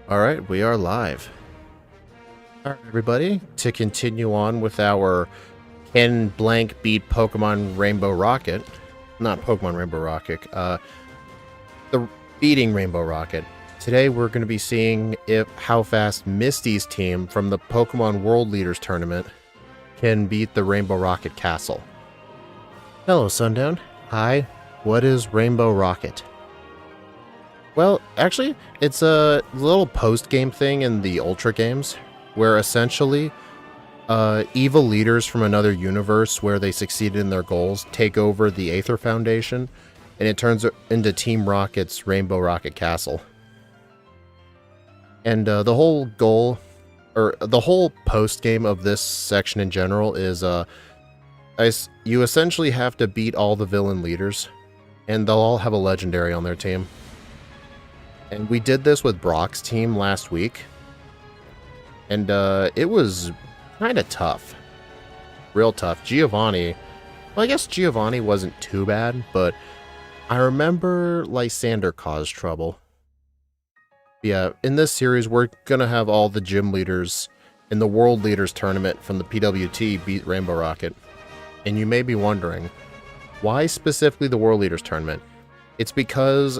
Alright, we are live. Alright, everybody, to continue on with our Can Blank beat Pokemon Rainbow Rocket? Not Pokemon Rainbow Rocket, the beating Rainbow Rocket. Today we're going to be seeing how fast Misty's team from the Pokemon World Leaders Tournament can beat the Rainbow Rocket Castle. Hello, Sundown. Hi, what is Rainbow Rocket? Well, actually, it's a little post-game thing in the Ultra games, where essentially, evil leaders from another universe where they succeeded in their goals take over the Aether Foundation, and it turns into Team Rocket's Rainbow Rocket Castle. And the whole goal, or the whole post-game of this section in general is, you essentially have to beat all the villain leaders, and they'll all have a legendary on their team. And we did this with Brock's team last week. And it was kind of tough. Real tough. Giovanni, well, I guess Giovanni wasn't too bad, but I remember Lysander caused trouble. Yeah, in this series, we're going to have all the gym leaders in the World Leaders Tournament from the PWT beat Rainbow Rocket. And you may be wondering, why specifically the World Leaders Tournament? It's because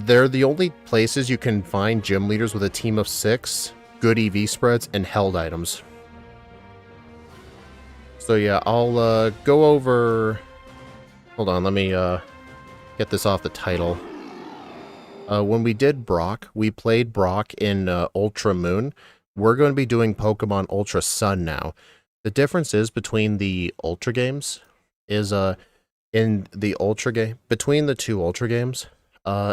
they're the only places you can find gym leaders with a team of 6, good EV spreads, and held items. So yeah, I'll go over... Hold on, let me get this off the title. When we did Brock, we played Brock in Ultra Moon. We're going to be doing Pokemon Ultra Sun now. The difference is between the Ultra games is in the Ultra game, between the two Ultra games,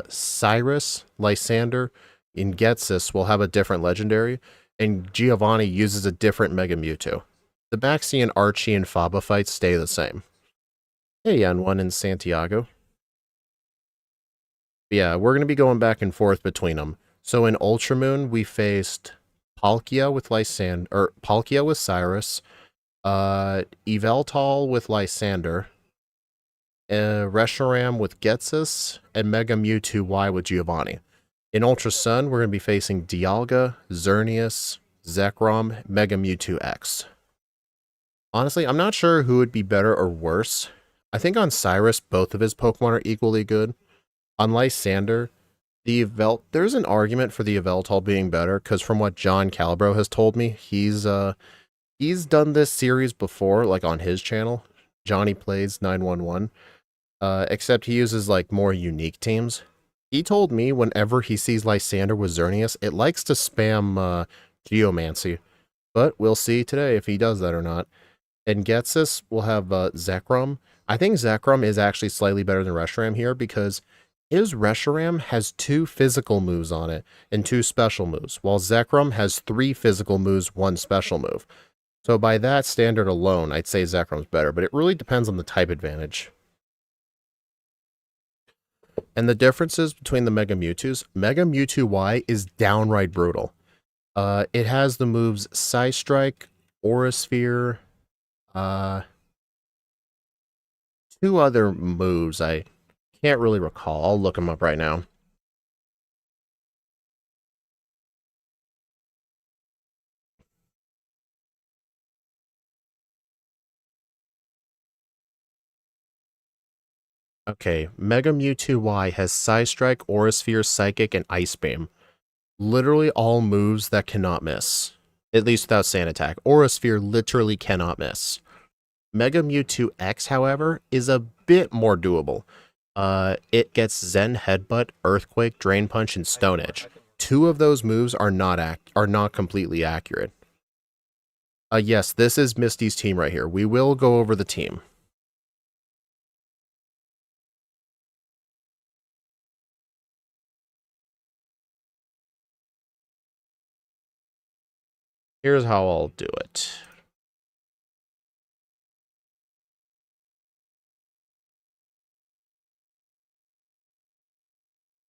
Cyrus, Lysander, and Getsis will have a different legendary, and Giovanni uses a different Mega Mewtwo. The Maxian, Archie, and Faba fights stay the same. Hey, N1 in Santiago. Yeah, we're going to be going back and forth between them. So in Ultramoon, we faced Palkia with Lysander, or Palkia with Cyrus, Yveltal with Lysander, Reshiram with Getsis, and Mega Mewtwo Y with Giovanni. In Ultra Sun, we're going to be facing Dialga, Xerneas, Zekrom, Mega Mewtwo X. Honestly, I'm not sure who would be better or worse. I think on Cyrus, both of his Pokemon are equally good. On Lysander, there's an argument for the Yveltal being better, because from what John Calibro has told me, he's done this series before, like on his channel, Johnny Plays 911. Except he uses like more unique teams. He told me whenever he sees Lysander with Xerneas, it likes to spam Geomancy. But we'll see today if he does that or not. And Getsis will have Zekrom. I think Zekrom is actually slightly better than Reshiram here because his Reshiram has 2 physical moves on it and 2 special moves, while Zekrom has 3 physical moves, 1 special move. So by that standard alone, I'd say Zekrom's better, but it really depends on the type advantage. And the differences between the Mega Mewtwo's, Mega Mewtwo Y is downright brutal. It has the moves Psystrike, Aura Sphere, 2 other moves I can't really recall. I'll look them up right now. Okay, Mega Mewtwo Y has Psystrike, Aura Sphere, Psychic, and Ice Beam. Literally all moves that cannot miss. At least without Sand Attack. Aura Sphere literally cannot miss. Mega Mewtwo X, however, is a bit more doable. It gets Zen Headbutt, Earthquake, Drain Punch, and Stone Edge. 2 of those moves are not completely accurate. Yes, this is Misty's team right here. We will go over the team. Here's how I'll do it.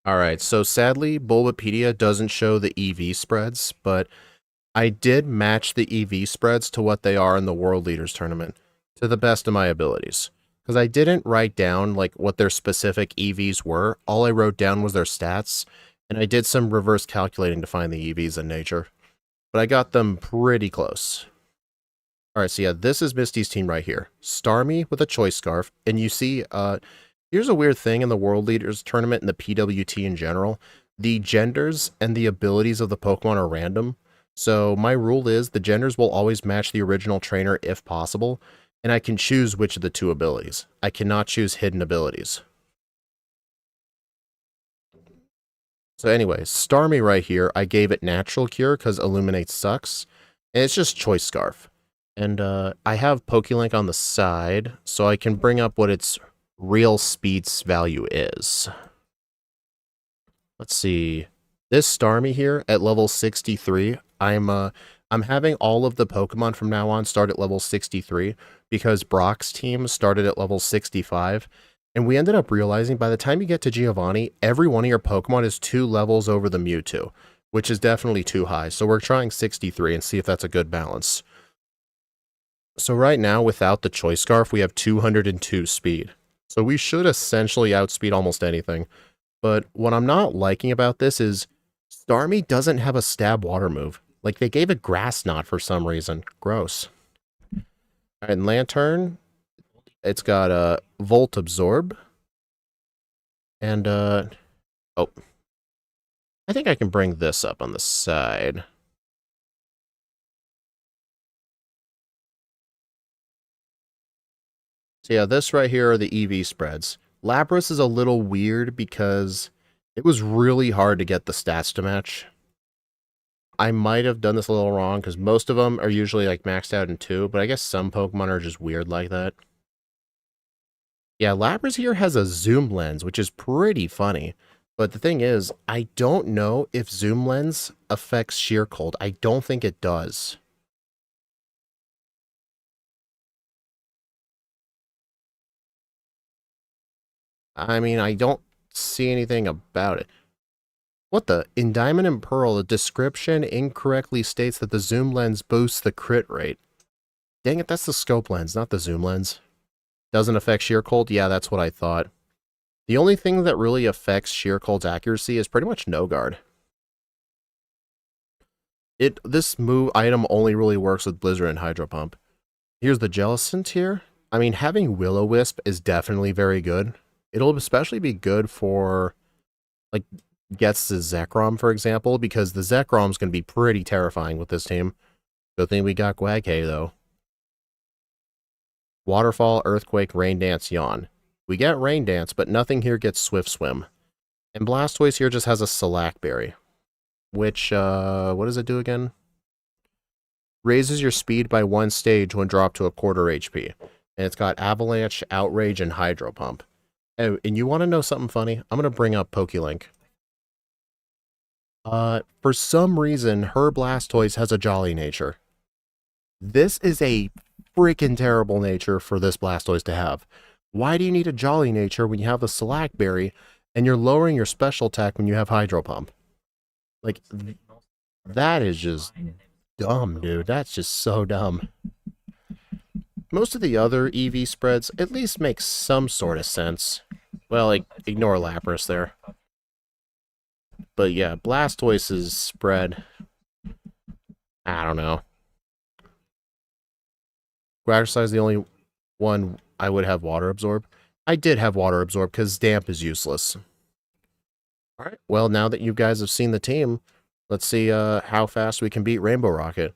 Alright, so sadly, Bulbapedia doesn't show the EV spreads, but I did match the EV spreads to what they are in the World Leaders Tournament, to the best of my abilities. Because I didn't write down like what their specific EVs were, all I wrote down was their stats, And I did some reverse calculating to find the EVs in nature. But I got them pretty close. Alright, so yeah, this is Misty's team right here. Starmie with a Choice Scarf. And you see, here's a weird thing in the World Leaders Tournament and the PWT in general. The genders and the abilities of the Pokemon are random. So my rule is the genders will always match the original trainer if possible. And I can choose which of the two abilities. I cannot choose hidden abilities. So anyway, Starmie right here, I gave it Natural Cure because Illuminate sucks. And it's just Choice Scarf. And I have Pokelink on the side, so I can bring up what its real speed's value is. Let's see. This Starmie here at level 63, I'm having all of the Pokemon from now on start at level 63 because Brock's team started at level 65. And we ended up realizing by the time you get to Giovanni, every one of your Pokemon is 2 levels over the Mewtwo, which is definitely too high. So we're trying 63 and see if that's a good balance. So right now, without the Choice Scarf, we have 202 speed. So we should essentially outspeed almost anything. But what I'm not liking about this is Starmie doesn't have a Stab Water move. Like, they gave it Grass Knot for some reason. Gross. Alright, and Lantern, it's got a Volt Absorb. And, oh. I think I can bring this up on the side. So yeah, this right here are the EV spreads. Lapras is a little weird because it was really hard to get the stats to match. I might have done this a little wrong because most of them are usually like maxed out in 2, but I guess some Pokemon are just weird like that. Yeah, Lapras here has a zoom lens, which is pretty funny. But the thing is, I don't know if zoom lens affects sheer cold. I don't think it does. I mean, I don't see anything about it. What the? In Diamond and Pearl, the description incorrectly states that the zoom lens boosts the crit rate. Dang it, that's the scope lens, not the zoom lens. Doesn't affect sheer cold? Yeah, that's what I thought. The only thing that really affects sheer cold's accuracy is pretty much no guard. This move item only really works with Blizzard and Hydro Pump. Here's the Jellicent here. I mean, having Will-O-Wisp is definitely very good. It'll especially be good for, like, gets the Zekrom, for example, because the Zekrom's going to be pretty terrifying with this team. Good thing we got Guaghay, though. Waterfall, Earthquake, Rain Dance, Yawn. We get Rain Dance, but nothing here gets Swift Swim. And Blastoise here just has a Shellac Berry. Which, what does it do again? Raises your speed by 1 stage when dropped to a quarter HP. And it's got Avalanche, Outrage, and Hydro Pump. Oh, and you want to know something funny? I'm going to bring up Pokelink. For some reason, her Blastoise has a Jolly nature. This is a freaking terrible nature for this Blastoise to have. Why do you need a Jolly nature when you have the Shellac Berry, and you're lowering your special attack when you have Hydro Pump? Like, that is just dumb, dude. That's just so dumb. Most of the other EV spreads at least make some sort of sense. Well, like, ignore Lapras there. But yeah, Blastoise's spread, I don't know. Grass is the only one I would have Water Absorb. I did have Water Absorb because Damp is useless. Alright, well, now that you guys have seen the team, let's see how fast we can beat Rainbow Rocket.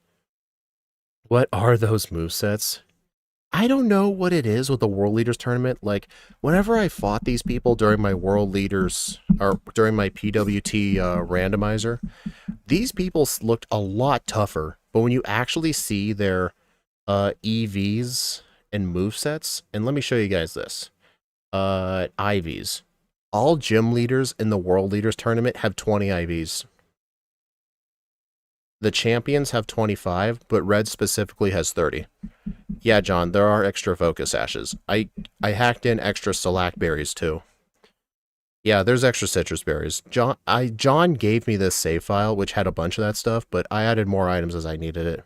What are those movesets? I don't know what it is with the World Leaders Tournament. Like, whenever I fought these people during my World Leaders, or during my PWT randomizer, these people looked a lot tougher. But when you actually see their EVs and movesets, and let me show you guys this. IVs. All gym leaders in the World Leaders Tournament have 20 IVs. The champions have 25, but Red specifically has 30. Yeah, John, there are extra focus ashes. I hacked in extra Shellac berries too. Yeah, there's extra citrus berries. John gave me this save file, which had a bunch of that stuff, but I added more items as I needed it.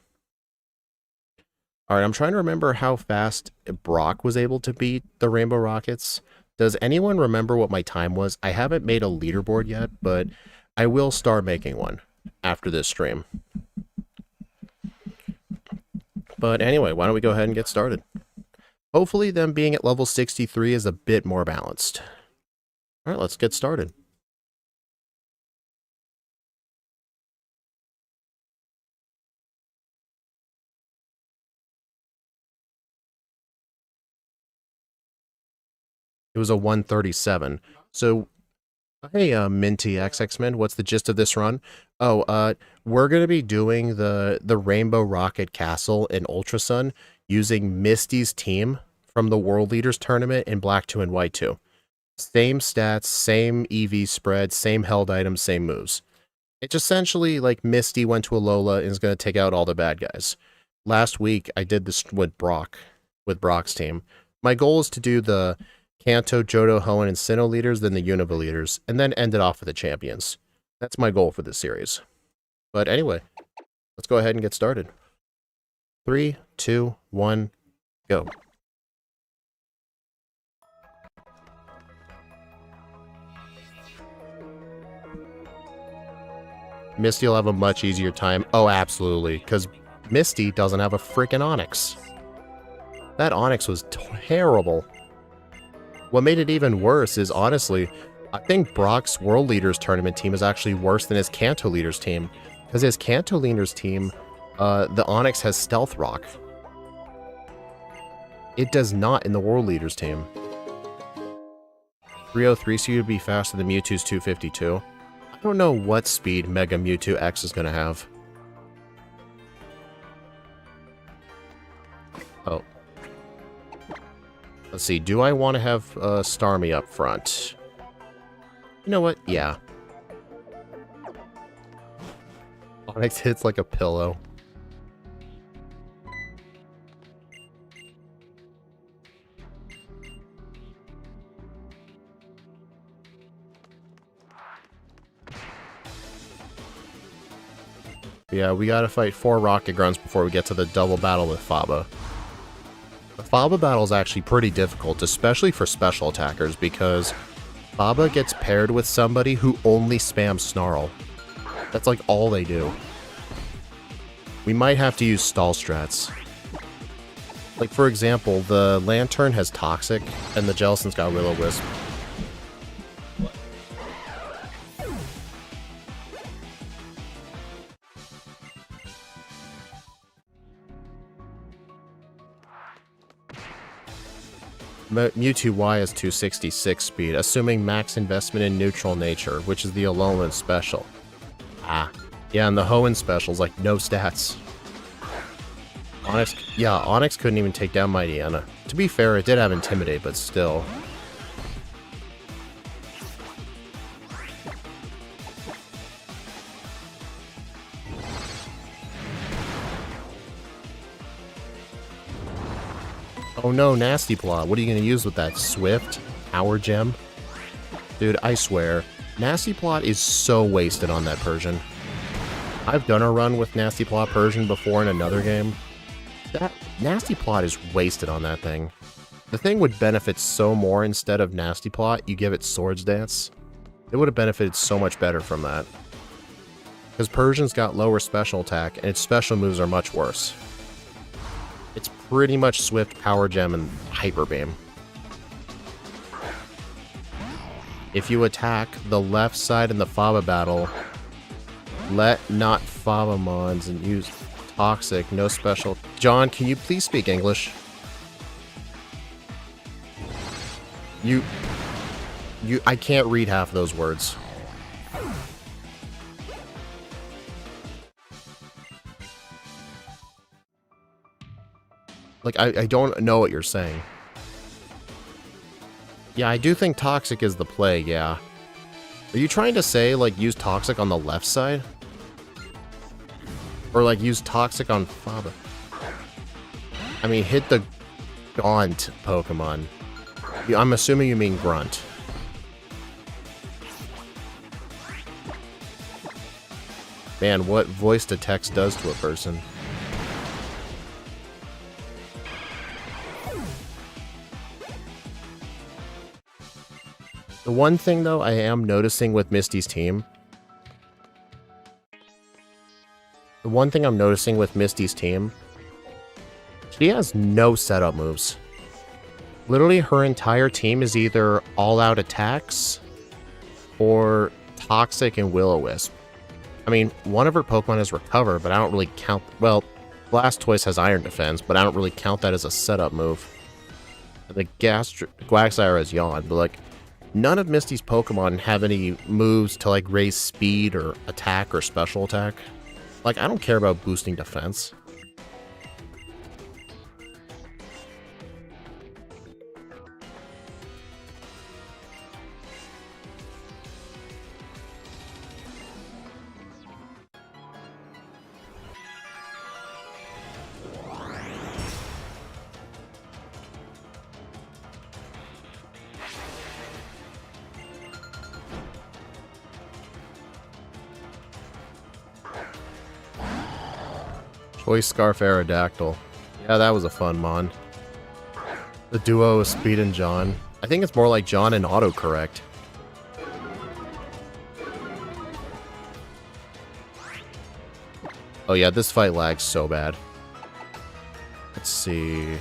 Alright, I'm trying to remember how fast Brock was able to beat the Rainbow Rockets. Does anyone remember what my time was? I haven't made a leaderboard yet, but I will start making one after this stream. But anyway, why don't we go ahead and get started? Hopefully them being at level 63 is a bit more balanced. Alright, let's get started. It was a 137. So, hey, Minty XX-Men, what's the gist of this run? Oh, we're going to be doing the Rainbow Rocket Castle in Ultra Sun using Misty's team from the World Leaders Tournament in Black 2 and White 2. Same stats, same EV spread, same held items, same moves. It's essentially like Misty went to Alola and is going to take out all the bad guys. Last week, I did this with Brock's team. My goal is to do the Kanto, Johto, Hoenn, and Sinnoh leaders, then the Unova leaders, and then end it off with the champions. That's my goal for this series. But anyway, let's go ahead and get started. 3, 2, 1, go. Misty will have a much easier time. Oh, absolutely, because Misty doesn't have a freaking Onix. That Onix was terrible. What made it even worse is, honestly, I think Brock's World Leaders Tournament team is actually worse than his Kanto Leaders team. Because his Kanto Leaders team, the Onix has Stealth Rock. It does not in the World Leaders team. 303, so you'd be faster than Mewtwo's 252. I don't know what speed Mega Mewtwo X is going to have. Oh. Let's see, do I want to have Starmie up front? You know what? Yeah. Onix hits like a pillow. Yeah, we gotta fight 4 Rocket Grunts before we get to the double battle with Faba. The Faba battle is actually pretty difficult, especially for special attackers, because Faba gets paired with somebody who only spams Snarl. That's like all they do. We might have to use stall strats. Like, for example, the Lantern has Toxic, and the Jellicent's got Will-O-Wisp. Mewtwo Y is 266 speed, assuming max investment in neutral nature, which is the Alolan special. Ah. Yeah, and the Hoenn special's like no stats. Onix couldn't even take down Mightyena. To be fair, it did have Intimidate, but still. Oh no, Nasty Plot. What are you going to use with that? Swift? Power Gem? Dude, I swear. Nasty Plot is so wasted on that Persian. I've done a run with Nasty Plot Persian before in another game. That Nasty Plot is wasted on that thing. The thing would benefit so more instead of Nasty Plot, you give it Swords Dance. It would have benefited so much better from that. Because Persian's got lower special attack, and its special moves are much worse. It's pretty much Swift, Power Gem, and Hyper Beam. If you attack the left side in the Faba battle, let not Fabamons and use Toxic, no special. John, can you please speak English? I can't read half of those words. Like, I don't know what you're saying. Yeah, I do think Toxic is the play, yeah. Are you trying to say, like, use Toxic on the left side? Or, like, use Toxic on Faba? I mean, hit the Gaunt Pokemon. I'm assuming you mean Grunt. Man, what voice to text does to a person. The one thing, though, I am noticing with Misty's team one thing I'm noticing with Misty's team, she has no setup moves. Literally, her entire team is either all-out attacks or Toxic and Will-O-Wisp. I mean, one of her Pokemon is Recover, but I don't really count... Well, Blastoise has Iron Defense, but I don't really count that as a setup move. The Quagsire has Yawn, but like, none of Misty's Pokemon have any moves to like raise speed or attack or special attack. Like, I don't care about boosting defense. Choice Scarf Aerodactyl. Yeah, that was a fun mon. The duo of Speed and John. I think it's more like John and autocorrect. Oh yeah, this fight lags so bad. Let's see.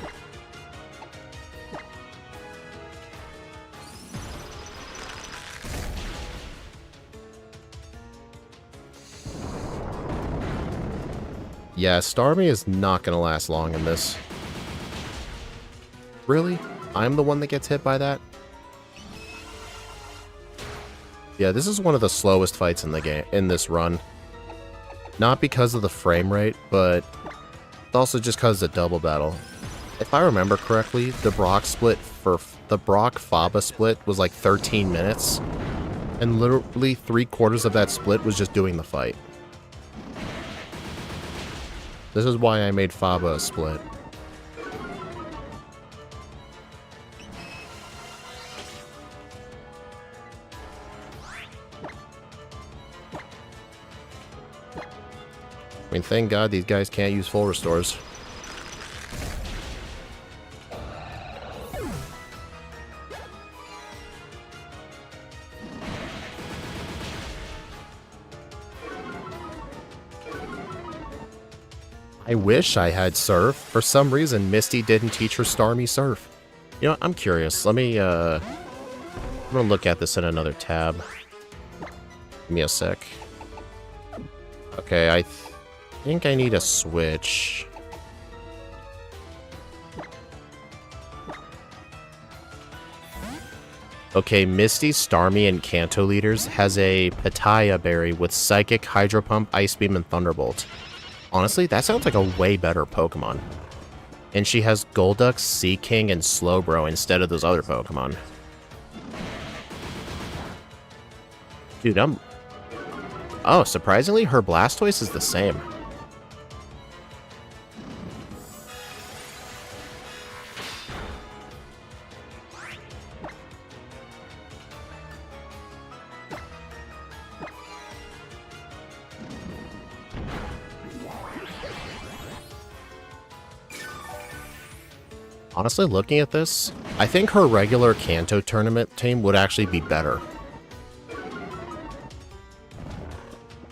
Yeah, Starmie is not going to last long in this. Really? I'm the one that gets hit by that? Yeah, this is one of the slowest fights in the game, in this run. Not because of the frame rate, but also just because of the double battle. If I remember correctly, the Brock Faba split was like 13 minutes, and literally 3/4 of that split was just doing the fight. This is why I made Faba a split. I mean, thank God these guys can't use full restores. I wish I had Surf. For some reason, Misty didn't teach her Starmie Surf. You know, I'm curious. Let me, I'm gonna look at this in another tab. Give me a sec. Okay, I think I need a switch. Okay, Misty, Starmie, and Kanto leaders has a Pitaya Berry with Psychic, Hydro Pump, Ice Beam, and Thunderbolt. Honestly, that sounds like a way better Pokemon. And she has Golduck, Seaking, and Slowbro instead of those other Pokemon. Dude, oh, surprisingly, her Blastoise is the same. Honestly, looking at this, I think her regular Kanto tournament team would actually be better.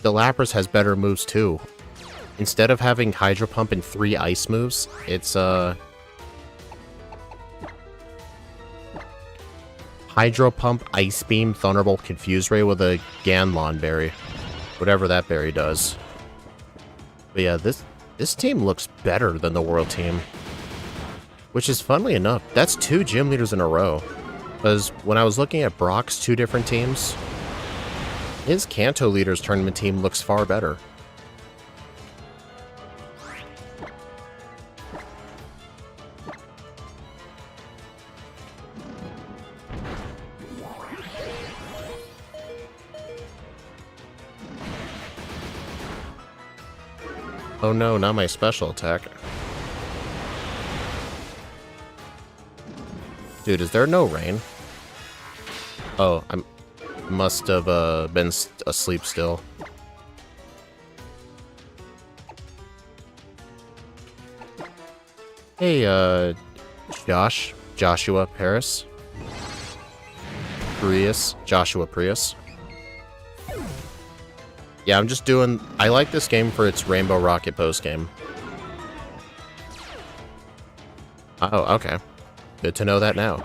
The Lapras has better moves too. Instead of having Hydro Pump and 3 ice moves, it's Hydro Pump, Ice Beam, Thunderbolt, Confuse Ray with a Ganlon berry. Whatever that berry does. But yeah, this team looks better than the World team. Which is, funnily enough, that's 2 gym leaders in a row. Because when I was looking at Brock's 2 different teams, his Kanto leaders tournament team looks far better. Oh no, not my special attack. Dude, is there no rain? Oh, I must have been asleep still. Hey, Joshua Paris. Joshua Prius. Yeah, I'm just doing... I like this game for its Rainbow Rocket post-game. Oh, okay. Good to know that now.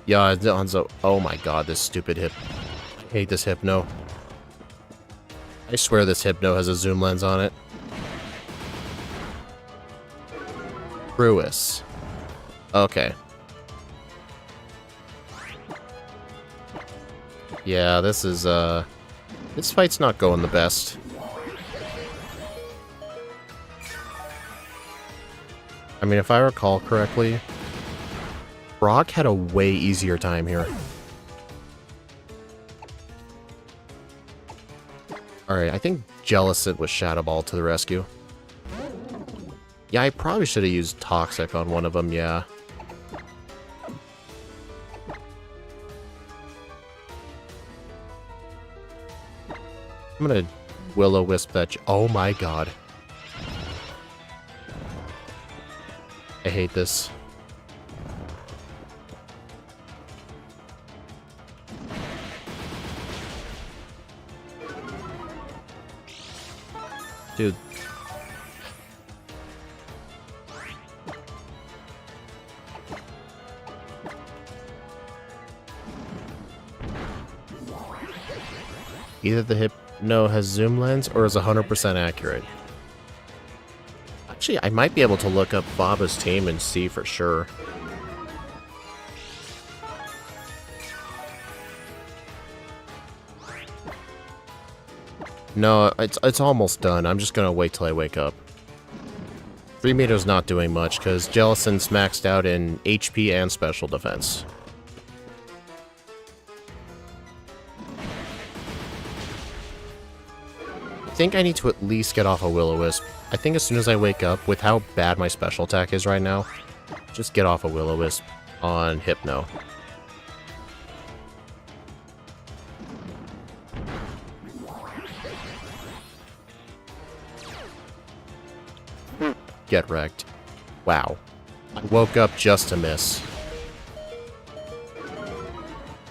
Yeah, Hanzo. Oh my god, this stupid hip. I hate this Hypno. I swear this Hypno has a zoom lens on it. Cruis. Okay. Yeah, this is, this fight's not going the best. I mean, if I recall correctly, Brock had a way easier time here. Alright, I think Jellicent with Shadow Ball to the rescue. Yeah, I probably should have used Toxic on one of them, yeah. I'm gonna Will-O-Wisp that... Oh my god. I hate this. Dude. Either the Hypno has zoom lens or is 100% accurate. Actually, I might be able to look up Baba's team and see for sure. No, it's almost done. I'm just gonna wait till I wake up. 3 meters not doing much, because Jellicent's maxed out in HP and special defense. I think I need to at least get off a Will-O-Wisp. I think as soon as I wake up, with how bad my special attack is right now, just get off a Will-O-Wisp on Hypno. Get wrecked. Wow. I woke up just to miss.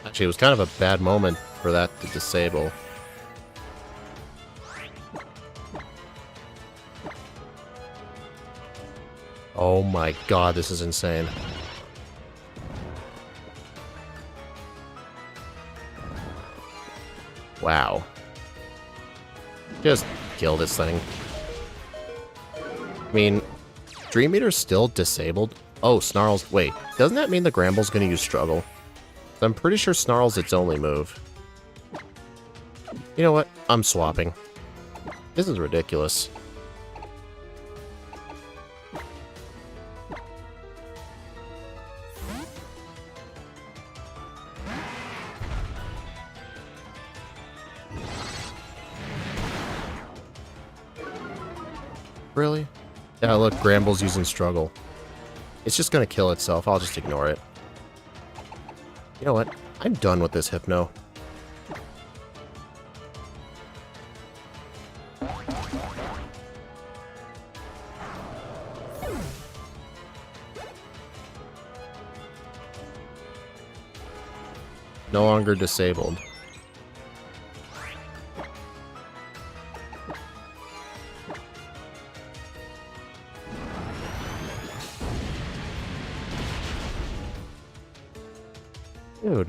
Actually, it was kind of a bad moment for that to disable. Oh my god, this is insane. Wow. Just kill this thing. I mean, Dream Eater's still disabled. Oh, Snarl's... Wait, doesn't that mean the Gramble's gonna use Struggle? I'm pretty sure Snarl's its only move. You know what? I'm swapping. This is ridiculous. Really? Yeah, look, Gramble's using Struggle. It's just gonna kill itself. I'll just ignore it. You know what? I'm done with this Hypno. No longer disabled. Dude.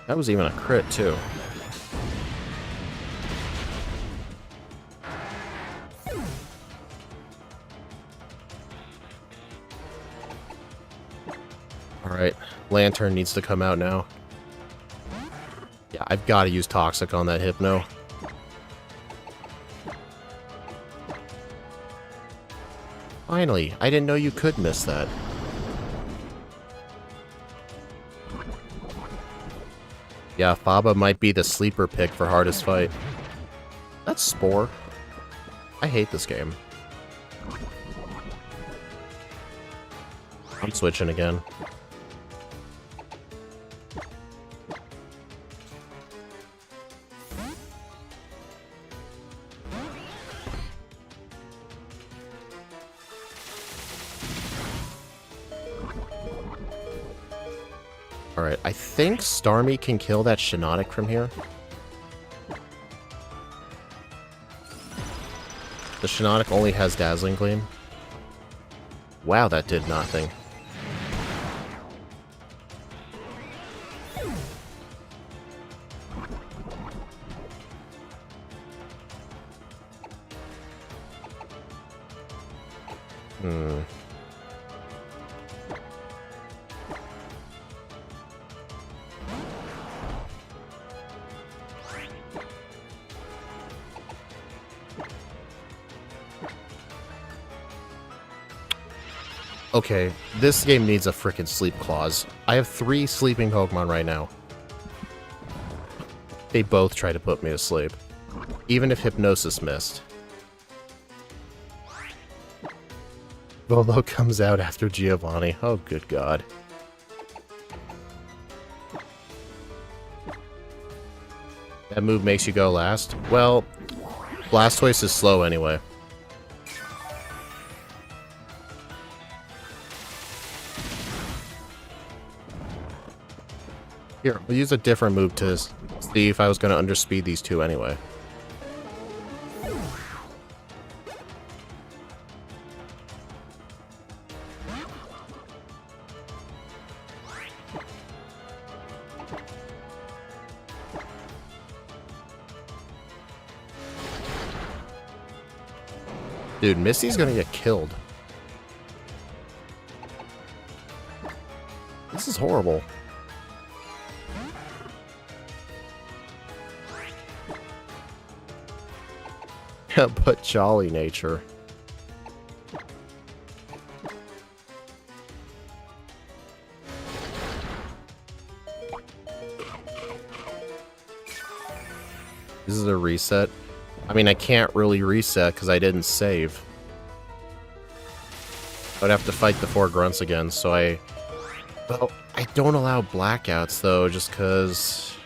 That was even a crit, too. Alright, Lantern needs to come out now. Yeah, I've got to use Toxic on that Hypno. Finally, I didn't know you could miss that. Yeah, Faba might be the sleeper pick for hardest fight. That's Spore. I hate this game. I'm switching again. Alright, I think Starmie can kill that Shiinotic from here. The Shiinotic only has Dazzling Gleam. Wow, that did nothing. Okay, this game needs a frickin' sleep clause. I have 3 sleeping Pokemon right now. They both try to put me to sleep. Even if Hypnosis missed. Volo comes out after Giovanni. Oh, good God. That move makes you go last? Well, Blastoise is slow anyway. Here, we'll use a different move to see if I was going to underspeed these two anyway. Dude, Misty's gonna get killed. This is horrible. But jolly nature. This is a reset. I mean, I can't really reset because I didn't save. I'd have to fight the 4 grunts again, so well, I don't allow blackouts, though, just because...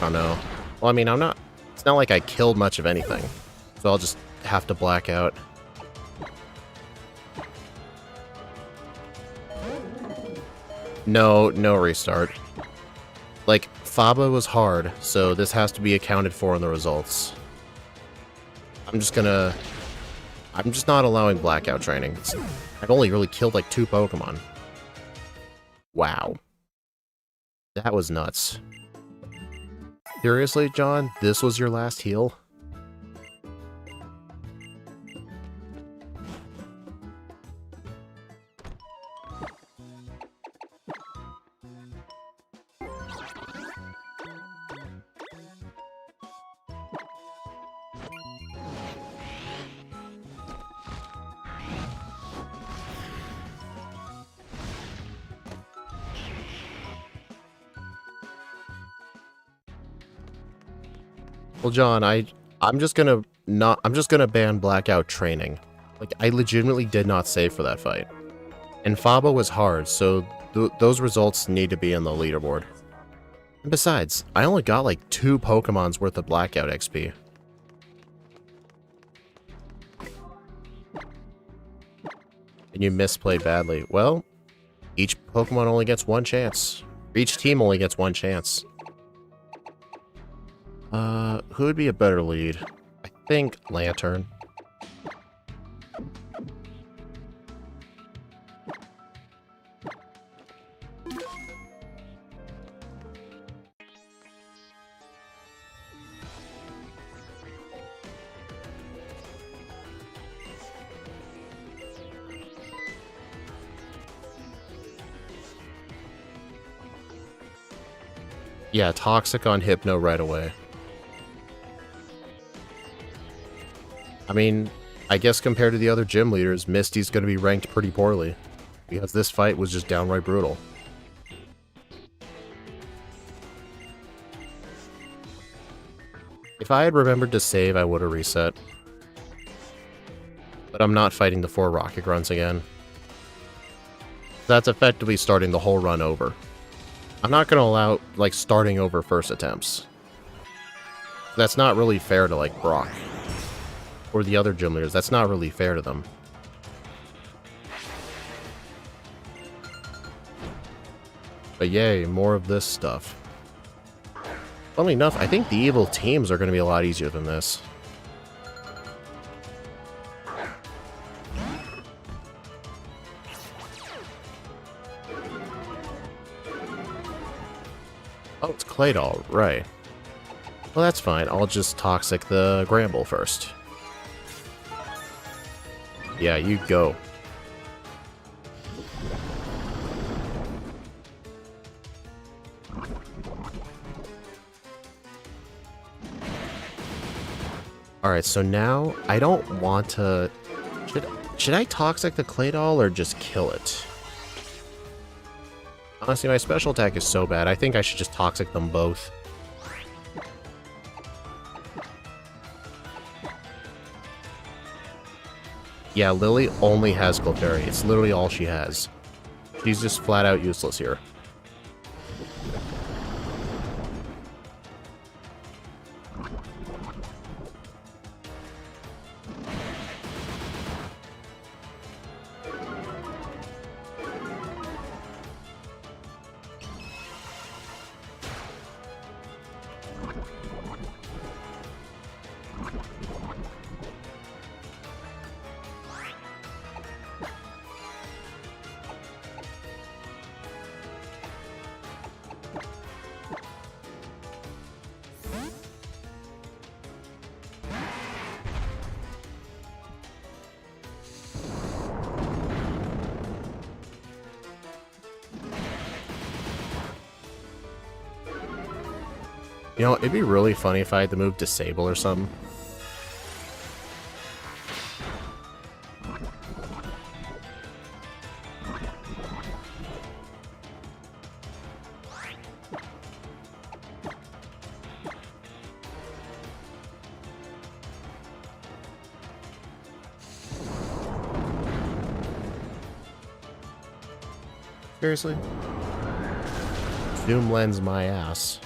Oh, no. Well, I mean, it's not like I killed much of anything. So I'll just have to black out. No restart. Like, Faba was hard, so this has to be accounted for in the results. I'm just not allowing blackout training. I've only really killed like 2 Pokemon. Wow. That was nuts. Seriously, John? This was your last heal? Well, John, I'm just gonna ban blackout training. Like, I legitimately did not save for that fight. And Faba was hard, so those results need to be in the leaderboard. And besides, I only got like 2 Pokemon's worth of blackout XP. And you misplayed badly. Well, each Pokemon only gets 1 chance. Each team only gets 1 chance. Who would be a better lead? I think Lantern. Yeah, Toxic on Hypno right away. I mean, I guess compared to the other gym leaders, Misty's going to be ranked pretty poorly. Because this fight was just downright brutal. If I had remembered to save, I would have reset. But I'm not fighting the 4 Rocket Grunts again. That's effectively starting the whole run over. I'm not going to allow, like, starting over first attempts. That's not really fair to, like, Brock. or the other gym leaders. That's not really fair to them. But yay, more of this stuff. Funnily enough, I think the evil teams are going to be a lot easier than this. Oh, it's Claydol, right. Well, that's fine. I'll just Toxic the Gramble first. Yeah, you go. Alright, so now I don't want to... Should I Toxic the Claydol or just kill it? Honestly, my special attack is so bad, I think I should just Toxic them both. Yeah, Lily only has Clefairy. It's literally all she has. She's just flat out useless here. You know, it'd be really funny if I had to move Disable or something. Seriously? Zoom lens my ass.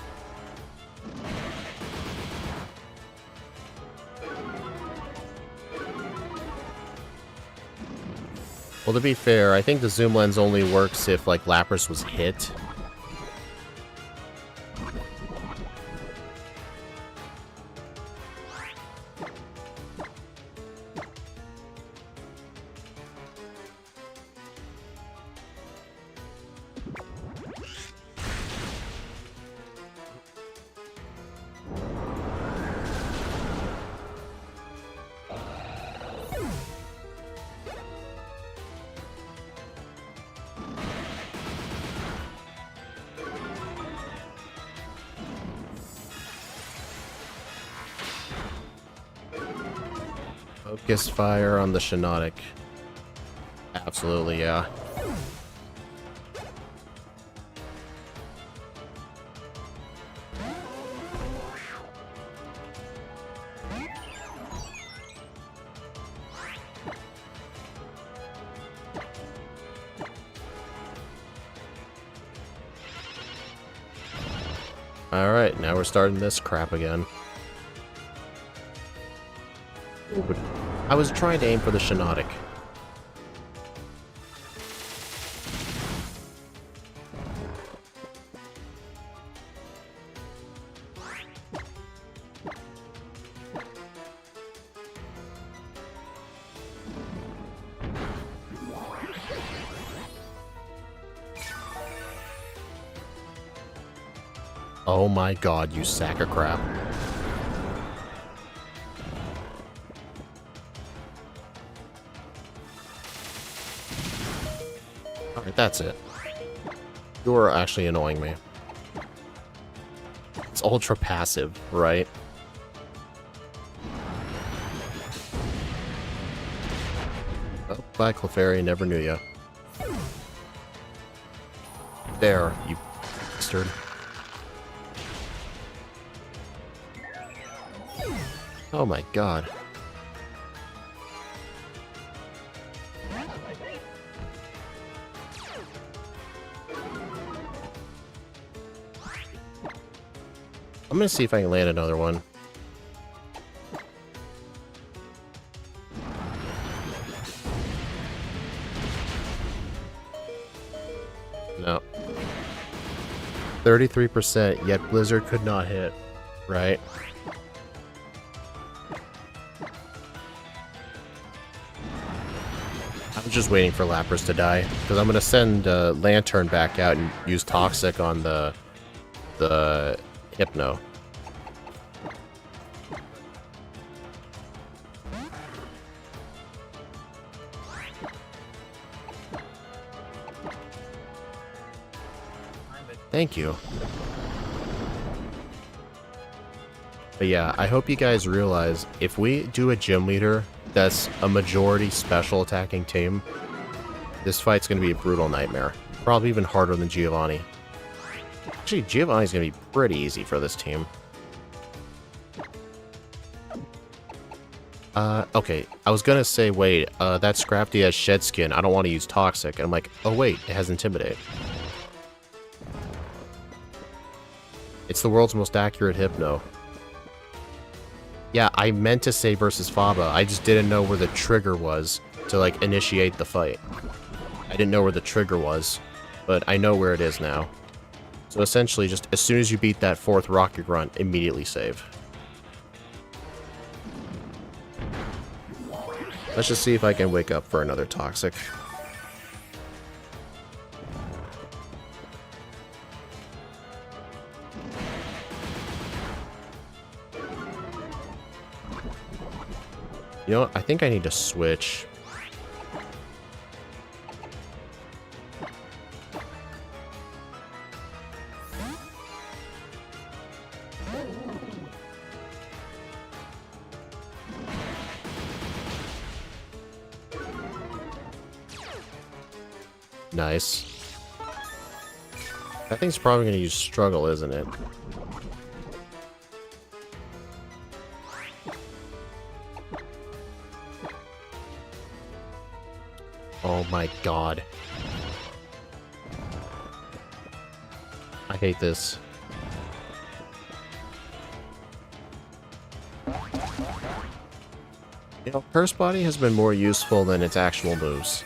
Well, to be fair, I think the zoom lens only works if, like, Lapras was hit. Focus fire on the Shiinotic. Absolutely, yeah. Alright, now we're starting this crap again. I was trying to aim for the Shiinotic. Oh my god, you sack of crap. Alright, that's it. You're actually annoying me. It's ultra passive, right? Oh, bye, Clefairy, never knew ya. There, you bastard. Oh my god. I'm gonna see if I can land another one. No. 33%, yet Blizzard could not hit. Right? I'm just waiting for Lapras to die, because I'm going to send Lantern back out and use Toxic on the Hypno. Thank you. But yeah, I hope you guys realize, if we do a gym leader that's a majority special attacking team, this fight's going to be a brutal nightmare. Probably even harder than Giovanni. Actually, Giovanni's going to be pretty easy for this team. Okay, I was going to say, wait, that Scrafty has Shed Skin, I don't want to use Toxic. And I'm like, oh wait, it has Intimidate. It's the world's most accurate Hypno. Yeah, I meant to say versus Faba. I just didn't know where the trigger was to, like, initiate the fight. I didn't know where the trigger was, but I know where it is now. So essentially, just as soon as you beat that 4th Rocket Grunt, immediately save. Let's just see if I can wake up for another Toxic. You know what? I think I need to switch. Nice. That thing's probably going to use Struggle, isn't it? Oh my god. I hate this. You know, Curse Body has been more useful than its actual moves.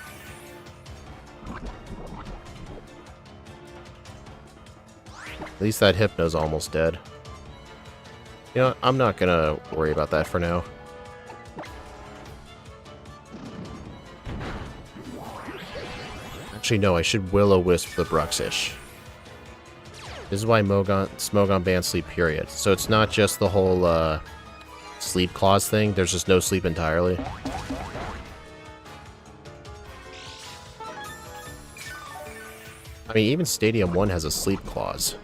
At least that Hypno's almost dead. You know, I'm not gonna worry about that for now. Actually, no, I should Will-O-Wisp the Bruxish. This is why Smogon banned sleep, period. So it's not just the whole sleep clause thing, there's just no sleep entirely. I mean, even Stadium 1 has a sleep clause.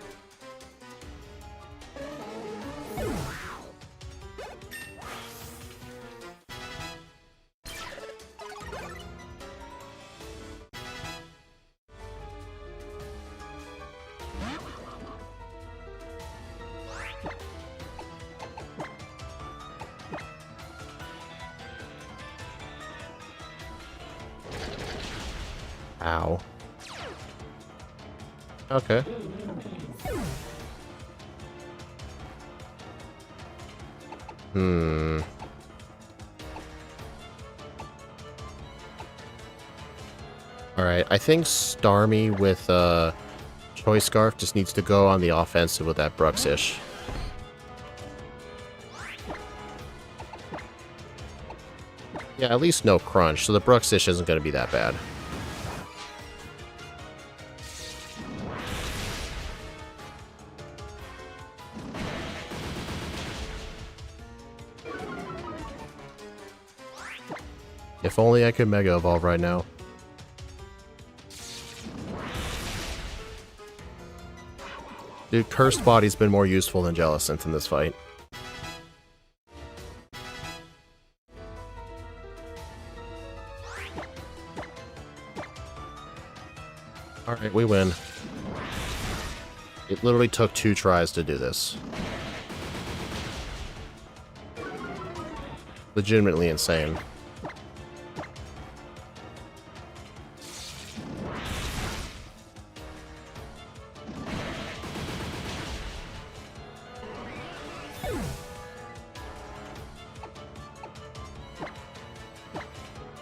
Ow. Okay. Alright, I think Starmie with Choice Scarf just needs to go on the offensive with that Bruxish. Yeah, at least no crunch, so the Bruxish isn't going to be that bad. If only I could Mega Evolve right now. Dude, Cursed Body's been more useful than Jellicent in this fight. Alright, we win. It literally took 2 tries to do this. Legitimately insane.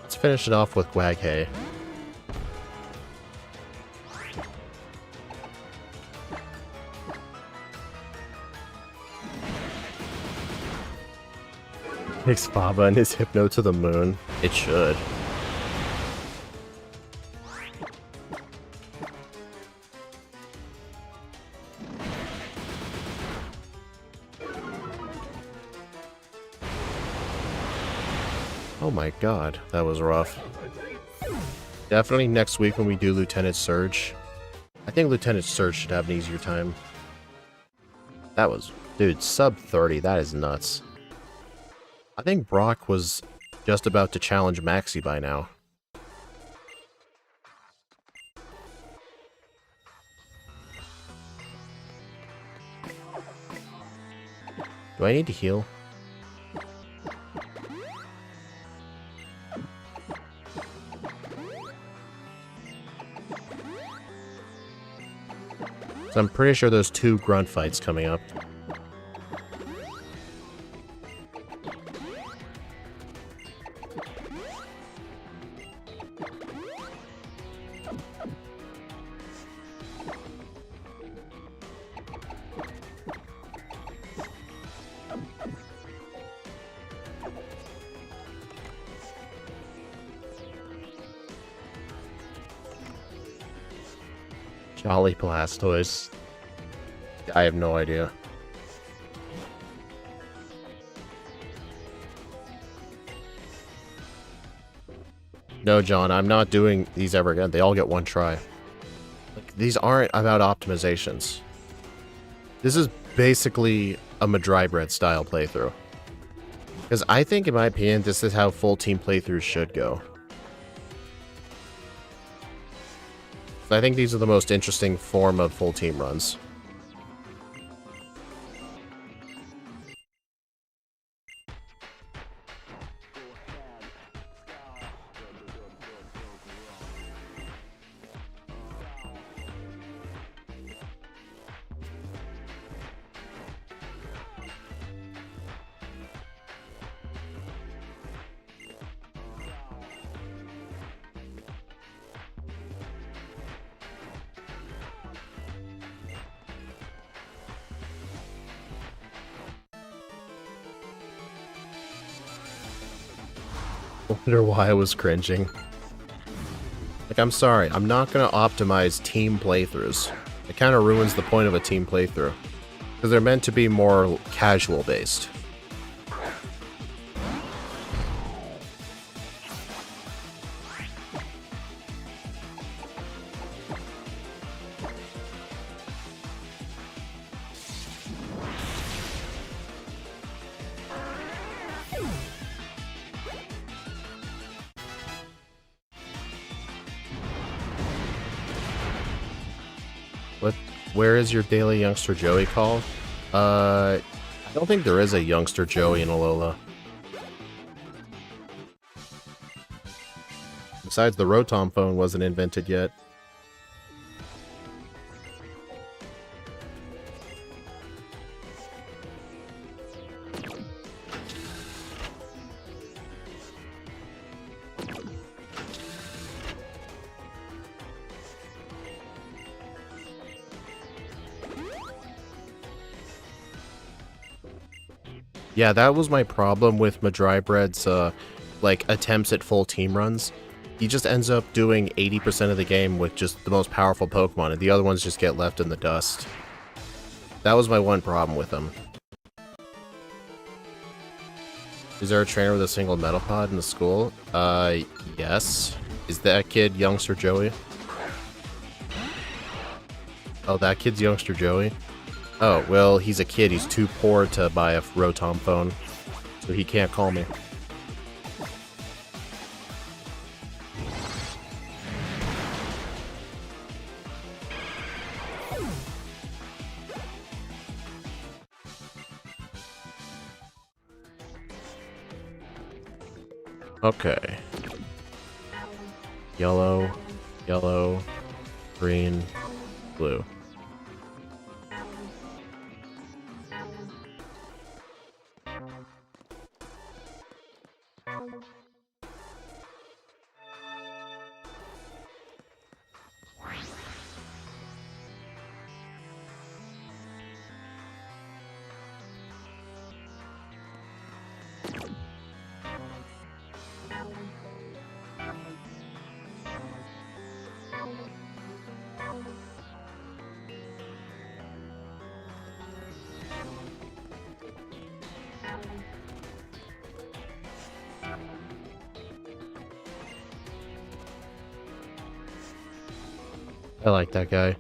Let's finish it off with Waghay. Takes Baba and his Hypno to the moon. It should. Oh my god, that was rough. Definitely next week when we do Lieutenant Surge. I think Lieutenant Surge should have an easier time. That was... Dude, sub 30, that is nuts. I think Brock was just about to challenge Maxi by now. Do I need to heal? So I'm pretty sure there's 2 grunt fights coming up. Jolly Blastoise. I have no idea. No, John, I'm not doing these ever again. They all get 1 try. Like, these aren't about optimizations. This is basically a Madrybread style playthrough. Because I think, in my opinion, this is how full team playthroughs should go. So I think these are the most interesting form of full team runs. Wonder why I was cringing. Like, I'm sorry, I'm not gonna optimize team playthroughs. It kind of ruins the point of a team playthrough. Because they're meant to be more casual based. Where is your daily youngster Joey call? I don't think there is a youngster Joey in Alola. Besides, the Rotom phone wasn't invented yet. Yeah, that was my problem with Madrybread's, like, attempts at full team runs. He just ends up doing 80% of the game with just the most powerful Pokemon, and the other ones just get left in the dust. That was my one problem with him. Is there a trainer with a single Metapod in the school? Yes. Is that kid Youngster Joey? Oh, that kid's Youngster Joey? Oh, well, he's a kid. He's too poor to buy a Rotom phone, so he can't call me. Okay. Yellow, yellow, green, blue. I like that guy.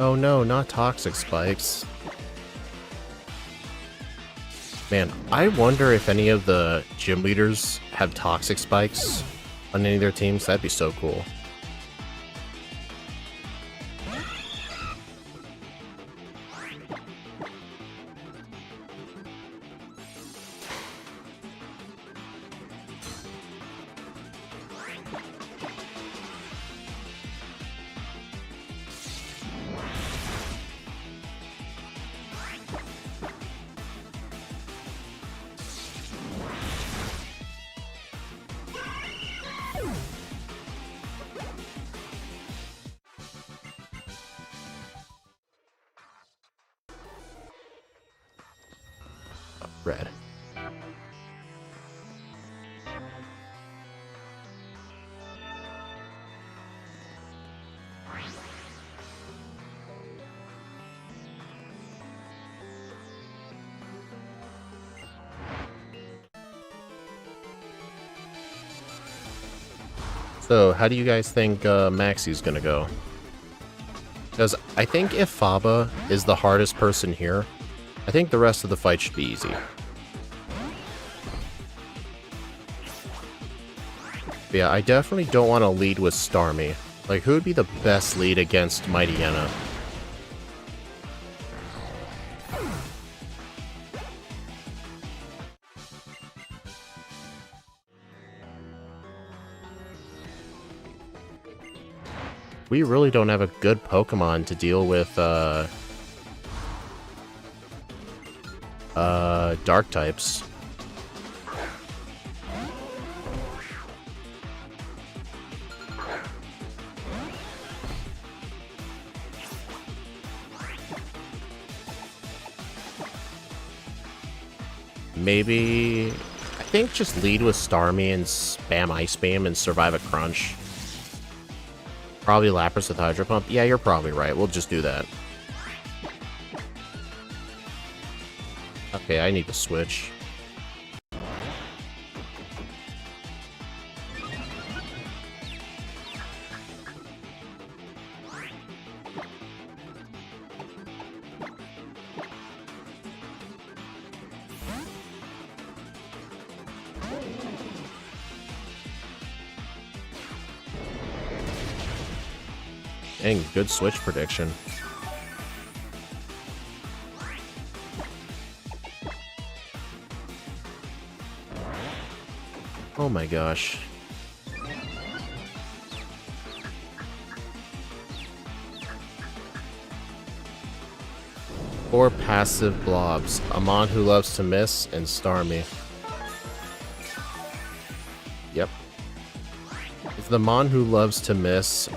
Oh no, not toxic spikes. Man, I wonder if any of the gym leaders have toxic spikes on any of their teams. That'd be so cool. Red. So, how do you guys think Maxie's gonna go? Because I think if Faba is the hardest person here, I think the rest of the fight should be easy. But yeah, I definitely don't want to lead with Starmie. Like, who would be the best lead against Mighty Yenna? We really don't have a good Pokemon to deal with, dark types. Maybe, I think just lead with Starmie and spam Ice Beam and survive a crunch. Probably Lapras with Hydro Pump. Yeah, you're probably right. We'll just do that. Okay, I need to switch. Dang, good switch prediction. Oh my gosh. Four passive blobs. A Mon who loves to miss and Starmie. Yep. It's the Mon who loves to miss.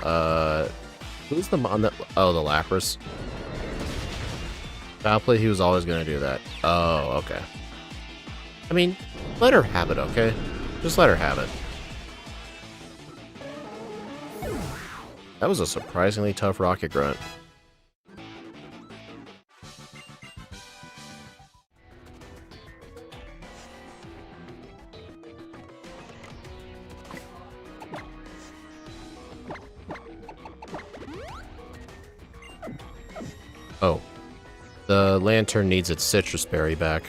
Who's the Mon that... Oh, the Lapras. Foul play, he was always going to do that. Oh, okay. I mean, let her have it, okay? Just let her have it. That was a surprisingly tough Rocket Grunt. Oh. The Lantern needs its Citrus Berry back.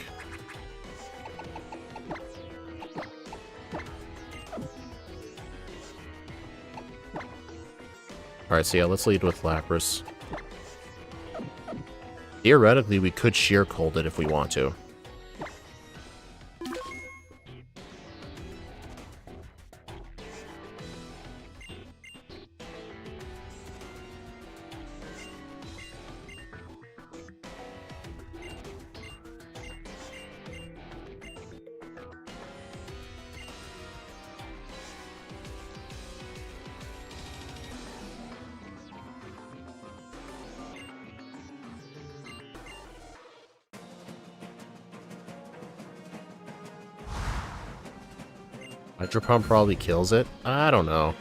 Alright, so yeah, let's lead with Lapras. Theoretically, we could Sheer Cold it if we want to. Hydro Pump probably kills it. I don't know.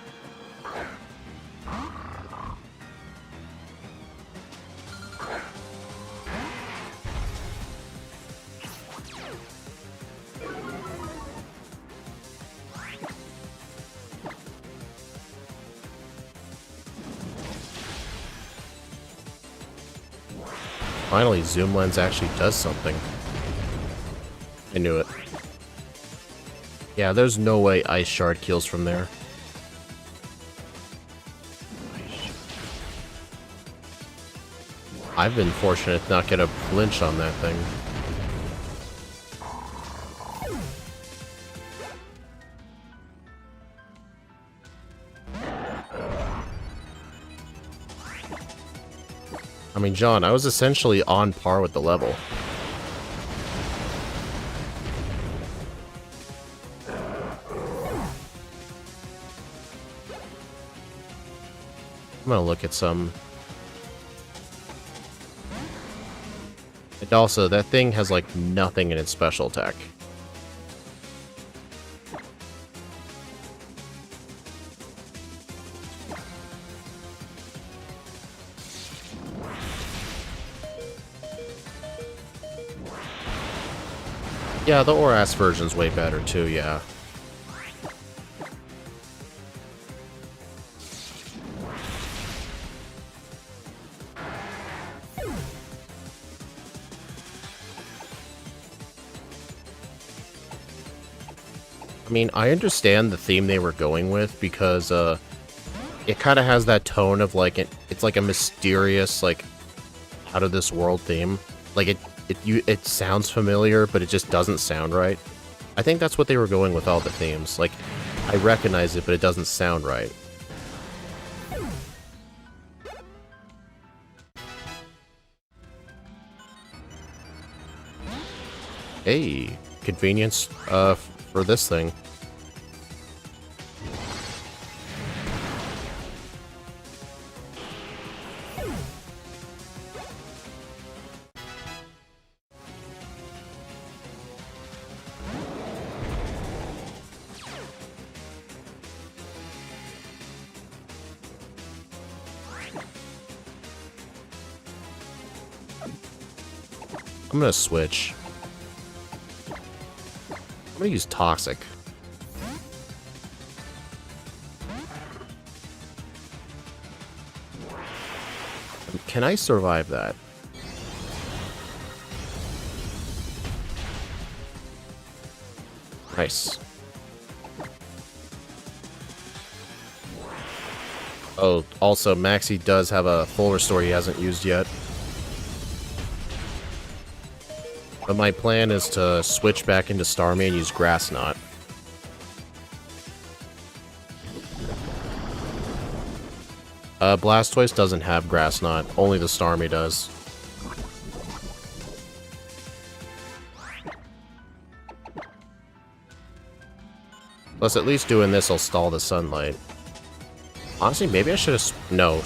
Finally, Zoom Lens actually does something. I knew it. Yeah, there's no way Ice Shard kills from there. I've been fortunate to not get a flinch on that thing. I mean, John, I was essentially on par with the level. I'm gonna look at some. And also, that thing has like nothing in its special attack. Yeah, the Oras version's way better too, yeah. I mean, I understand the theme they were going with because it kind of has that tone of like it's like a mysterious, like out of this world theme. Like it sounds familiar, but it just doesn't sound right. I think that's what they were going with all the themes. Like, I recognize it, but it doesn't sound right. Hey, convenience for this thing. I'm gonna switch. I'm gonna use Toxic. Can I survive that? Nice. Oh, also, Maxie does have a full restore he hasn't used yet. But my plan is to switch back into Starmie and use Grass Knot. Blastoise doesn't have Grass Knot, only the Starmie does. Plus, at least doing this will stall the sunlight. Honestly, maybe I should have... No.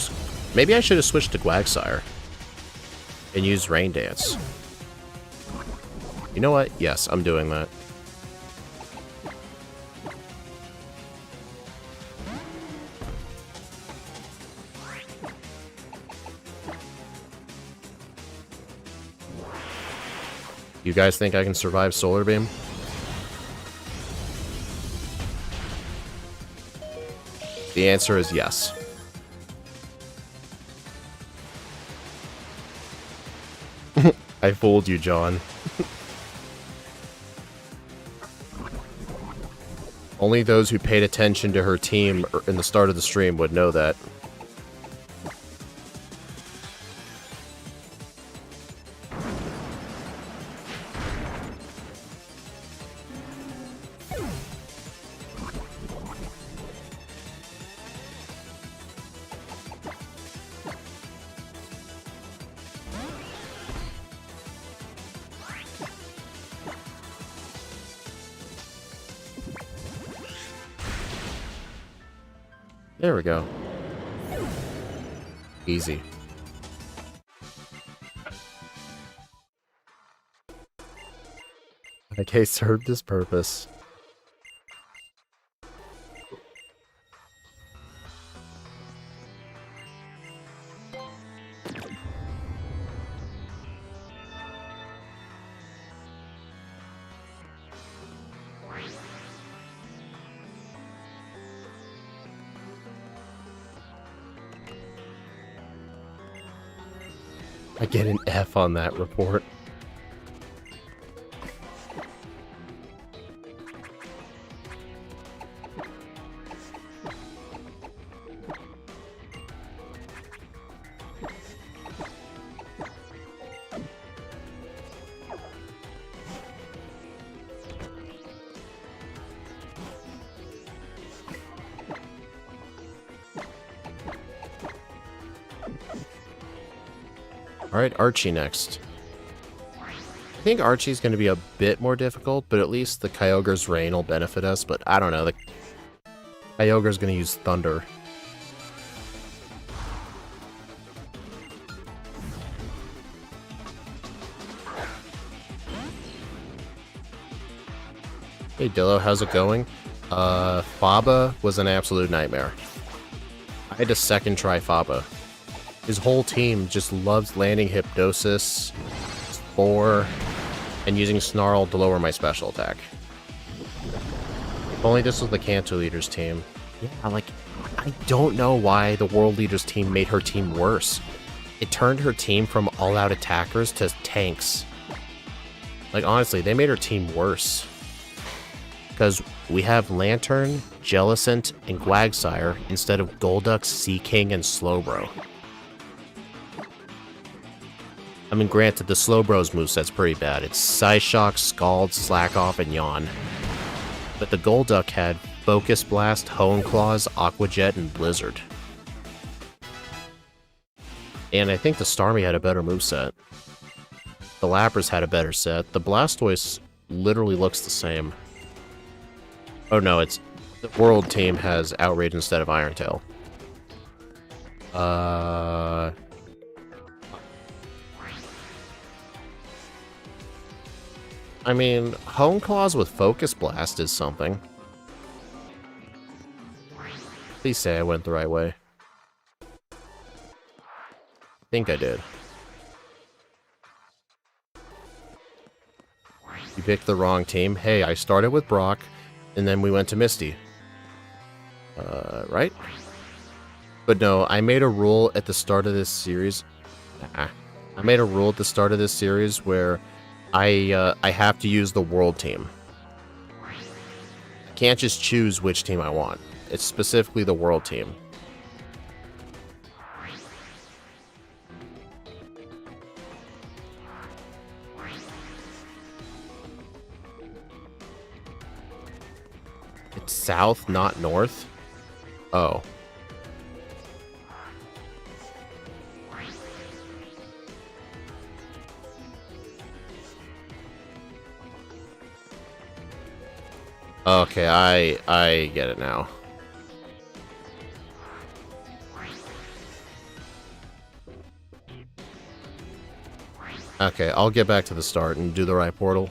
Maybe I should have switched to Quagsire. And used Rain Dance. You know what? Yes, I'm doing that. You guys think I can survive Solar Beam? The answer is yes. I fooled you, John. Only those who paid attention to her team in the start of the stream would know that. There we go. Easy. Okay, served his purpose. I get an F on that report. Alright, Archie next. I think Archie's going to be a bit more difficult, but at least the Kyogre's Rain will benefit us, but I don't know, the Kyogre's going to use Thunder. Hey Dillo, how's it going? Faba was an absolute nightmare. I had to second try Faba. His whole team just loves landing Hypnosis, Spore, and using Snarl to lower my special attack. If only this was the Kanto Leader's team. Yeah, like, I don't know why the World Leader's team made her team worse. It turned her team from all-out attackers to tanks. Like, honestly, they made her team worse. Because we have Lantern, Jellicent, and Quagsire instead of Golduck, Seaking, and Slowbro. I mean, granted, the Slowbro's moveset's pretty bad. It's Psyshock, Scald, Slack Off, and Yawn. But the Golduck had Focus Blast, Hone Claws, Aqua Jet, and Blizzard. And I think the Starmie had a better moveset. The Lapras had a better set. The Blastoise literally looks the same. Oh no, it's... the World team has Outrage instead of Iron Tail. I mean, Hone Claws with Focus Blast is something. Please say I went the right way. I think I did. You picked the wrong team. Hey, I started with Brock, and then we went to Misty. Right? But no, I made a rule at the start of this series. I made a rule at the start of this series where I have to use the World team. I can't just choose which team I want. It's specifically the World team. It's south, not north? Oh. Okay, I get it now. Okay, I'll get back to the start and do the right portal.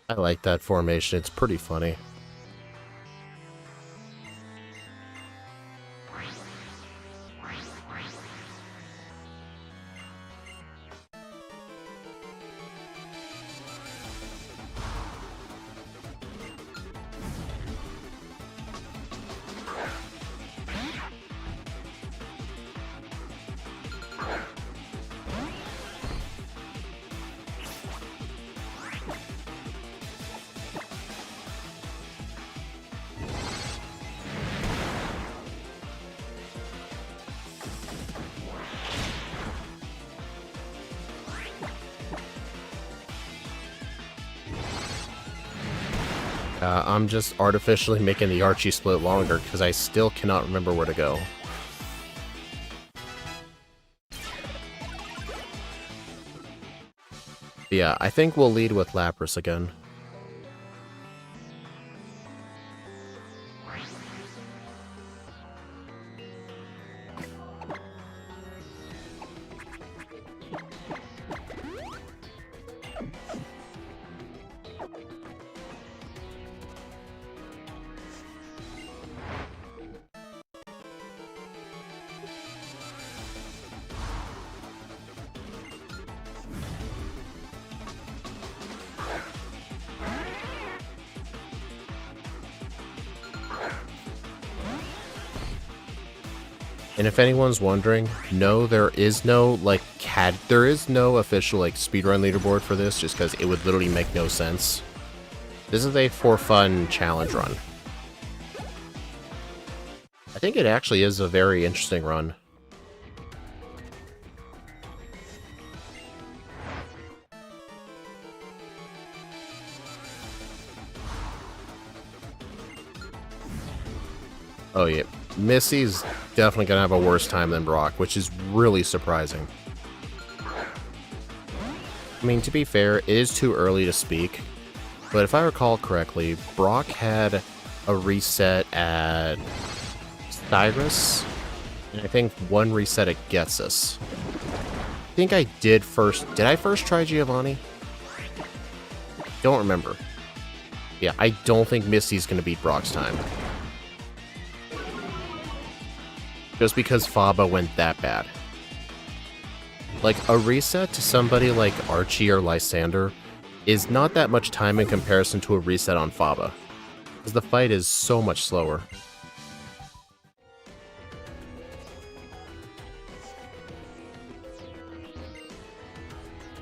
I like that formation, it's pretty funny. I'm just artificially making the Archie split longer because I still cannot remember where to go. Yeah, I think we'll lead with Lapras again. And if anyone's wondering, no, there is no, there is no official, speedrun leaderboard for this, just because it would literally make no sense. This is a for fun challenge run. I think it actually is a very interesting run. Oh yeah, Misty's definitely gonna have a worse time than Brock, which is really surprising. I mean, to be fair, it is too early to speak, but if I recall correctly, Brock had a reset at Cyrus, and I think one reset at Getsus. I think I did I first try Giovanni? Don't remember. Yeah, I don't think Misty's gonna beat Brock's time. Just because Faba went that bad. Like, a reset to somebody like Archie or Lysander is not that much time in comparison to a reset on Faba, because the fight is so much slower.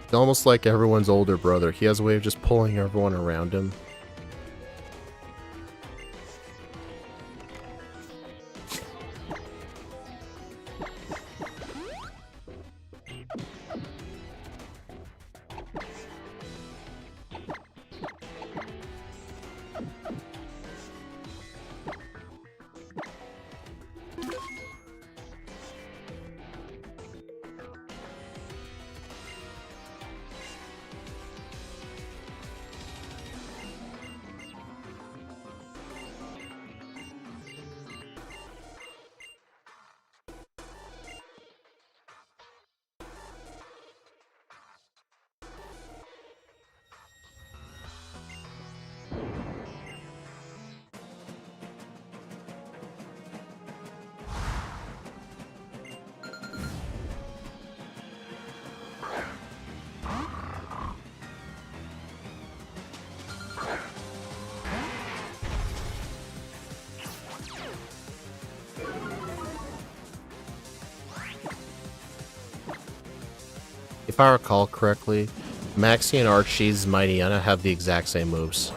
It's almost like everyone's older brother. He has a way of just pulling everyone around him. If I recall correctly, Maxie and Archie's Mightyena have the exact same moves.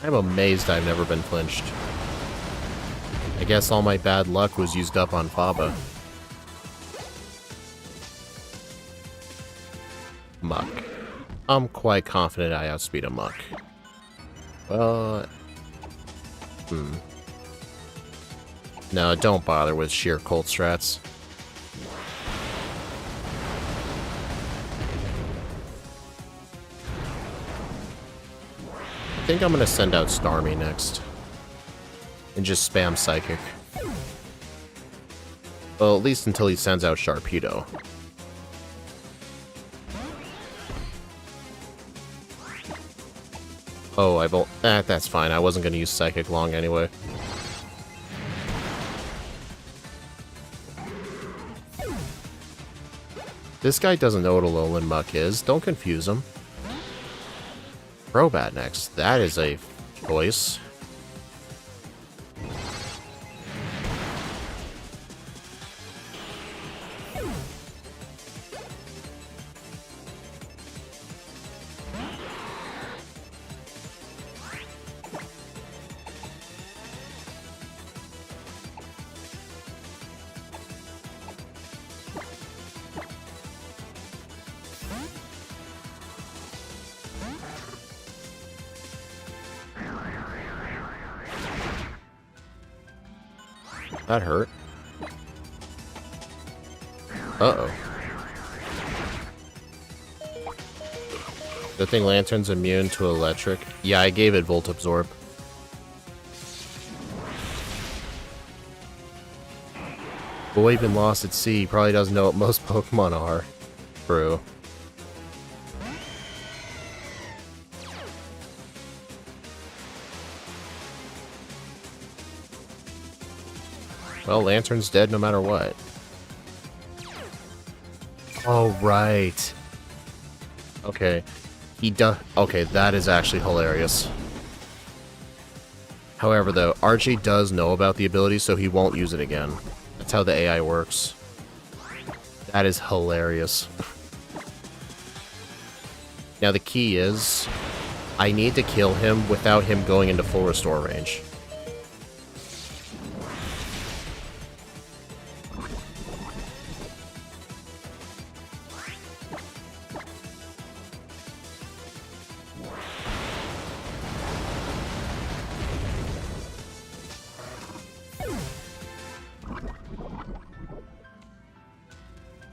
I'm amazed I've never been flinched. I guess all my bad luck was used up on Faba. Muck. I'm quite confident I outspeed a Muck. Well... No, don't bother with sheer Colt strats. I think I'm gonna send out Starmie next. And just spam Psychic. Well, at least until he sends out Sharpedo. Oh, that's fine. I wasn't gonna use Psychic long anyway. This guy doesn't know what a Alolan Muck is. Don't confuse him. Crobat next. That is a choice. That hurt. Uh-oh. Good thing Lantern's immune to electric. Yeah, I gave it Volt Absorb. Boy even lost at sea. He probably doesn't know what most Pokemon are. True. Well, Lantern's dead no matter what. Oh, right. Okay. Okay, that is actually hilarious. However, though, Archie does know about the ability, so he won't use it again. That's how the AI works. That is hilarious. Now, the key is, I need to kill him without him going into full restore range.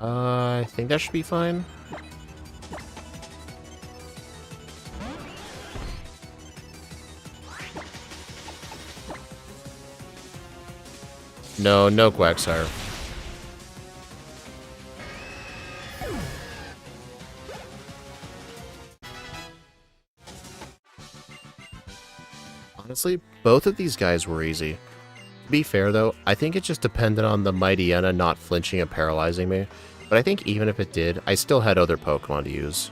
I think that should be fine. No, no Quagsire. Honestly, both of these guys were easy. To be fair though, I think it just depended on the Mightyena not flinching and paralyzing me. But I think even if it did, I still had other Pokemon to use.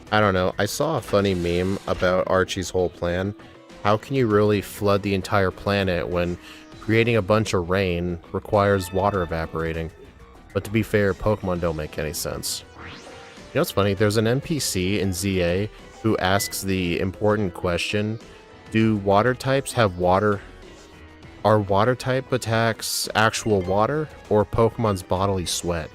I don't know, I saw a funny meme about Archie's whole plan. How can you really flood the entire planet when creating a bunch of rain requires water evaporating? But to be fair, Pokemon don't make any sense. You know what's funny? There's an NPC in ZA who asks the important question, do water types have water? Are water type attacks actual water or Pokemon's bodily sweat?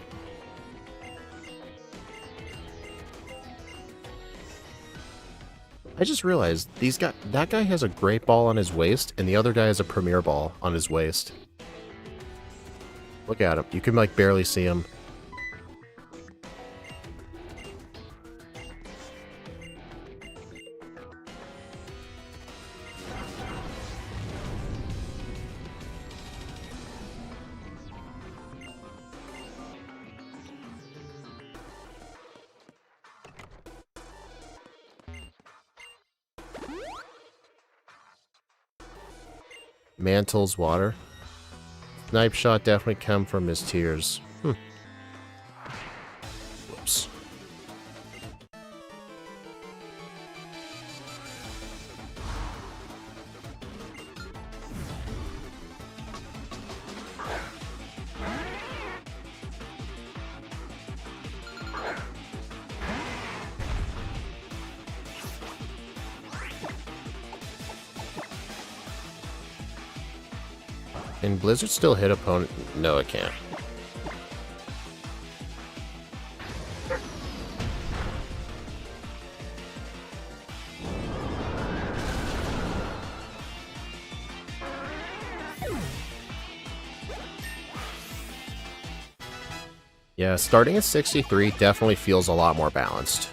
I just realized that guy has a Great Ball on his waist and the other guy has a Premier Ball on his waist. Look at him. You can like barely see him. Mantle's water. Snipe shot definitely come from his tears. Whoops. Can Blizzard still hit opponent? No, it can't. Yeah, starting at 63 definitely feels a lot more balanced.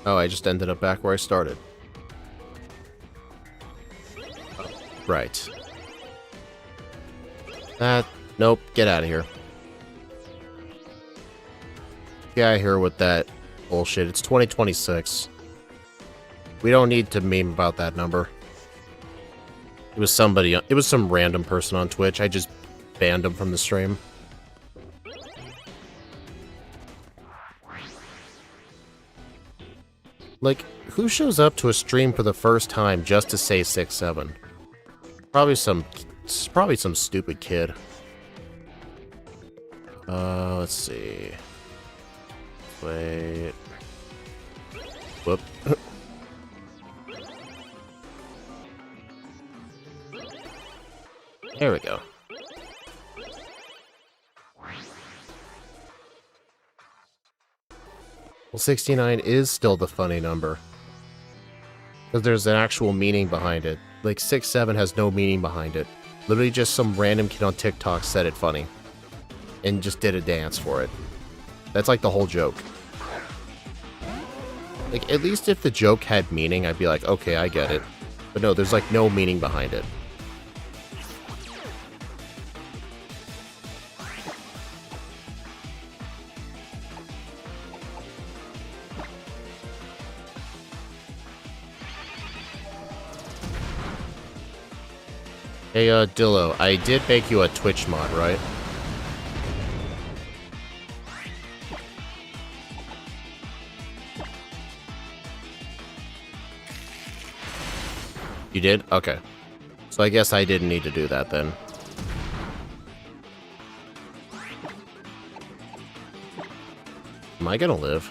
Oh, I just ended up back where I started. Oh, right. Nope, get out of here. Get out of here with that bullshit. It's 2026. We don't need to meme about that number. It was some random person on Twitch. I just banned him from the stream. Like, who shows up to a stream for the first time just to say 6-7? Probably some stupid kid. Let's see. Wait. Whoop. There we go. Well, 69 is still the funny number. Because there's an actual meaning behind it. Like, 6-7 has no meaning behind it. Literally just some random kid on TikTok said it funny. And just did a dance for it. That's like the whole joke. Like, at least if the joke had meaning, I'd be like, okay, I get it. But no, there's like no meaning behind it. Hey, Dillo, I did make you a Twitch mod, right? You did? Okay. So I guess I didn't need to do that then. Am I gonna live?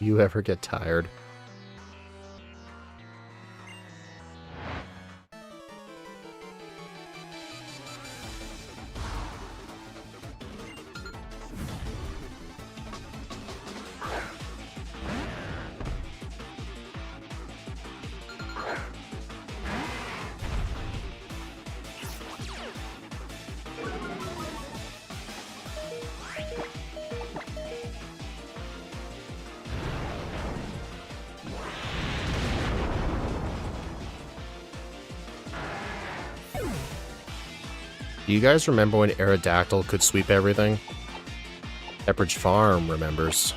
You ever get tired? Do you guys remember when Aerodactyl could sweep everything? Pepperidge Farm remembers.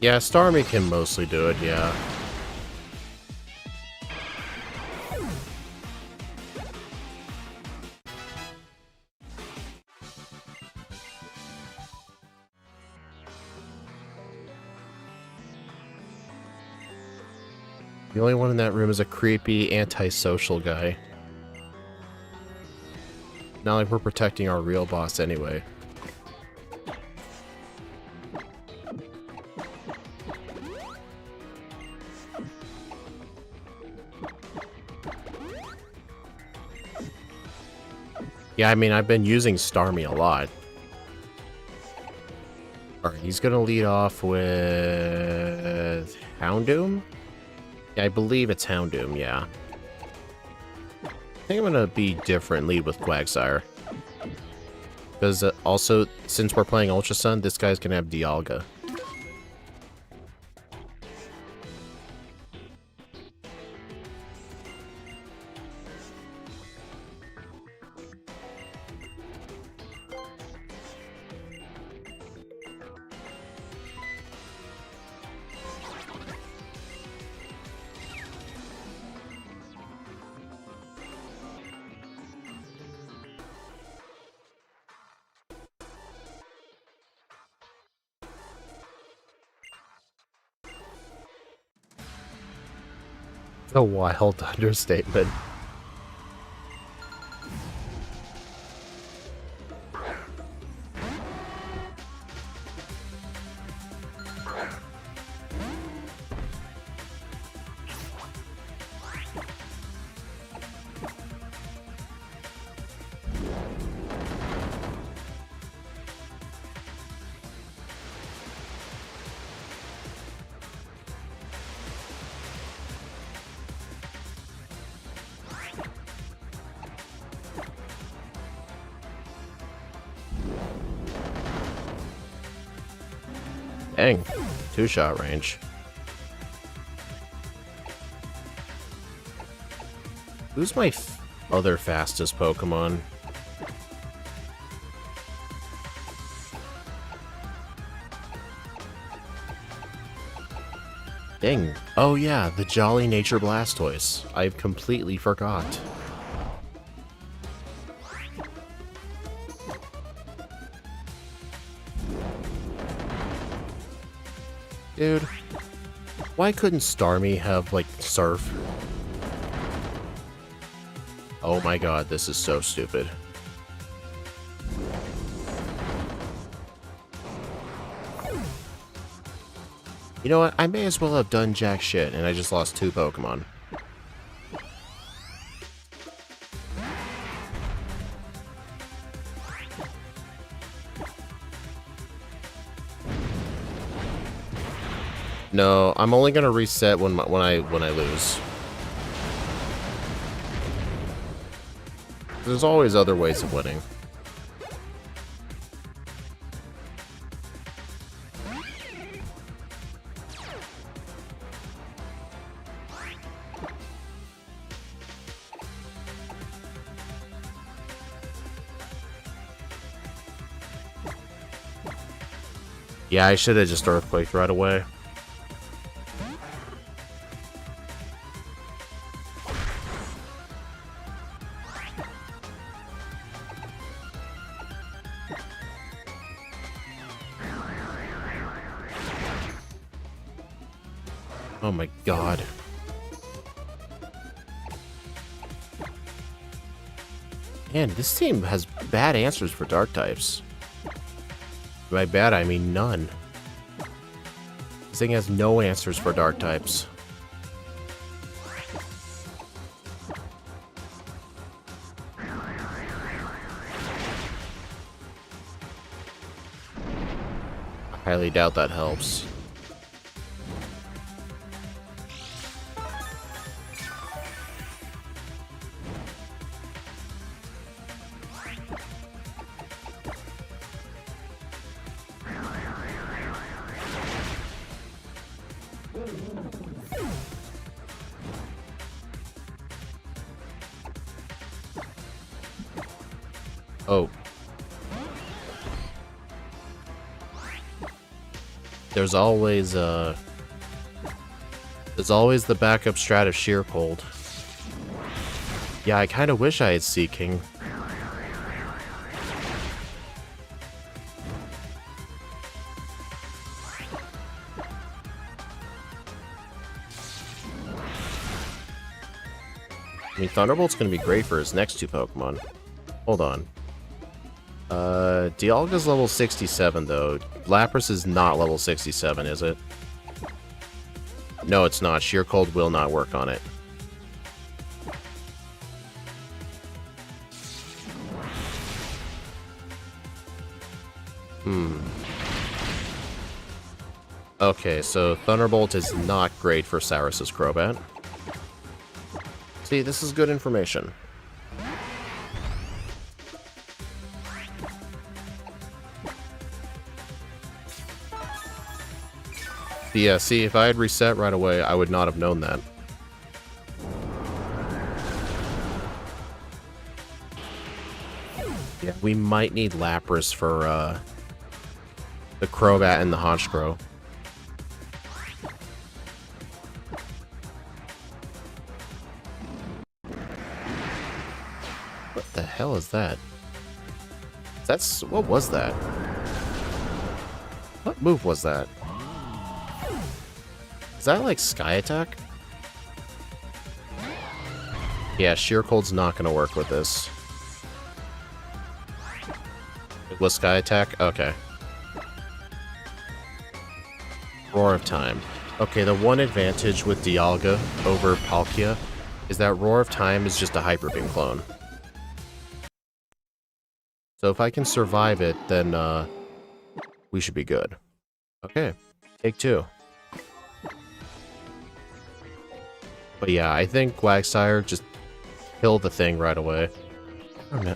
Yeah, Starmie can mostly do it, yeah. The only one in that room is a creepy, antisocial guy. Not like we're protecting our real boss anyway. Yeah, I mean, I've been using Starmie a lot. Are he's gonna lead off with Houndoom? Yeah, I believe it's Houndoom, yeah. I think I'm gonna be different, lead with Quagsire. Because also, since we're playing Ultra Sun, this guy's gonna have Dialga. A wild understatement. Dang, two-shot range. Who's my other fastest Pokemon? Dang. Oh yeah, the Jolly Nature Blastoise. I completely forgot. Dude, why couldn't Starmie have, like, Surf? Oh my god, this is so stupid. You know what? I may as well have done jack shit, and I just lost 2 Pokemon. No, I'm only gonna reset when I lose. There's always other ways of winning. Yeah, I should have just Earthquaked right away. Oh my god. Man, this team has bad answers for dark types. By bad, I mean none. This thing has no answers for dark types. I highly doubt that helps. Oh. There's always the backup strat of Sheer Cold. Yeah, I kind of wish I had Sea King. I mean, Thunderbolt's gonna be great for his next 2 Pokemon. Hold on. Dialga's level 67, though. Lapras is not level 67, is it? No, it's not. Sheer Cold will not work on it. Okay, so Thunderbolt is not great for Saurus's Crobat. See, this is good information. Yeah, see, if I had reset right away, I would not have known that. Yeah, we might need Lapras for, the Crobat and the Honchkrow. What the hell is that? What was that? What move was that? Is that like Sky Attack? Yeah, Sheer Cold's not gonna work with this. It was Sky Attack? Okay. Roar of Time. Okay, the one advantage with Dialga over Palkia is that Roar of Time is just a Hyper Beam clone. So if I can survive it, then we should be good. Okay, take 2. But yeah, I think Quagsire just killed the thing right away. I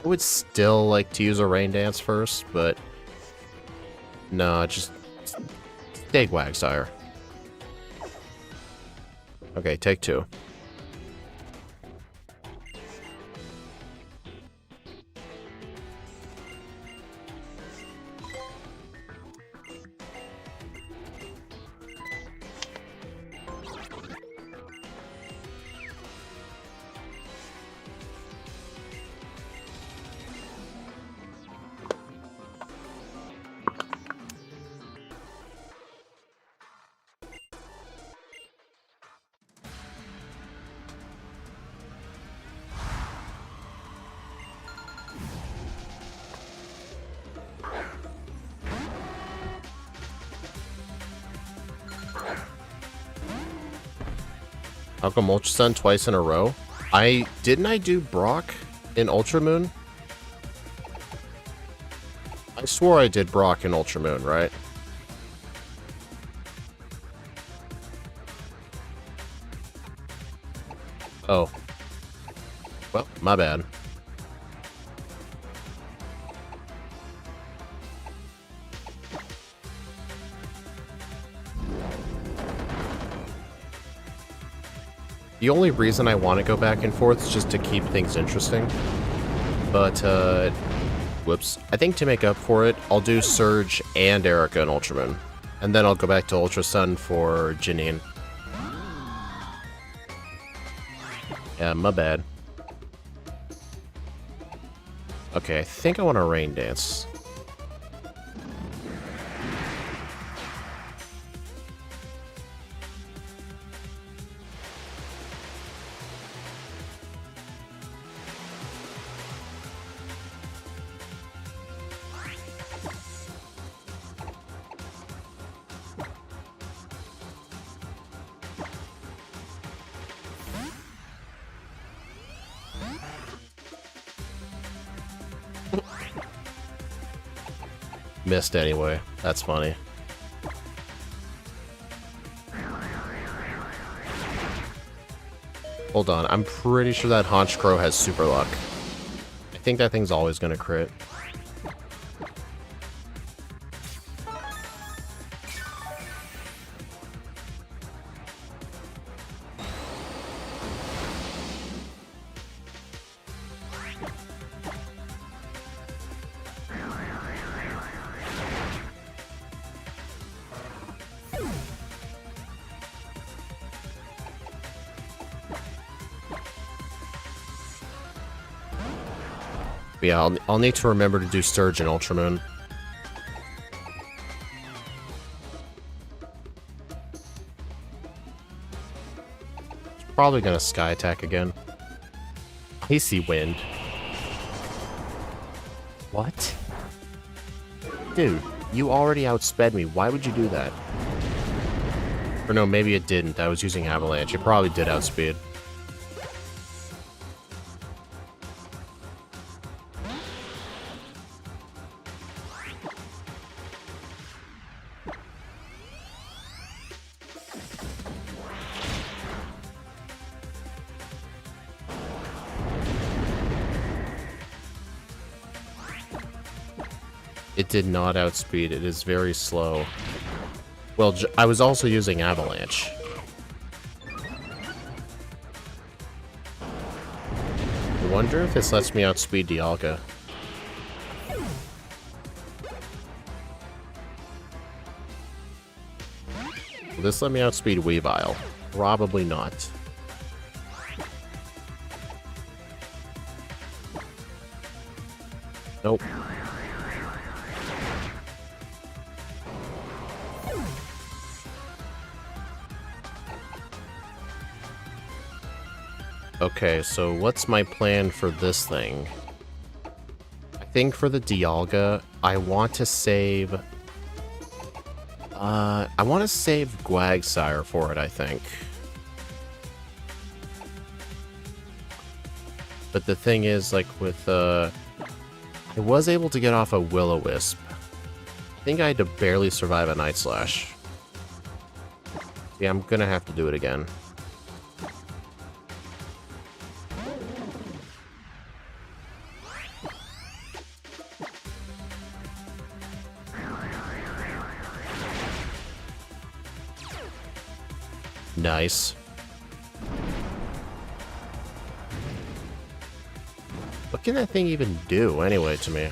would still like to use a Rain Dance first, but no, just take Quagsire. Okay, take 2. How come Ultra Sun twice in a row? Didn't I do Brock in Ultra Moon? I swore I did Brock in Ultra Moon, right? Oh. Well, my bad. The only reason I want to go back and forth is just to keep things interesting. But, whoops. I think to make up for it, I'll do Surge and Erica in Ultra Moon. And then I'll go back to Ultra Sun for Janine. Yeah, my bad. Okay, I think I want to Rain Dance. Missed anyway. That's funny. Hold on, I'm pretty sure that Honchkrow has Super Luck. I think that thing's always gonna crit. Yeah, I'll need to remember to do Surge in Ultra Moon. It's probably gonna Sky Attack again. Icy Wind. What? Dude, you already outsped me. Why would you do that? Or no, maybe it didn't. I was using Avalanche. It probably did outspeed. It did not outspeed. It is very slow. Well, I was also using Avalanche. I wonder if this lets me outspeed Dialga. Will this let me outspeed Weavile? Probably not. Nope. Okay, so what's my plan for this thing? I think for the Dialga, I want to save... I want to save Quagsire for it, I think. But the thing is, like, with, I was able to get off a Will-O-Wisp. I think I had to barely survive a Night Slash. Yeah, I'm gonna have to do it again. Nice. What can that thing even do, anyway, to me?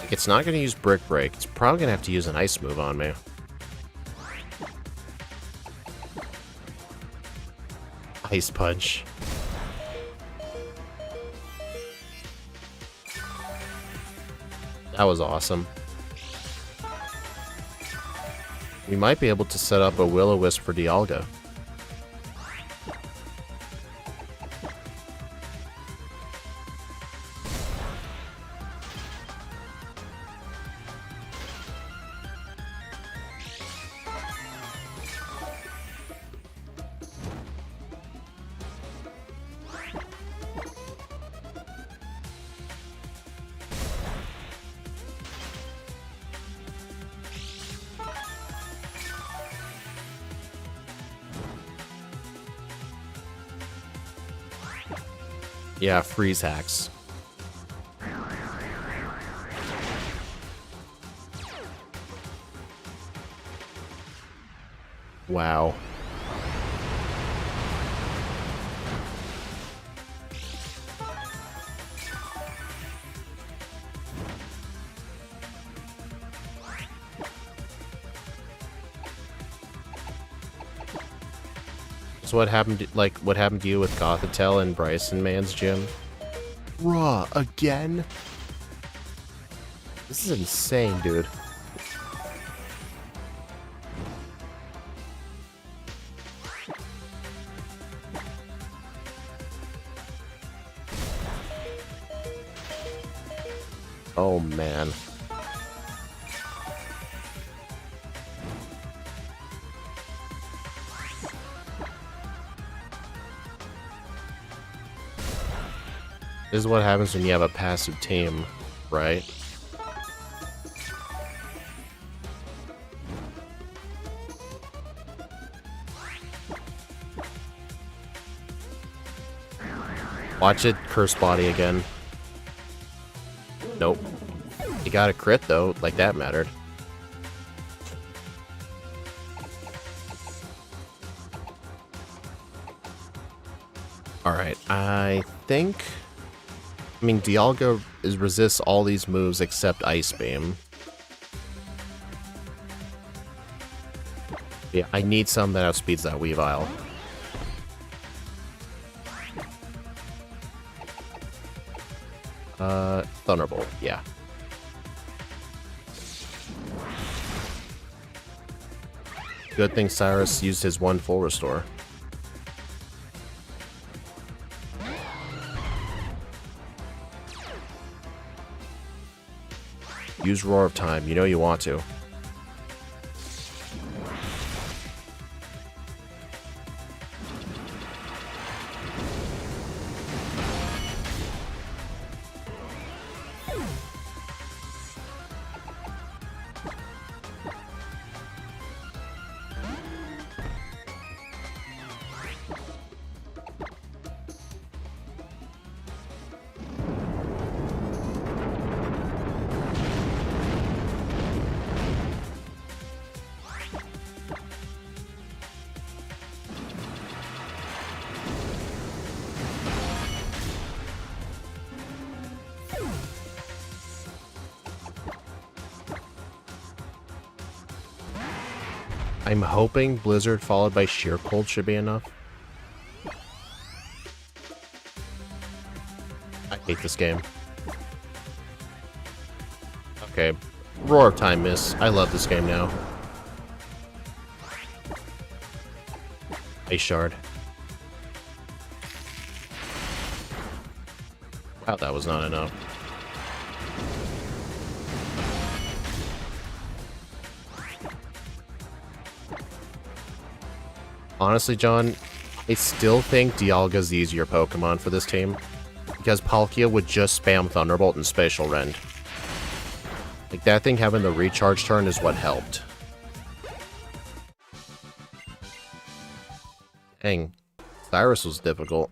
Like, it's not going to use Brick Break. It's probably going to have to use an Ice move on me. Ice Punch. That was awesome. We might be able to set up a Will-O-Wisp for Dialga. Yeah, freeze hacks. Wow. So what happened to, like, what happened to you with Gothitelle and Bryson Man's gym? Raw again? This is insane, dude. Oh, man. This is what happens when you have a passive team, right? Watch it curse body again. Nope. You got a crit though, like that mattered. Alright, I think... I mean, Dialga resists all these moves except Ice Beam. Yeah, I need some that outspeeds that Weavile. Thunderbolt, yeah. Good thing Cyrus used his one full restore. Use Roar of Time, you know you want to. I'm hoping Blizzard followed by Sheer Cold should be enough. I hate this game. Okay. Roar of Time miss. I love this game now. Ice Shard. Wow, that was not enough. Honestly, John, I still think Dialga's the easier Pokemon for this team. Because Palkia would just spam Thunderbolt and Spatial Rend. Like, that thing having the recharge turn is what helped. Dang. Cyrus was difficult.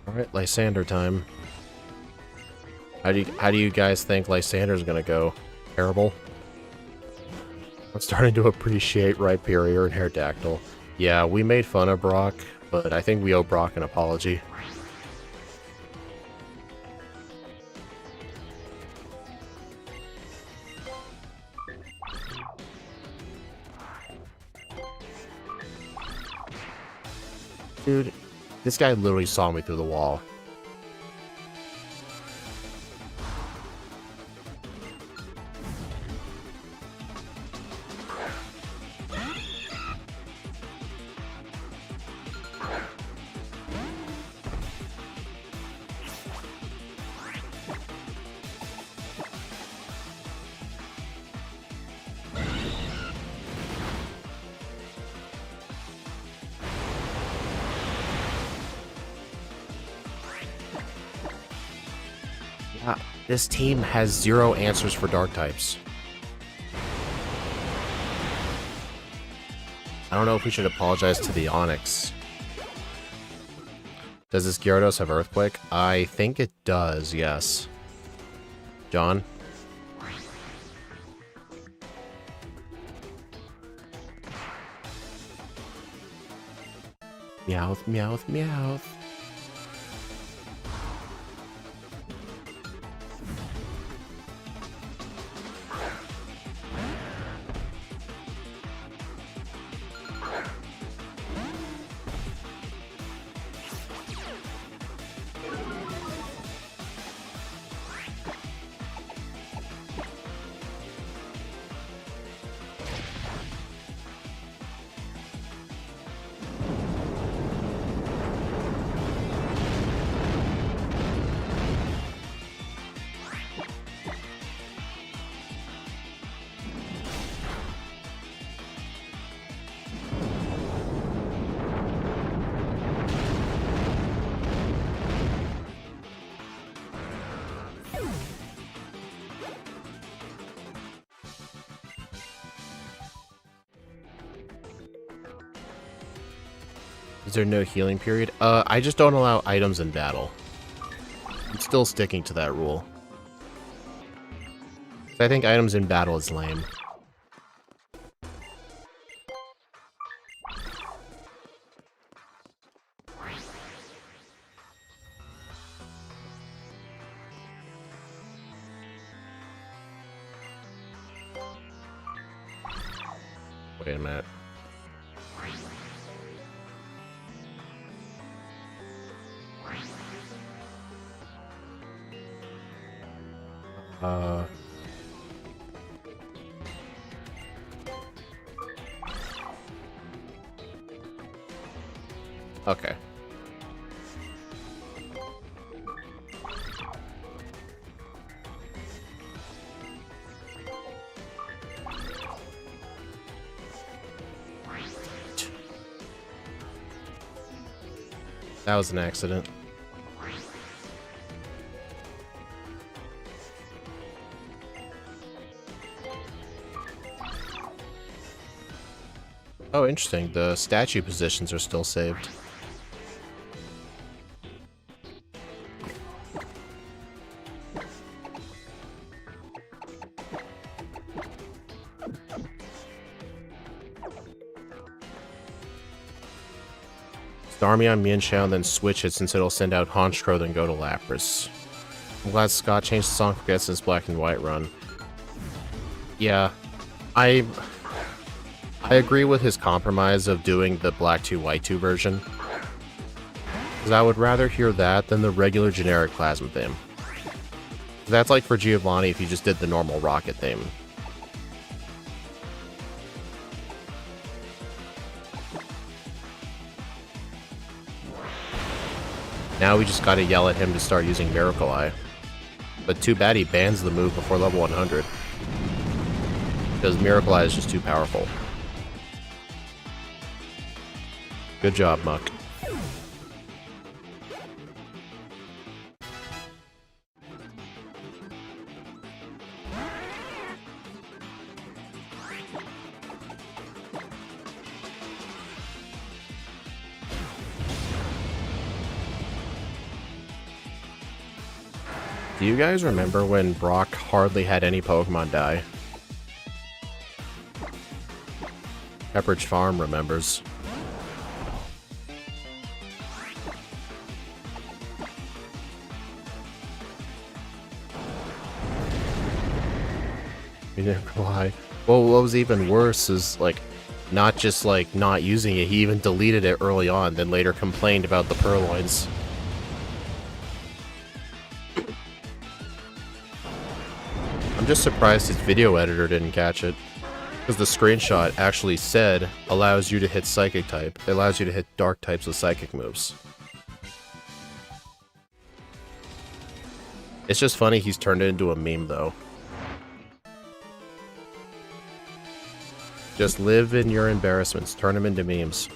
Alright, Lysander time. How do you guys think Lysander's gonna go? Terrible? I'm starting to appreciate Rhyperior and Aerodactyl. Yeah, we made fun of Brock, but I think we owe Brock an apology. Dude, this guy literally saw me through the wall. This team has zero answers for dark types. I don't know if we should apologize to the Onyx. Does this Gyarados have Earthquake? I think it does, yes. John? Meowth, meowth, meowth. Is there no healing period? I just don't allow items in battle. I'm still sticking to that rule. I think items in battle is lame. Wait a minute. Okay. That was an accident. Oh, interesting. The statue positions are still saved. Start me on Mienshao and then switch it since it'll send out Honchkrow then go to Lapras. I'm glad Scott changed the song for Getson's Black and White run. Yeah, I agree with his compromise of doing the Black 2 White 2 version. Because I would rather hear that than the regular generic Plasma theme. That's like for Giovanni if you just did the normal Rocket theme. Now we just gotta yell at him to start using Miracle Eye. But too bad he bans the move before level 100. Because Miracle Eye is just too powerful. Good job, Muck. Do you guys remember when Brock hardly had any Pokemon die? Pepperidge Farm remembers. You didn't lie. Well, what was even worse is, like, not just, like, not using it, he even deleted it early on, then later complained about the Purloins. I'm just surprised his video editor didn't catch it. Because the screenshot actually said, allows you to hit Psychic type. It allows you to hit Dark types with Psychic moves. It's just funny he's turned it into a meme, though. Just live in your embarrassments. Turn them into memes.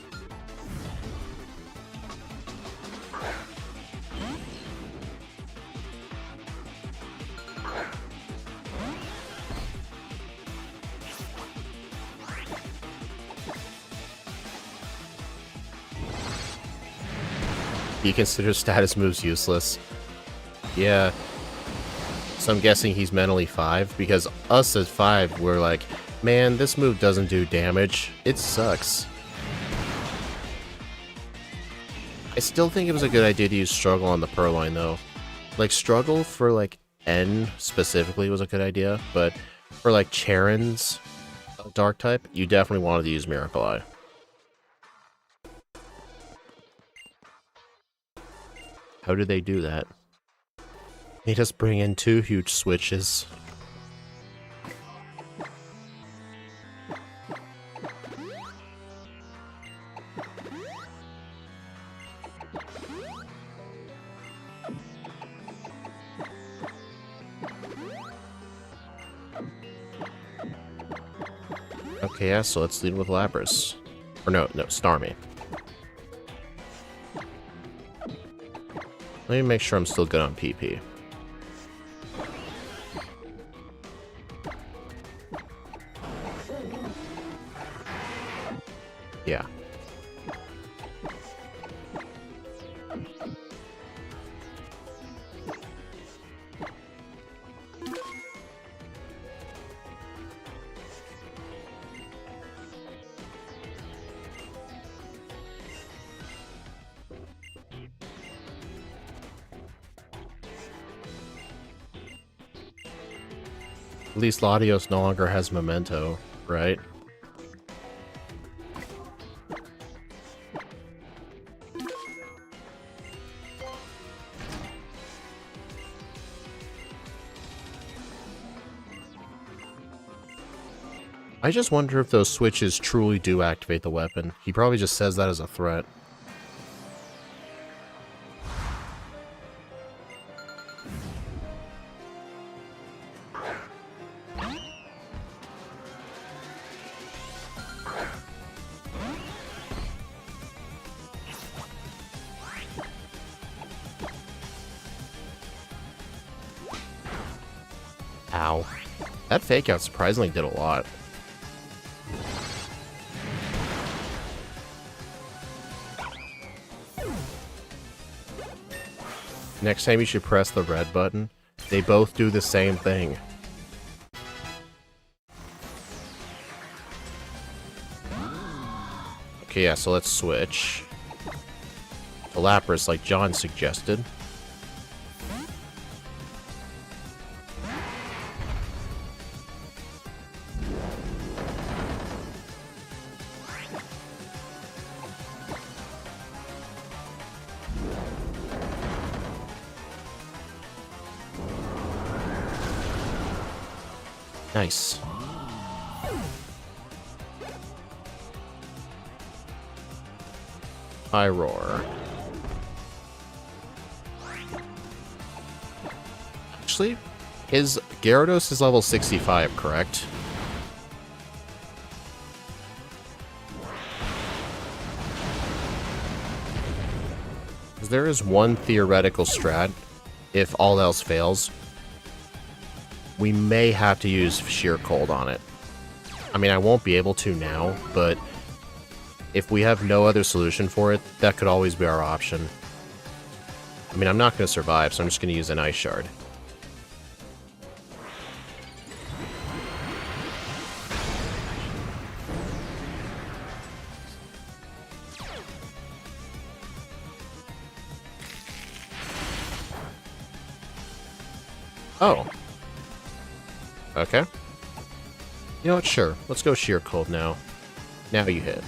He considers status moves useless. Yeah. So I'm guessing he's mentally 5, because us as 5, we're like, man, this move doesn't do damage. It sucks. I still think it was a good idea to use Struggle on the Purloin, though. Like, Struggle for, like, N specifically was a good idea, but for, like, Charon's Dark type, you definitely wanted to use Miracle Eye. How did they do that? They just bring in 2 huge switches. Okay, yeah, so let's lead with Lapras. Or no, Starmie. Let me make sure I'm still good on PP. Yeah. At least Latios no longer has Memento, right? I just wonder if those switches truly do activate the weapon. He probably just says that as a threat. Ow. That fake out surprisingly did a lot. Next time you should press the red button. They both do the same thing. Okay, yeah, so let's switch to Lapras like John suggested. Nice. High roar. Actually, his Gyarados is level 65, correct? There is one theoretical strat, if all else fails. We may have to use Sheer Cold on it. I mean, I won't be able to now, but if we have no other solution for it, that could always be our option. I mean, I'm not going to survive, so I'm just going to use an Ice Shard. Oh. Okay. You know what? Sure. Let's go Sheer Cold now. Now you hit.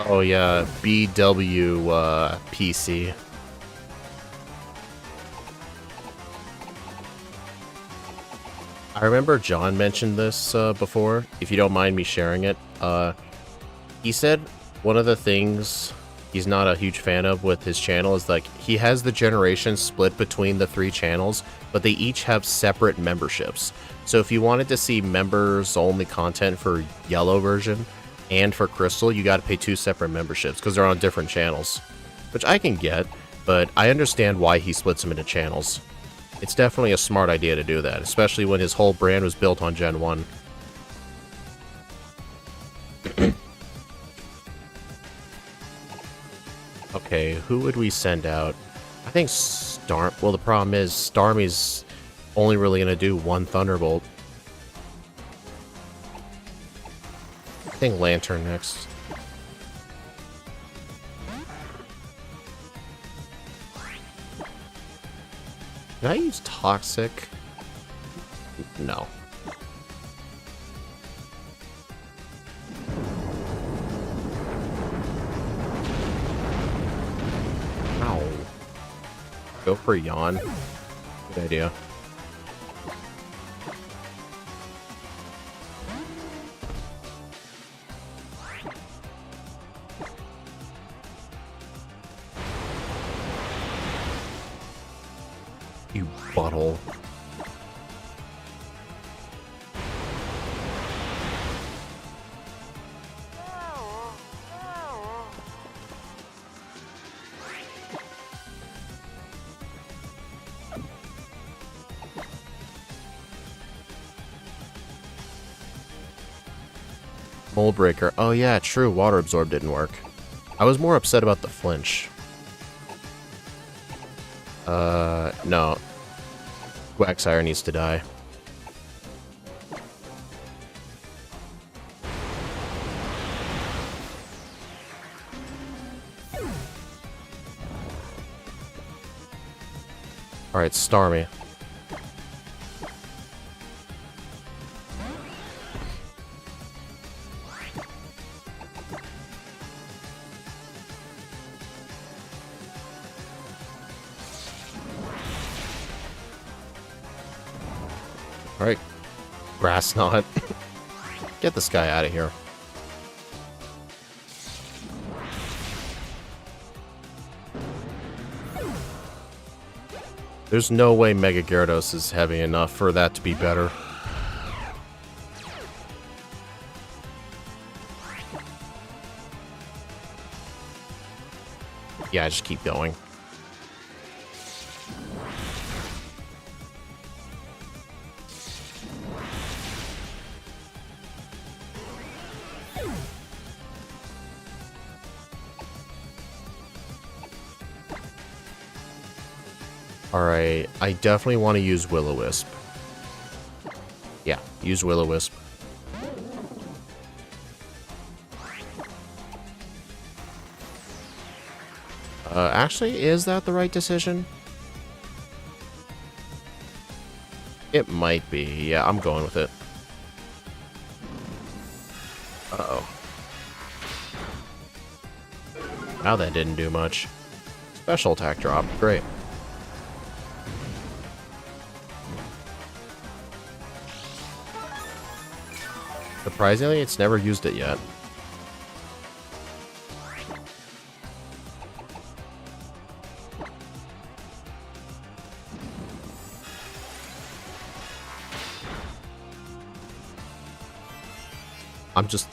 Oh yeah, BW PC. I remember John mentioned this before, if you don't mind me sharing it. He said one of the things he's not a huge fan of with his channel is like he has the generation split between the 3 channels, but they each have separate memberships. So if you wanted to see members only content for yellow version and for Crystal, you got to pay 2 separate memberships because they're on different channels, which I can get, but I understand why he splits them into channels. It's definitely a smart idea to do that, especially when his whole brand was built on Gen 1. Okay, who would we send out? I think Storm. Well, the problem is Starmie's only really going to do 1 Thunderbolt. I think Lantern next. Can I use Toxic? No. Ow. Go for Yawn. Good idea. You butthole. Mold Breaker. Oh yeah, true. Water Absorb didn't work. I was more upset about the flinch. No. Quagsire needs to die. Alright, Starmie. Alright, Grass Knot. Get this guy out of here. There's no way Mega Gyarados is heavy enough for that to be better. Yeah, just keep going. Alright, I definitely want to use Will-O-Wisp. Yeah, use Will-O-Wisp. Actually, is that the right decision? It might be. Yeah, I'm going with it. Uh-oh. Now that didn't do much. Special attack drop. Great. Surprisingly, it's never used it yet.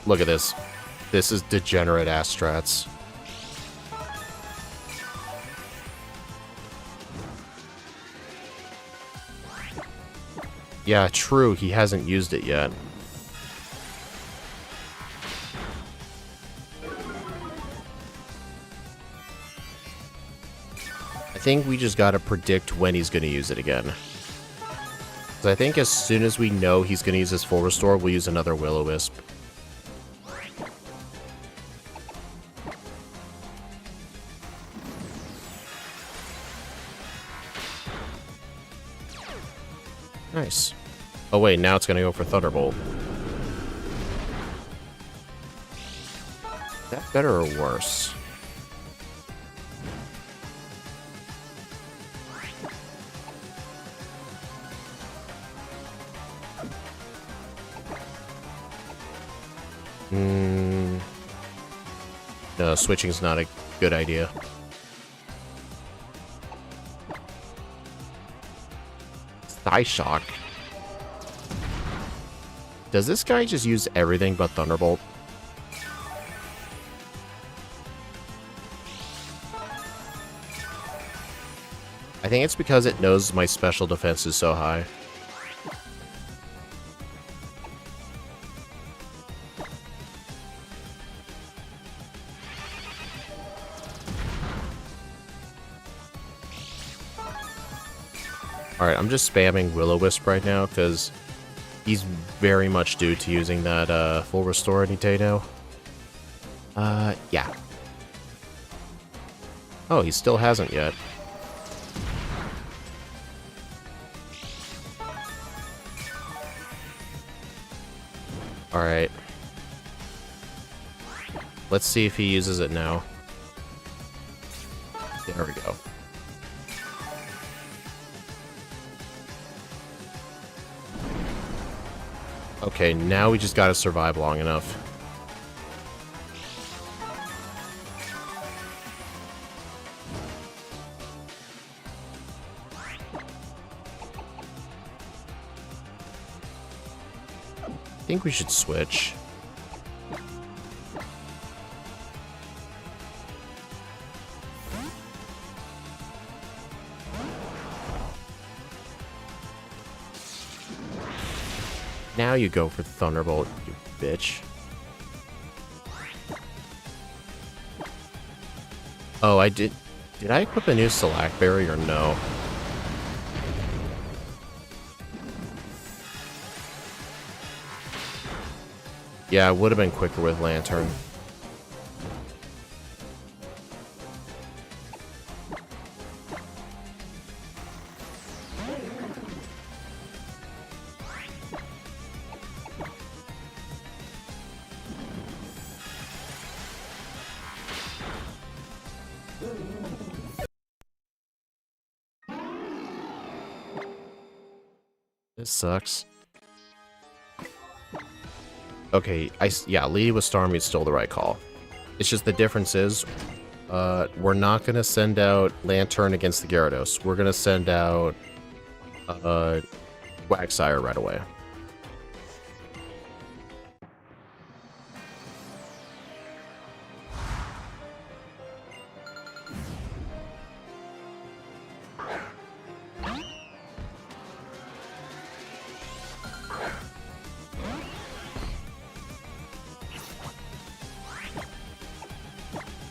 Look at this. This is degenerate ass strats. Yeah, true, he hasn't used it yet. I think we just gotta predict when he's gonna use it again. Because I think as soon as we know he's gonna use his full restore, we'll use another Will-O-Wisp. Nice. Oh wait, now it's gonna go for Thunderbolt. Is that better or worse? No, switching's not a good idea. Shock. Does this guy just use everything but Thunderbolt? I think it's because it knows my special defense is so high. Alright, I'm just spamming Will-O-Wisp right now, because he's very much due to using that full restore any day now. Yeah. Oh, he still hasn't yet. Alright. Let's see if he uses it now. There we go. Okay, now we just gotta survive long enough. I think we should switch. Now you go for Thunderbolt, you bitch. Oh, I did... Did I equip a new Select Berry or no? Yeah, it would have been quicker with Lantern. This sucks. Okay, yeah, leading with Starmie is still the right call. It's just the difference is, we're not gonna send out Lantern against the Gyarados. We're gonna send out, Quagsire right away.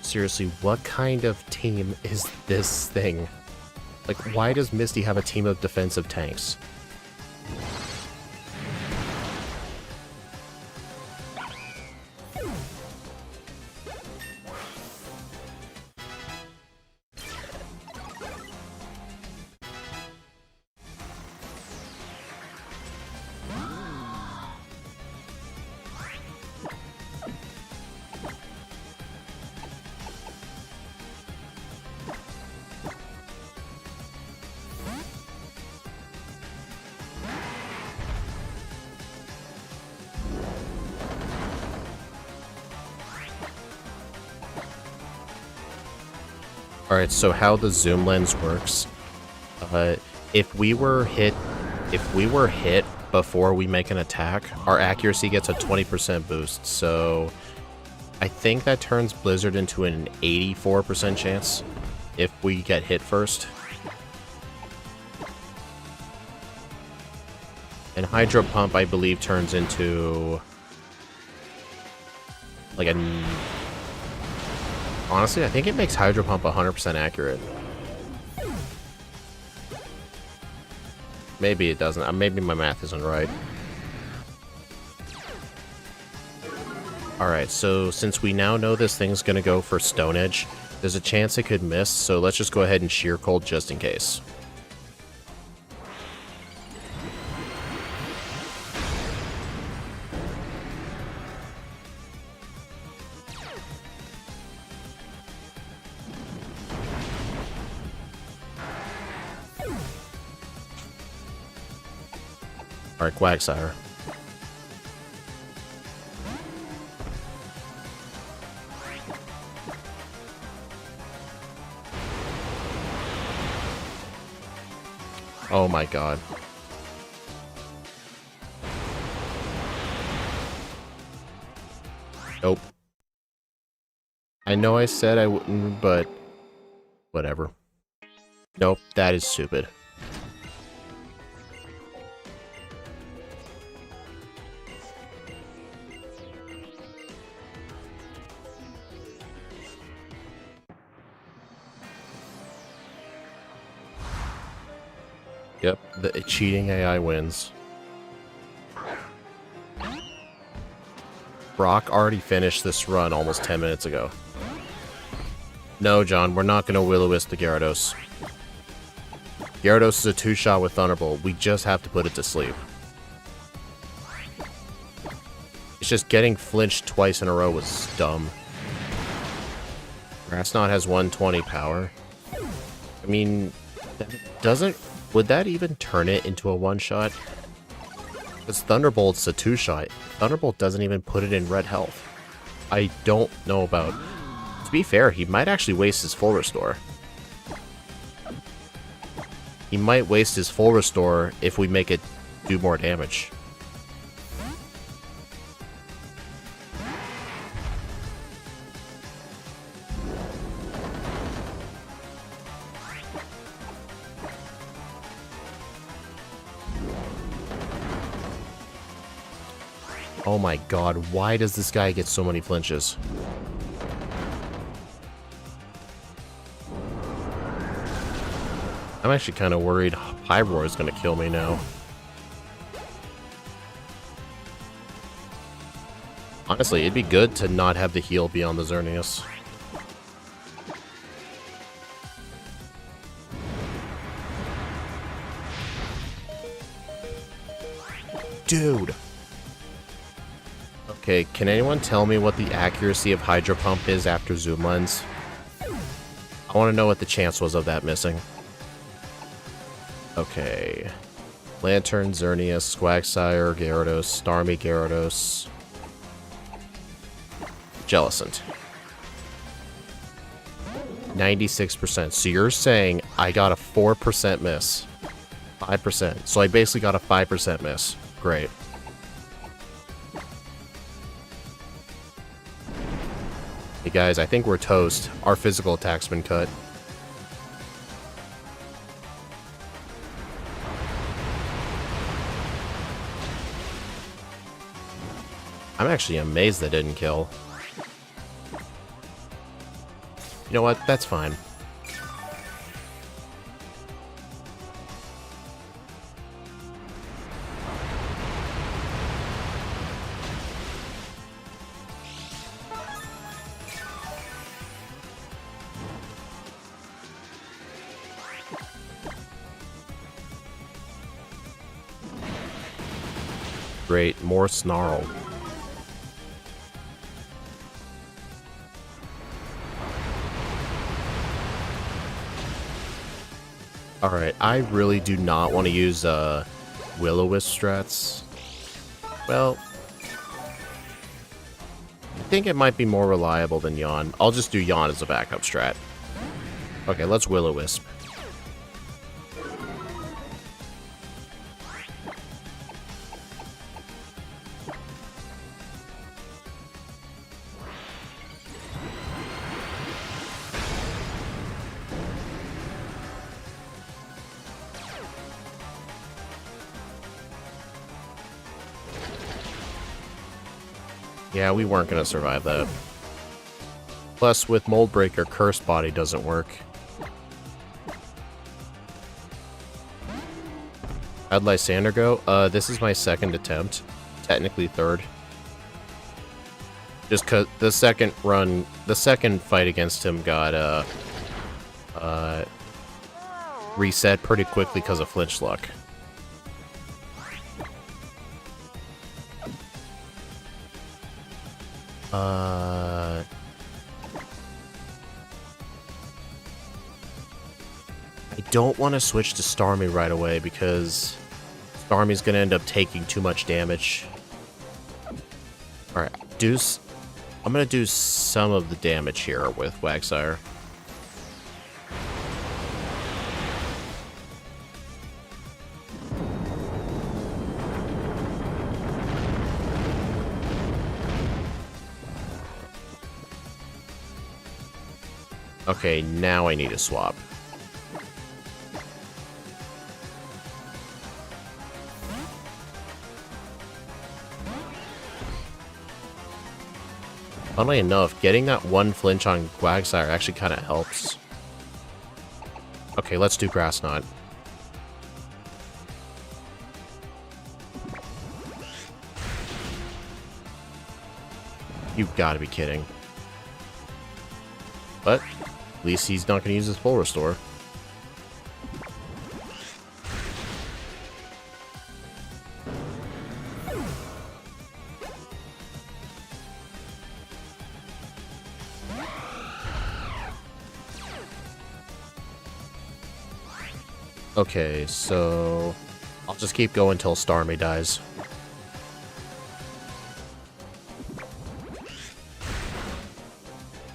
Seriously, what kind of team is this thing? Like, why does Misty have a team of defensive tanks? Alright, so how the zoom lens works, if we were hit before we make an attack, our accuracy gets a 20% boost, so I think that turns Blizzard into an 84% chance if we get hit first. And Hydro Pump, I believe, turns into like a... Honestly, I think it makes Hydro Pump 100% accurate. Maybe it doesn't. Maybe my math isn't right. Alright, so since we now know this thing's gonna go for Stone Edge, there's a chance it could miss, so let's just go ahead and Sheer Cold just in case. Alright, Quagsire. Oh my god. Nope. I know I said I wouldn't, but whatever. Nope, that is stupid. Yep, the cheating AI wins. Brock already finished this run almost 10 minutes ago. No, John, we're not going to Will-O-Wisp the Gyarados. Gyarados is a 2-shot with Thunderbolt. We just have to put it to sleep. It's just getting flinched twice in a row was dumb. Grassnot has 120 power. I mean, that doesn't... Would that even turn it into a one-shot? Because Thunderbolt's a 2-shot. Thunderbolt doesn't even put it in red health. I don't know about... To be fair, he might actually waste his full restore. He might waste his full restore if we make it do more damage. Oh my god, why does this guy get so many flinches? I'm actually kind of worried Pyroar is going to kill me now. Honestly, it'd be good to not have the heal be on the Xerneas. Dude! Okay, can anyone tell me what the accuracy of Hydro Pump is after Zoom Lens? I want to know what the chance was of that missing. Okay. Lantern, Xerneas, Quagsire, Gyarados, Starmie Gyarados, Jellicent. 96%. So you're saying I got a 4% miss. 5%. So I basically got a 5% miss. Great. Hey guys, I think we're toast. Our physical attack's been cut. I'm actually amazed that didn't kill. You know what? That's fine. Great, more snarl. Alright, I really do not want to use Will-O-Wisp strats. Well, I think it might be more reliable than Yawn. I'll just do Yawn as a backup strat. Okay, let's Will-O-Wisp. Yeah, we weren't going to survive that. Plus, with Mold Breaker, Cursed Body doesn't work. How'd Lysander go? This is my second attempt. Technically third. Just cause the second fight against him got, reset pretty quickly because of flinch luck. I don't want to switch to Starmie right away because Starmie's going to end up taking too much damage. Alright, I'm going to do some of the damage here with Wagsire. Okay, now I need a swap. Funnily enough, getting that one flinch on Quagsire actually kind of helps. Okay, let's do Grass Knot. You've got to be kidding. But at least he's not going to use his full restore. Okay, so I'll just keep going until Starmie dies.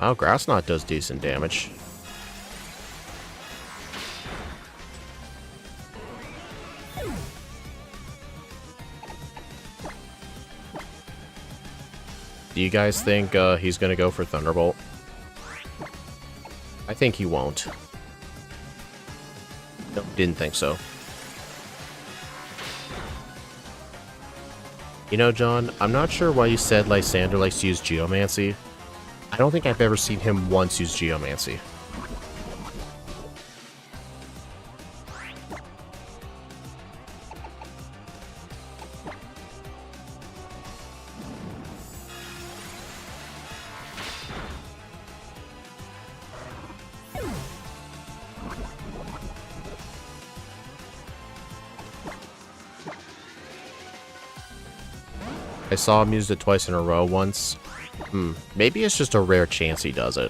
Oh, Grass Knot does decent damage. Do you guys think he's gonna go for Thunderbolt? I think he won't. Nope, didn't think so. You know, John, I'm not sure why you said Lysander likes to use Geomancy. I don't think I've ever seen him once use Geomancy. I saw him use it twice in a row once. Maybe it's just a rare chance he does it.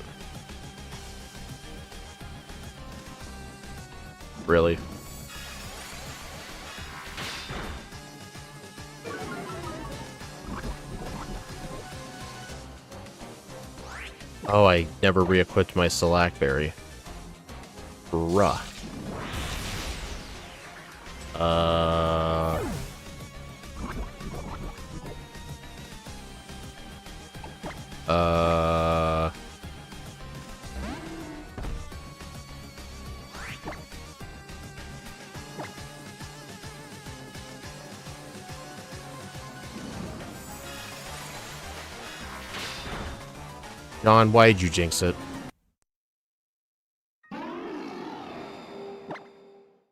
Really? Oh, I never re-equipped my Selacberry. Bruh. John, why'd you jinx it?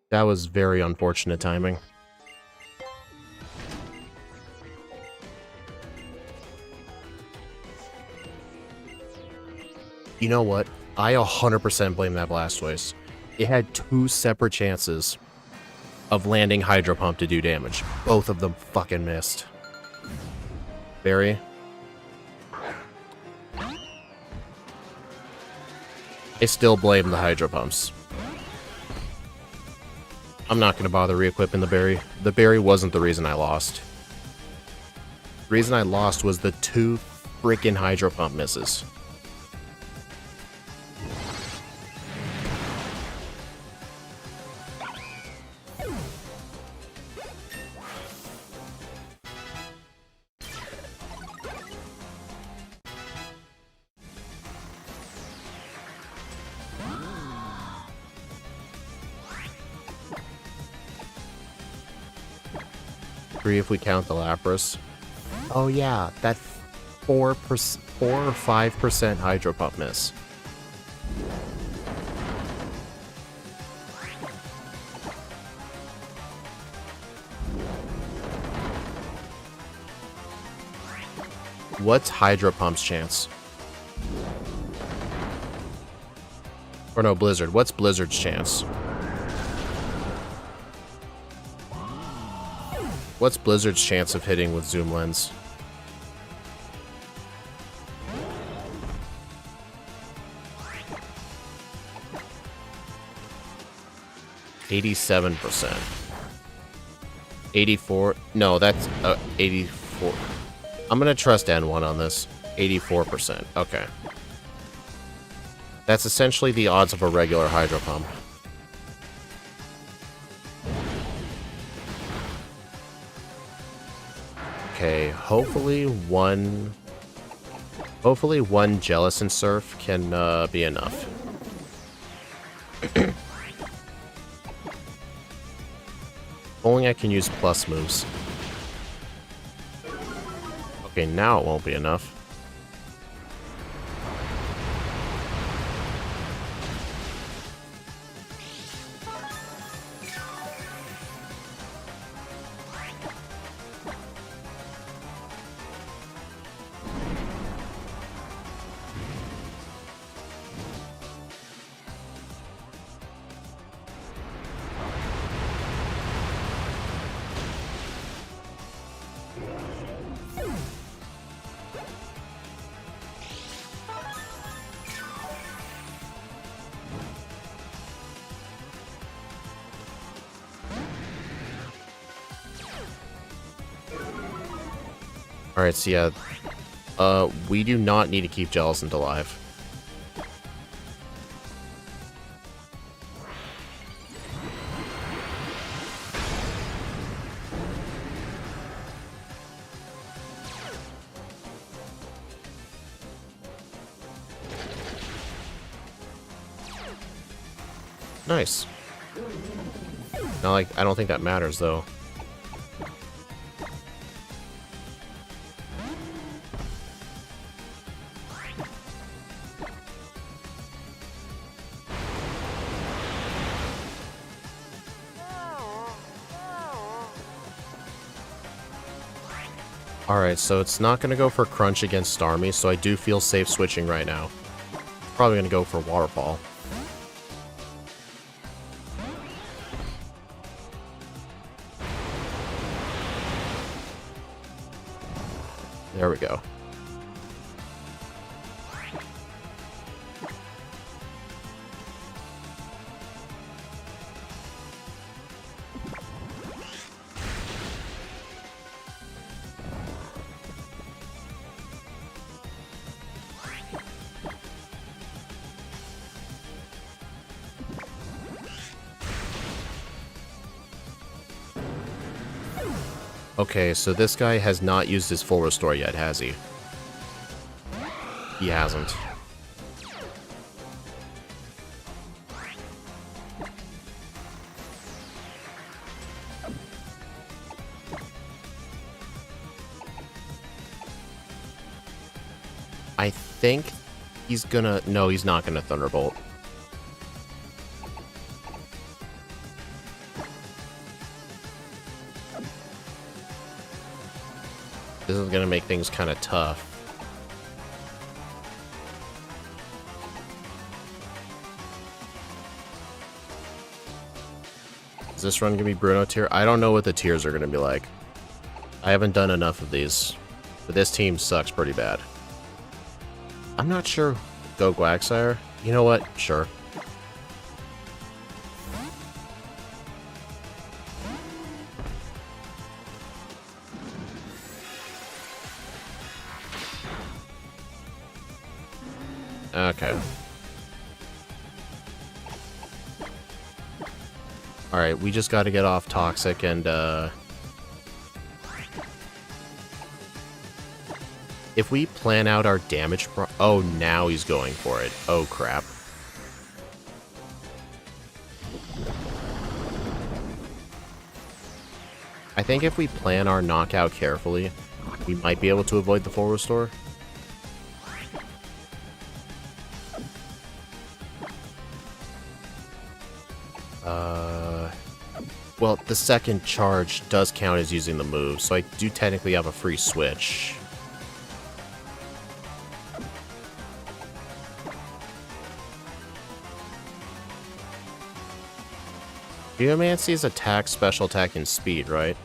That was very unfortunate timing. You know what? I 100% blame that Blastoise. It had two separate chances of landing Hydro Pump to do damage. Both of them fucking missed. Berry. I still blame the hydro pumps. I'm not going to bother re-equipping the berry. The berry wasn't the reason I lost. The reason I lost was the 2 freaking hydro pump misses. If we count the Lapras. Oh yeah, that 4 or 5% hydro pump miss. What's hydro pump's chance? Or no, Blizzard. What's Blizzard's chance? What's Blizzard's chance of hitting with zoom lens? %. 84. No, that's 84. I'm gonna trust N1 on this. 84%. Okay. That's essentially the odds of a regular hydro pump. Okay, hopefully one Jellicent Surf can be enough. Only I can use plus moves. Okay, now it won't be enough. Alright, so yeah, we do not need to keep Jellicent alive. Nice. Now, like, I don't think that matters, though. Alright, so it's not going to go for Crunch against Starmie, so I do feel safe switching right now. Probably going to go for Waterfall. There we go. Okay, so this guy has not used his full restore yet, has he? He hasn't. I think he's gonna... No, he's not gonna Thunderbolt. This is going to make things kind of tough. Is this run going to be Bruno tier? I don't know what the tiers are going to be like. I haven't done enough of these. But this team sucks pretty bad. I'm not sure. Go Quagsire? You know what? Sure. Okay. Alright, we just gotta get off Toxic and, if we plan out our damage oh, now he's going for it. Oh, crap. I think if we plan our knockout carefully, we might be able to avoid the full restore. Well, the second charge does count as using the move, so I do technically have a free switch. Geomancy's attack, special attack, and speed, right?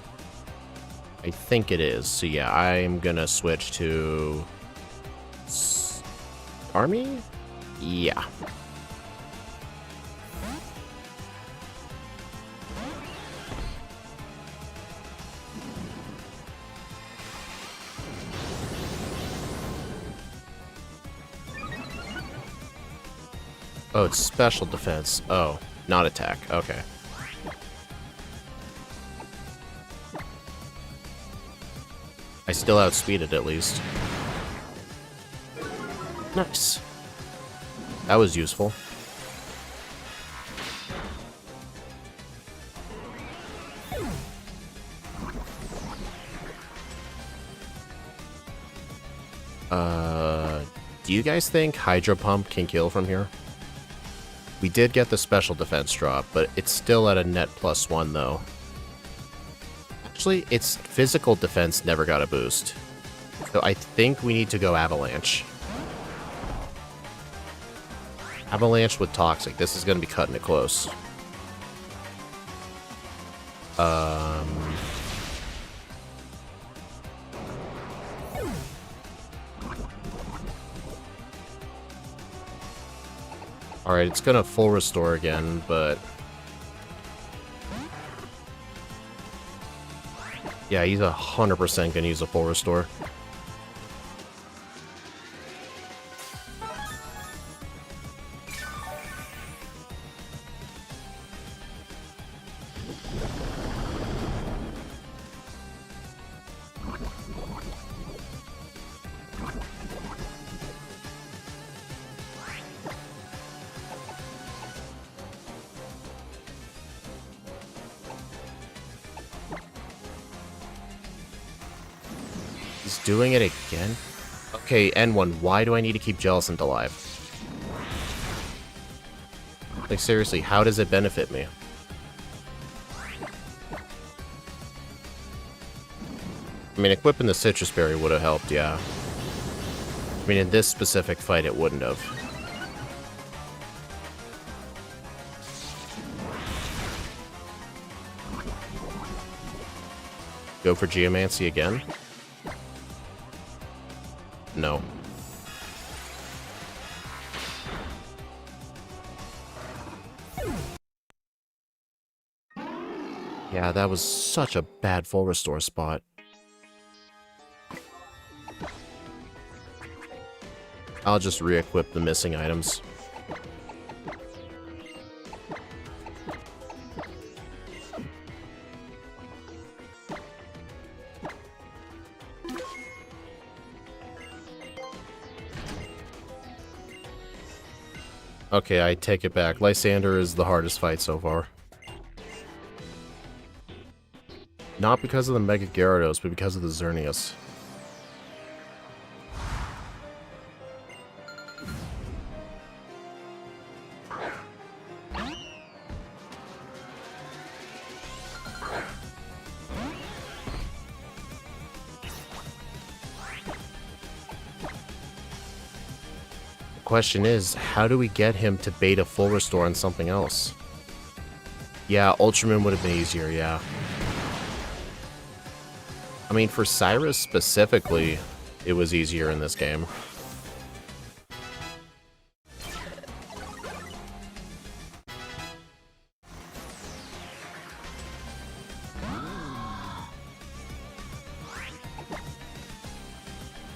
I think it is. So yeah, I'm gonna switch to... Army? Yeah. Oh, it's special defense. Oh, not attack. Okay. I still outspeeded at least. Nice. That was useful. Do you guys think Hydro Pump can kill from here? We did get the special defense drop, but it's still at a net +1 though. Actually, its physical defense never got a boost. So I think we need to go Avalanche. Avalanche with Toxic. This is going to be cutting it close. Alright, it's gonna full restore again, but... yeah, he's 100% gonna use a full restore. He's doing it again? Okay, N1, why do I need to keep Jellicent alive? Like, seriously, how does it benefit me? I mean, equipping the Citrus Berry would have helped, yeah. I mean, in this specific fight, it wouldn't have. Go for Geomancy again? No. Yeah, that was such a bad full restore spot. I'll just re-equip the missing items. Okay, I take it back. Lysander is the hardest fight so far. Not because of the Mega Gyarados, but because of the Xerneas. Question is, how do we get him to beta full restore on something else? Yeah, Ultra Moon would have been easier, yeah. I mean, for Cyrus specifically, it was easier in this game.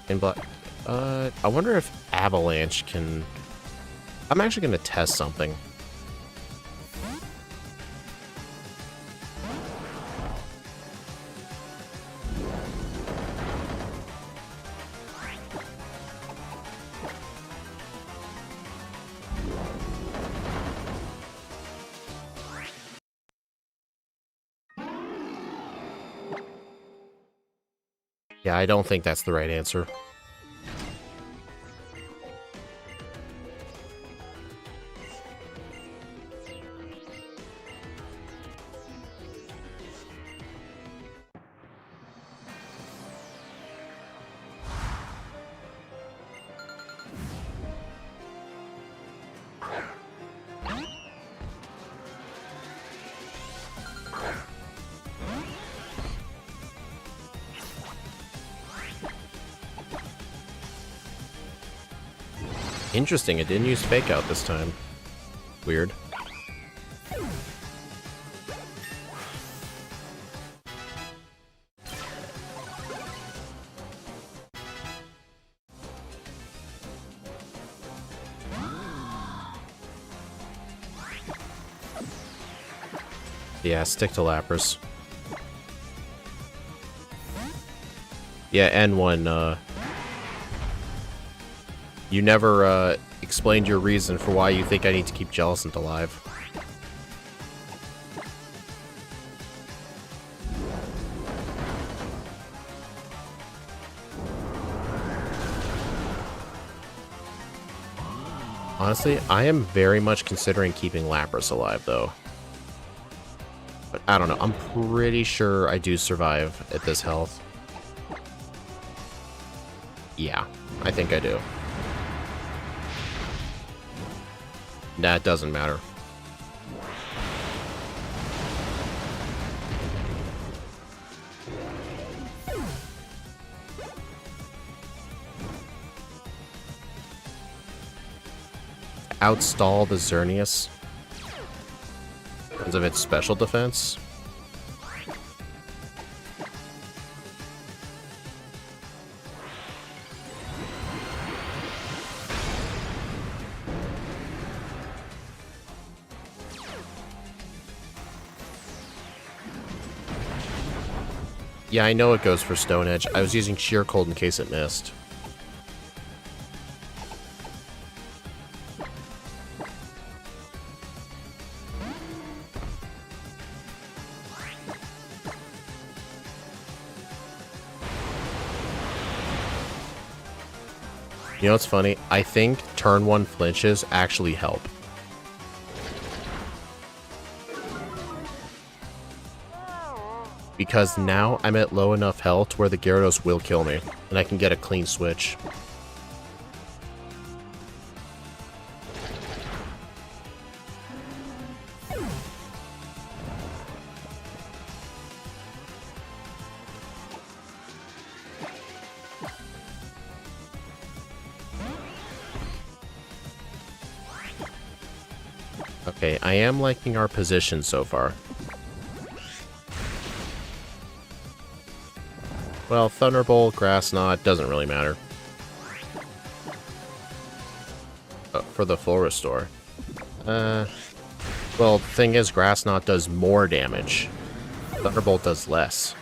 And but I wonder if Avalanche can... I'm actually going to test something. Yeah, I don't think that's the right answer. Interesting, it didn't use Fake Out this time. Weird. Yeah, stick to Lapras. Yeah, N1, you never, explained your reason for why you think I need to keep Jellicent alive. Honestly, I am very much considering keeping Lapras alive, though. But I don't know, I'm pretty sure I do survive at this health. Yeah, I think I do. Nah, it doesn't matter. Outstall the Xerneas because of its special defense. Yeah, I know it goes for Stone Edge. I was using Sheer Cold in case it missed. You know what's funny? I think turn 1 flinches actually help. Because now I'm at low enough health where the Gyarados will kill me, and I can get a clean switch. Okay, I am liking our position so far. Well, Thunderbolt, Grass Knot, doesn't really matter. For the full restore. Well, the thing is, Grass Knot does more damage. Thunderbolt does less.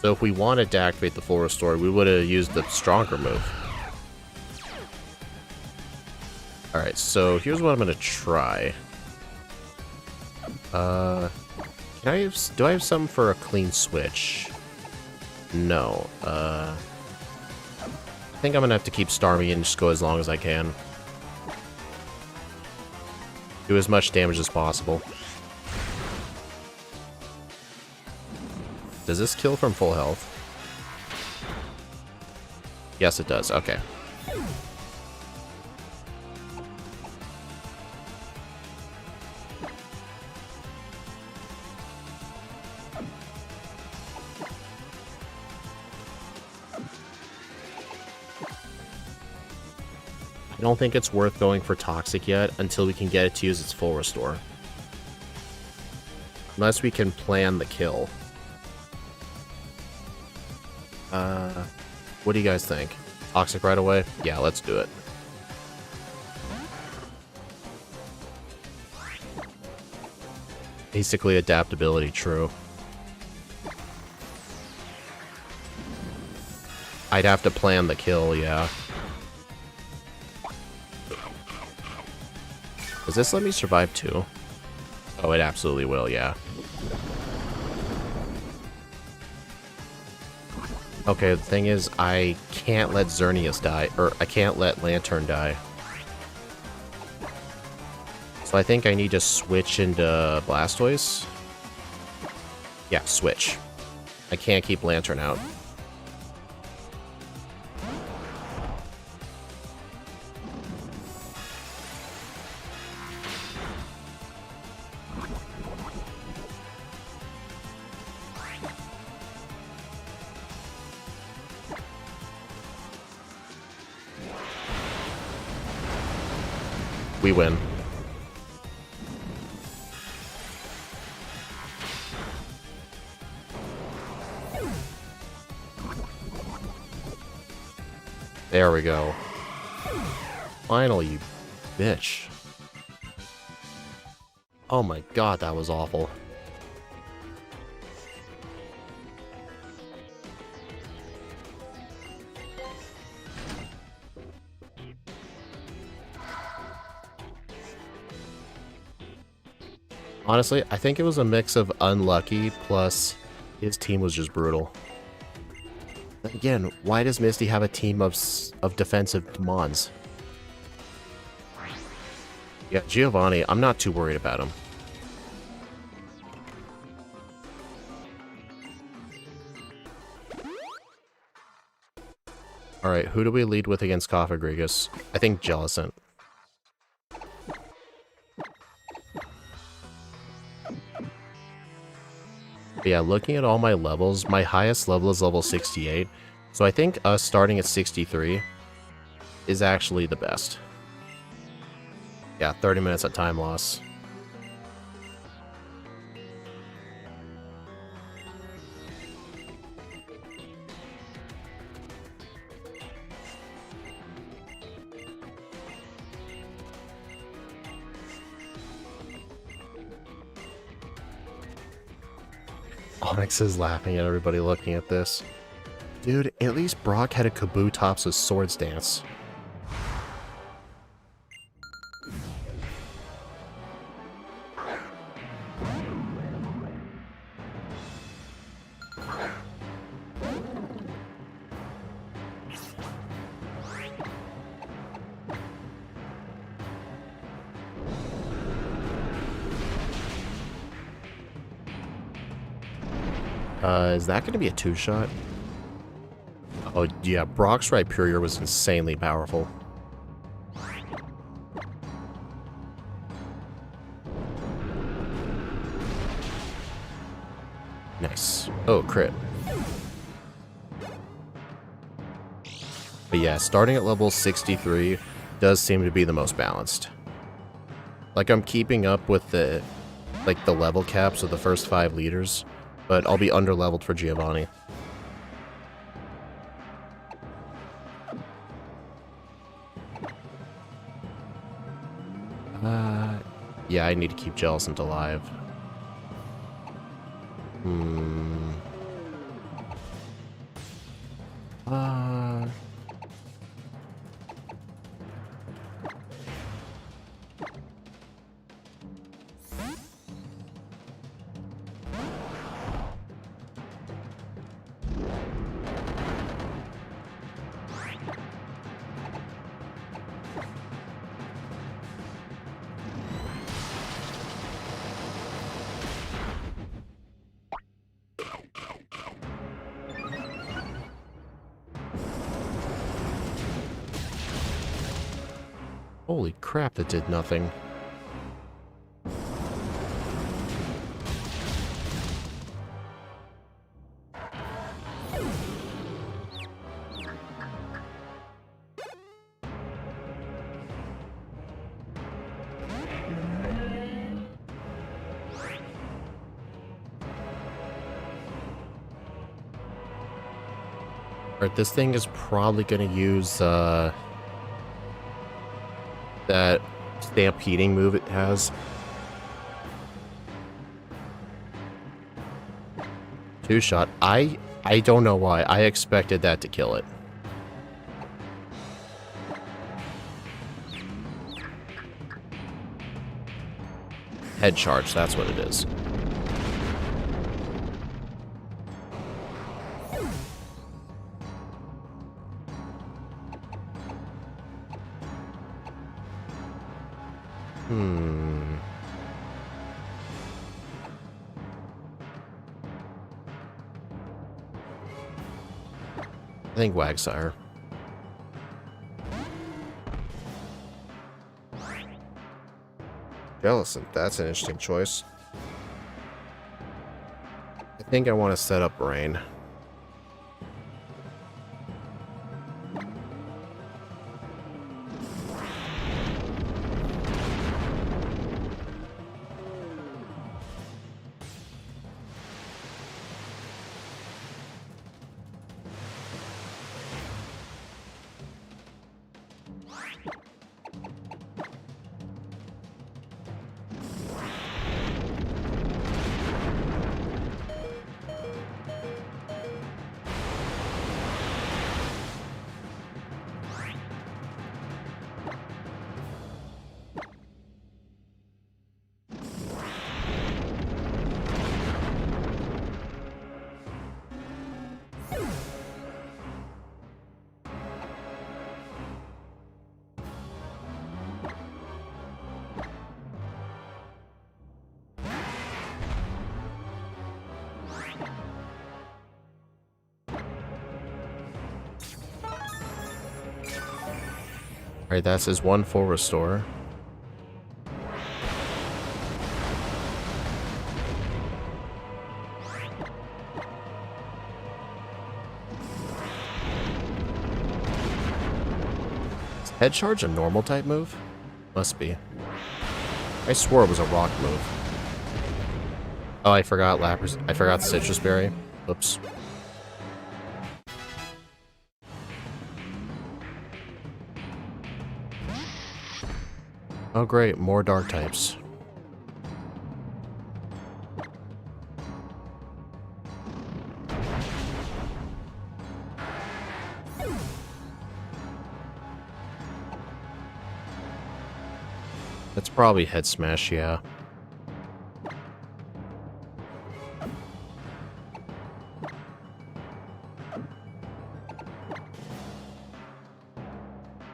So if we wanted to activate the full restore, we would have used the stronger move. Alright, so here's what I'm going to try. Do I have some for a clean switch? No. I think I'm gonna have to keep Starmie and just go as long as I can. Do as much damage as possible. Does this kill from full health? Yes, it does. Okay. I don't think it's worth going for Toxic yet until we can get it to use its full restore. Unless we can plan the kill. What do you guys think? Toxic right away? Yeah, let's do it. Basically adaptability, true. I'd have to plan the kill, yeah. Does this let me survive too? Oh, it absolutely will, yeah. Okay, the thing is, I can't let Xerneas die, or I can't let Lantern die. So I think I need to switch into Blastoise. Yeah, switch. I can't keep Lantern out. We win. There we go. Finally, you bitch. Oh my god, that was awful. Honestly, I think it was a mix of unlucky plus his team was just brutal. Again, why does Misty have a team of defensive Mons? Yeah, Giovanni, I'm not too worried about him. Alright, who do we lead with against Cofagrigus? I think Jellicent. But yeah, looking at all my levels, my highest level is level 68. So I think us starting at 63 is actually the best. Yeah, 30 minutes of time loss. Onyx is laughing at everybody looking at this. Dude, at least Brock had a Kabutops' Swords Dance. Is that going to be a two-shot? Oh, yeah, Brock's Rhyperior was insanely powerful. Nice. Oh, crit. But yeah, starting at level 63 does seem to be the most balanced. Like, I'm keeping up with the level caps of the first 5 leaders, but I'll be under-leveled for Giovanni. Yeah, I need to keep Jellicent alive. Holy crap, that did nothing. Alright, this thing is probably going to use that stampeding move it has. Two-shot. I don't know why. I expected that to kill it. Head charge, that's what it is. I think Wagsire. Jellicent, that's an interesting choice. I think I want to set up Rain. Alright, that's his one full restore. Is head charge a normal type move? Must be. I swore it was a rock move. Oh, I forgot Lapras. I forgot Citrus Berry. Oops. Oh great, more dark types. That's probably Head Smash, yeah.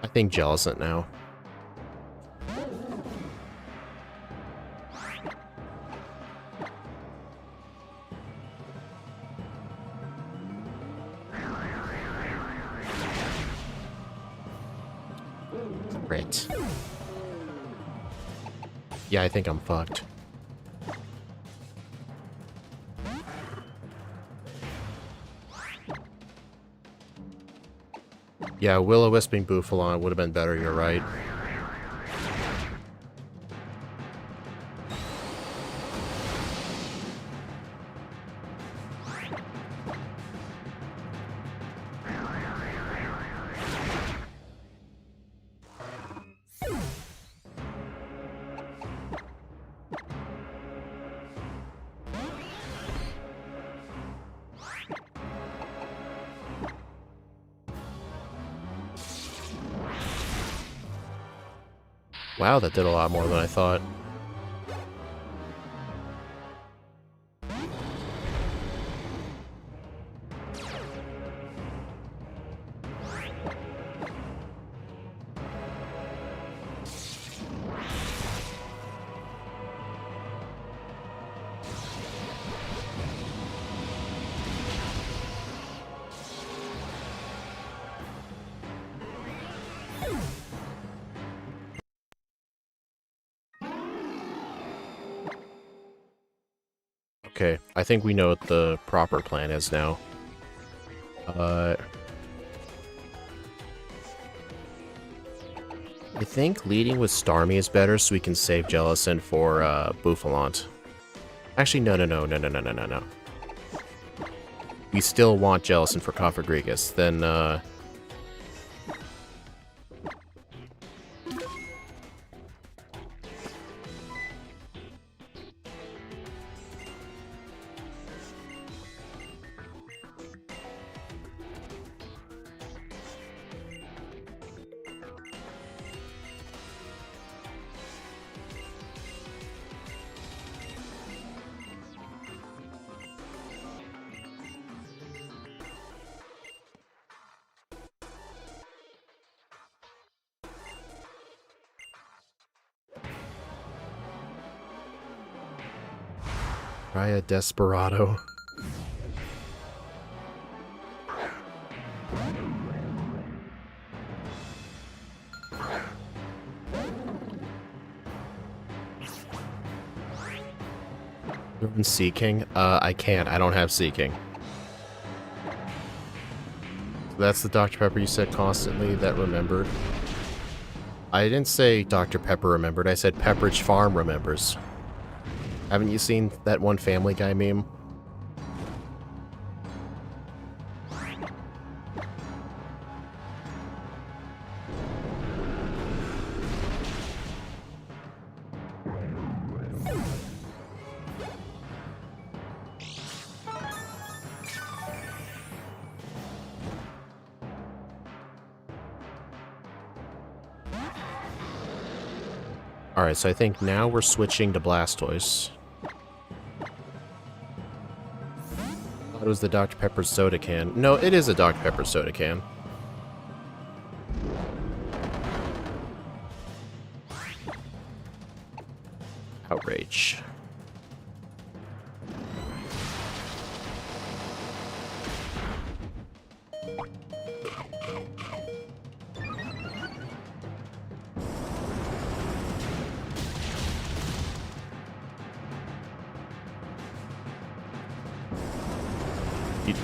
I think Jellicent now. Great. Yeah, I think I'm fucked. Yeah, Will-O-Wisping Bufalon would have been better, you're right. Wow, that did a lot more than I thought. Okay, I think we know what the proper plan is now. I think leading with Starmie is better so we can save Jellicent for Buffalant. Actually, no. we still want Jellicent for Cofagrigus, then, try a Desperado. Seeking? I can't. I don't have Seeking. That's the Dr. Pepper you said constantly that remembered. I didn't say Dr. Pepper remembered. I said Pepperidge Farm remembers. Haven't you seen that one Family Guy meme? Alright, so I think now we're switching to Blastoise. Thought it was the Dr. Pepper soda can. No, it is a Dr. Pepper soda can. Outrage.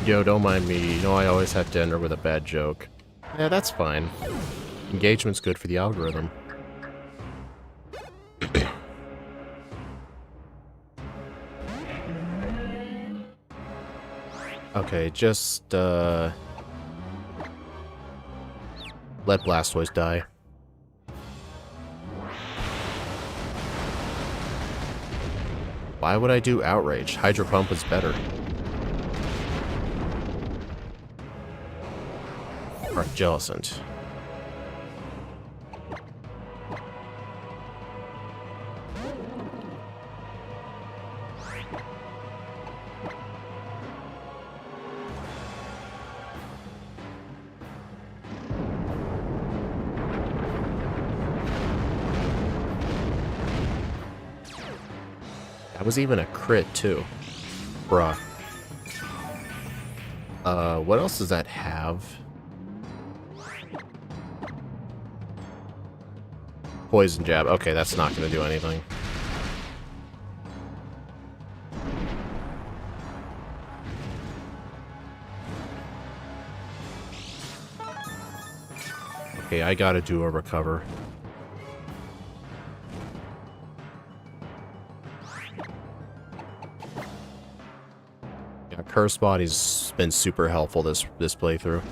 Yo, don't mind me. You know I always have to enter with a bad joke. Yeah, that's fine. Engagement's good for the algorithm. Okay, just, let Blastoise die. Why would I do Outrage? Hydro Pump was better. Jellicent. That was even a crit too. Bruh. What else does that have? Poison Jab. Okay, that's not going to do anything. Okay, I gotta do a recover. Yeah, Curse Body's been super helpful this playthrough.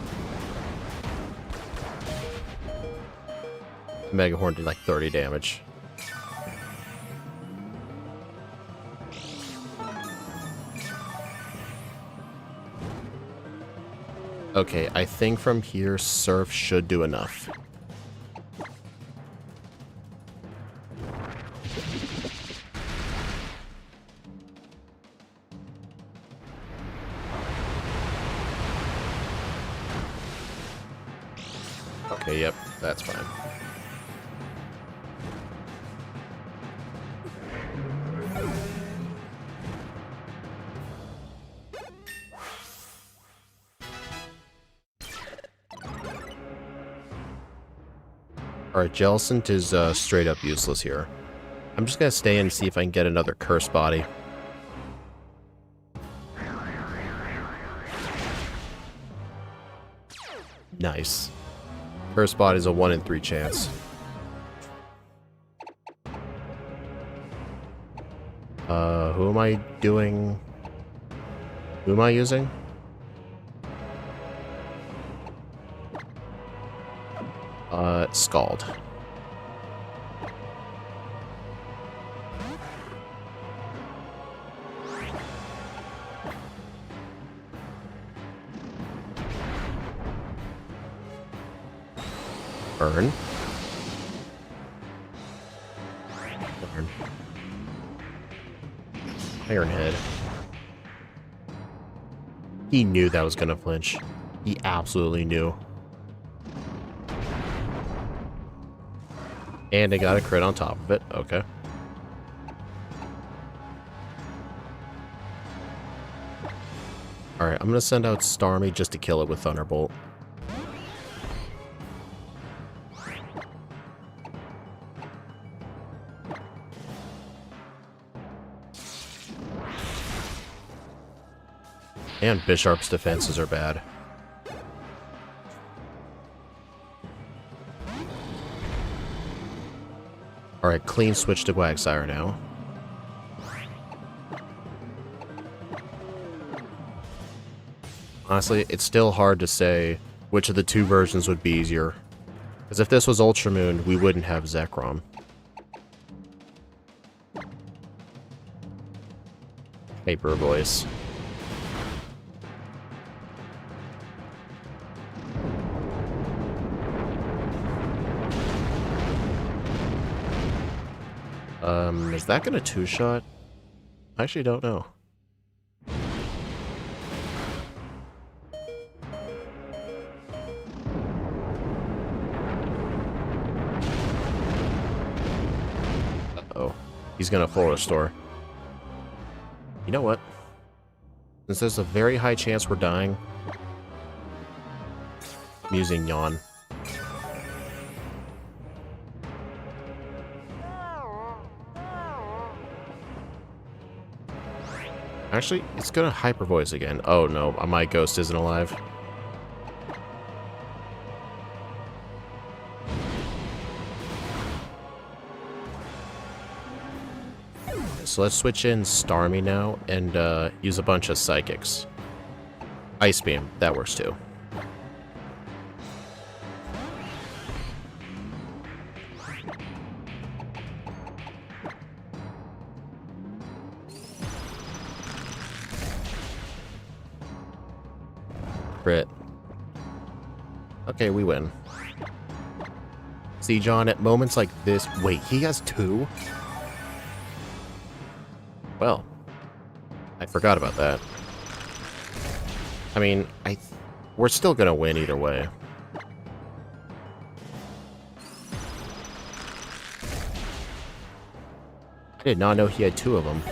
Mega Horn did like 30 damage. Okay, I think from here Surf should do enough. Okay, yep, that's fine. Alright, Jellicent is straight up useless here. I'm just gonna stay in and see if I can get another Curse Body. Nice. Curse Body is a 1 in 3 chance. Who am I doing? Who am I using? Scald. Burn. Burn. Iron Head. He knew that was gonna flinch. He absolutely knew. And they got a crit on top of it. Okay. Alright, I'm gonna send out Starmie just to kill it with Thunderbolt. And Bisharp's defenses are bad. Alright, clean switch to Quagsire now. Honestly, it's still hard to say which of the two versions would be easier. Because if this was Ultra Moon, we wouldn't have Zekrom. Paper Voice. Is that gonna two-shot? I actually don't know. Uh-oh. He's gonna full restore. You know what? Since there's a very high chance we're dying, I'm using Yawn. Actually, it's gonna Hyper Voice again. Oh no, my ghost isn't alive. So let's switch in Starmie now and use a bunch of Psychics. Ice Beam, that works too. Crit. Okay, we win. See, John, at moments like this... Wait, he has two? Well, I forgot about that. I mean, we're still gonna win either way. I did not know he had two of them.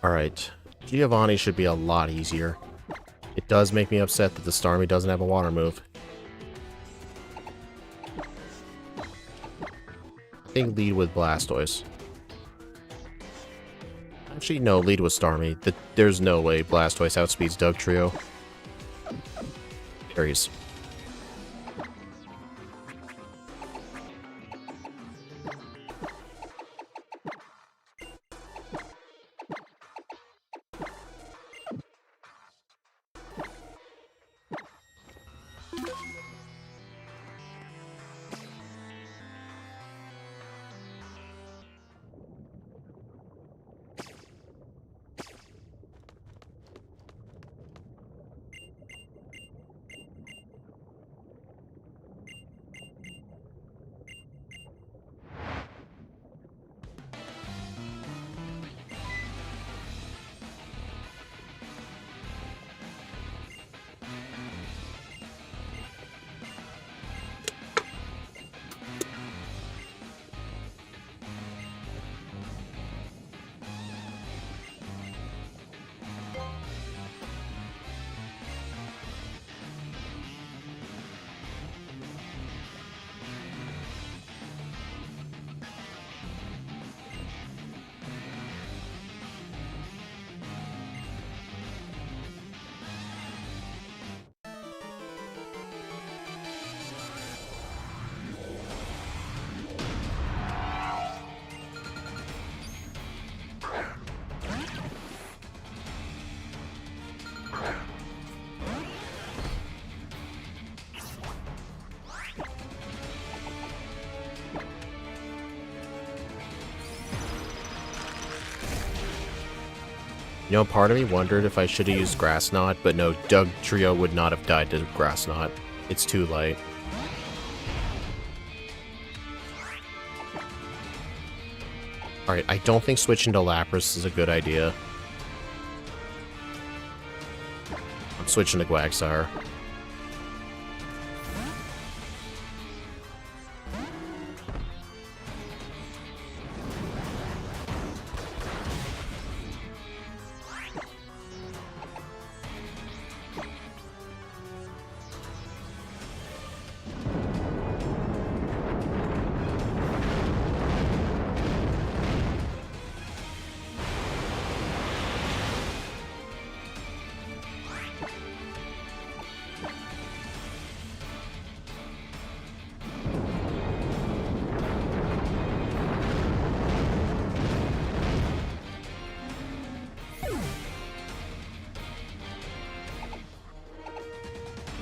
Alright, Giovanni should be a lot easier. It does make me upset that the Starmie doesn't have a water move. I think lead with Blastoise. Actually, no, lead with Starmie. There's no way Blastoise outspeeds Dugtrio. Berries. You know, part of me wondered if I should have used Grass Knot, but no, Doug Trio would not have died to Grass Knot. It's too light. Alright, I don't think switching to Lapras is a good idea. I'm switching to Quagsire.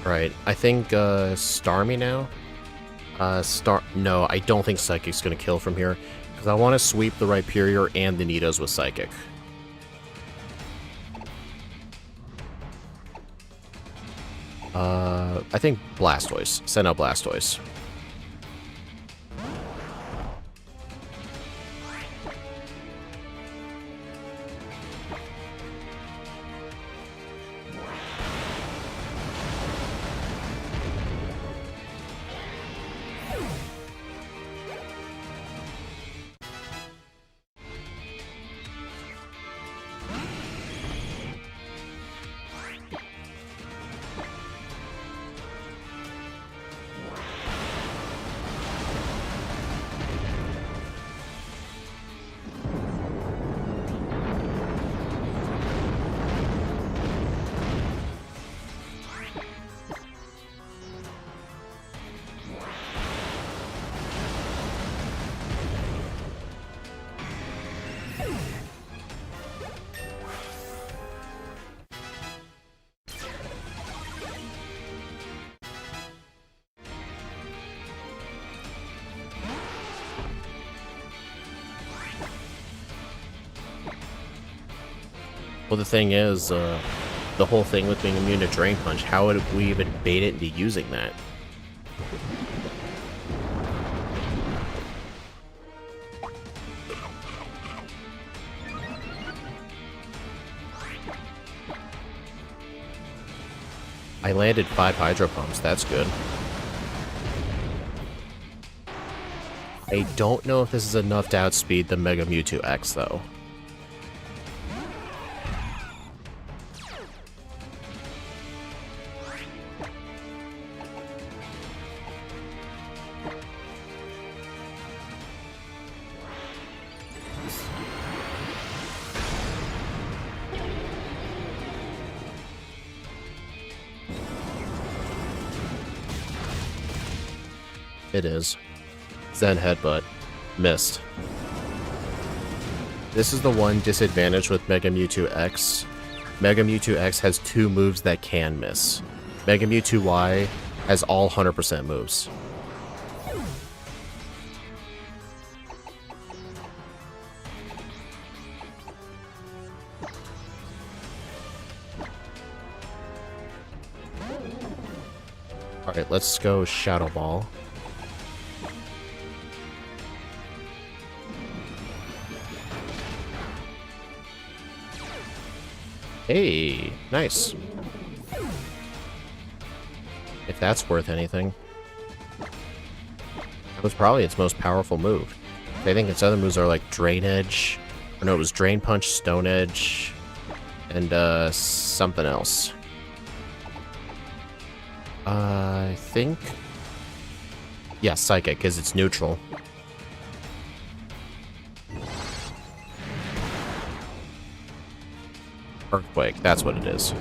Right, I think, Starmie now? No, I don't think Psychic's gonna kill from here, because I want to sweep the Rhyperior and the Nidos with Psychic. I think Blastoise. Send out Blastoise. Well, the thing is, the whole thing with being immune to Drain Punch, how would we even bait it into using that? I landed 5 Hydro Pumps, that's good. I don't know if this is enough to outspeed the Mega Mewtwo X, though. It is. Zen Headbutt. Missed. This is the one disadvantage with Mega Mewtwo X. Mega Mewtwo X has 2 moves that can miss. Mega Mewtwo Y has all 100% moves. Alright, let's go Shadow Ball. Hey, nice. If that's worth anything. That was probably its most powerful move. I think its other moves are like Drain Edge. Or no, it was Drain Punch, Stone Edge, and something else. I think... yeah, Psychic, because it's neutral. Earthquake, that's what it is.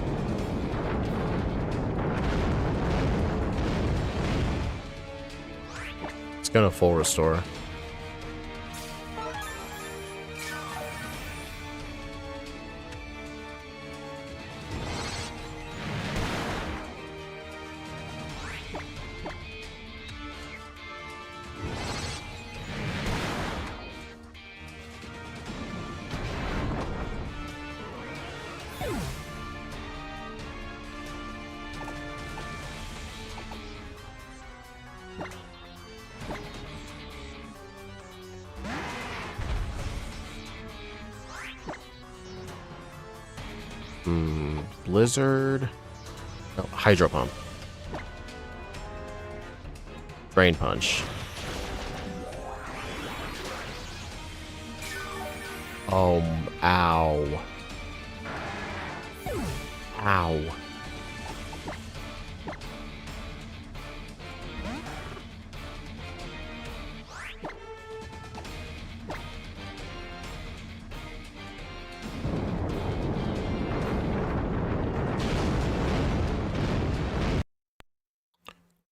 It's gonna full restore. Blizzard. No, Hydro Pump. Drain Punch. Oh, ow. Ow.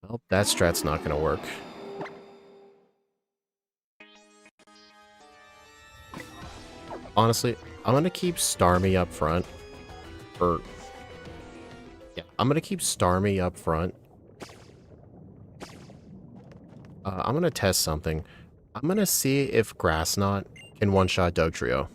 Well, that strat's not gonna work. Honestly, I'm gonna keep Starmie up front. Yeah, I'm gonna keep Starmie up front. I'm gonna test something. I'm gonna see if Grass Knot can one-shot Dugtrio.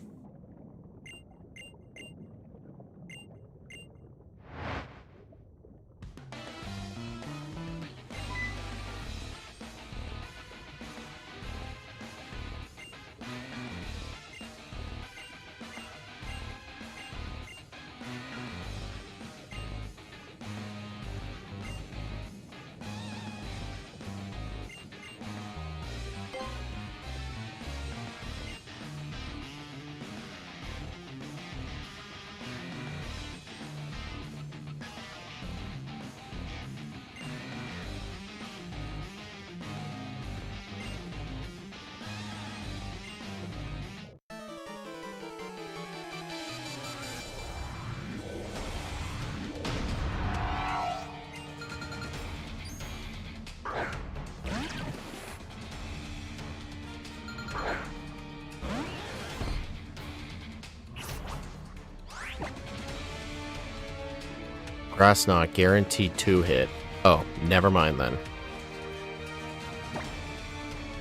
Grass Knot, guaranteed 2-hit. Oh, never mind then.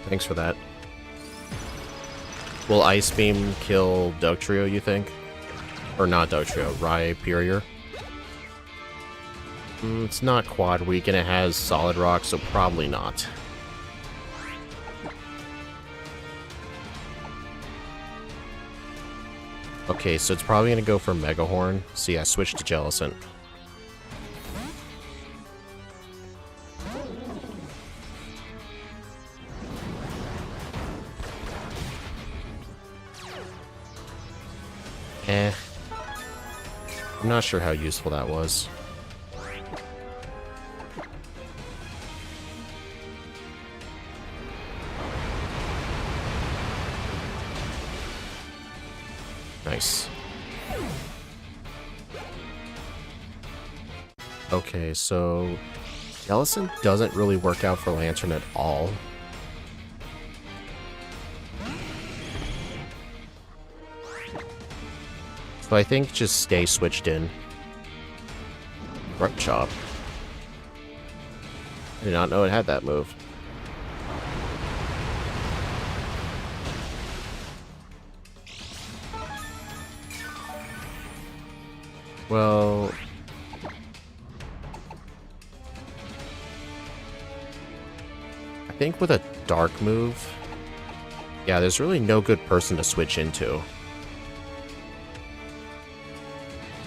Thanks for that. Will Ice Beam kill Dugtrio, you think? Or not Dugtrio, Rhyperior? It's not quad weak and it has Solid Rock, so probably not. Okay, so it's probably going to go for Mega Horn. So yeah, switch to Jellicent. I'm not sure how useful that was. Nice. Okay, so Jellicent doesn't really work out for Lantern at all. So I think just stay switched in. Rope Chop. I did not know it had that move. Well... I think with a dark move... Yeah, there's really no good person to switch into.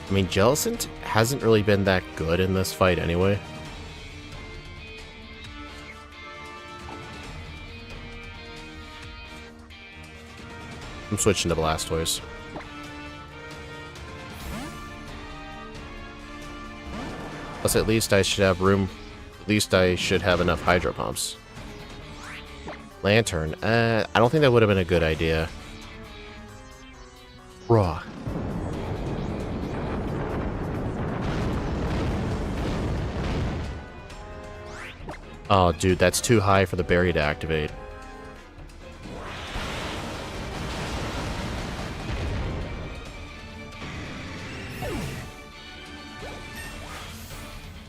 I mean, Jellicent hasn't really been that good in this fight anyway. I'm switching to Blastoise. Plus, at least I should have room. At least I should have enough Hydro Pumps. Lantern. I don't think that would have been a good idea. Raw. Oh, dude, that's too high for the berry to activate.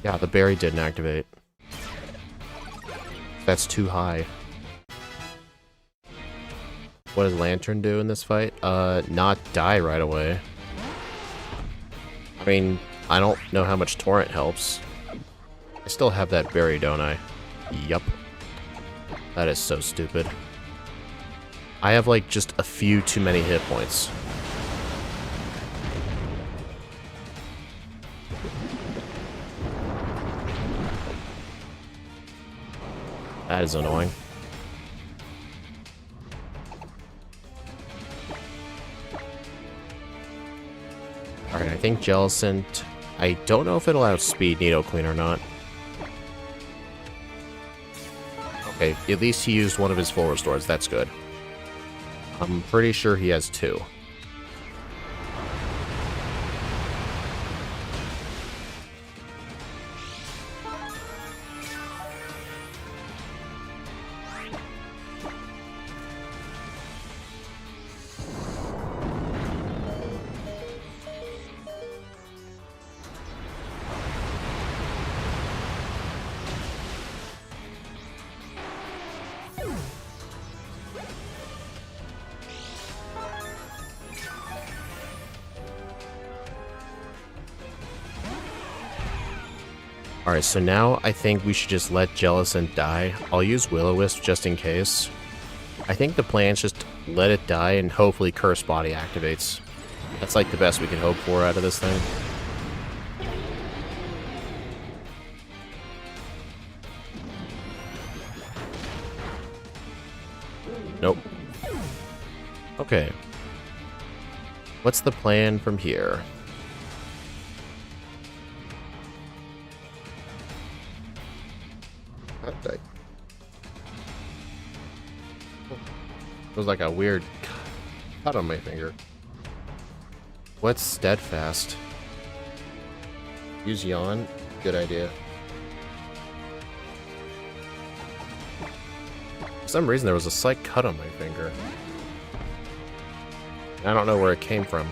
Yeah, the berry didn't activate. That's too high. What does Lantern do in this fight? Not die right away. I mean, I don't know how much Torrent helps. I still have that berry, don't I? Yup. That is so stupid. I have, like, just a few too many hit points. That is annoying. Alright, I think Jellicent... I don't know if it allows Speed Nido Queen or not. Okay, at least he used one of his full restores. That's good. I'm pretty sure he has 2. Alright, so now I think we should just let Jellicent die. I'll use Will-O-Wisp just in case. I think the plan is just let it die and hopefully Curse Body activates. That's like the best we can hope for out of this thing. Nope. Okay. What's the plan from here? It was like a weird cut on my finger. What's Steadfast? Use Yawn? Good idea. For some reason there was a slight cut on my finger. I don't know where it came from.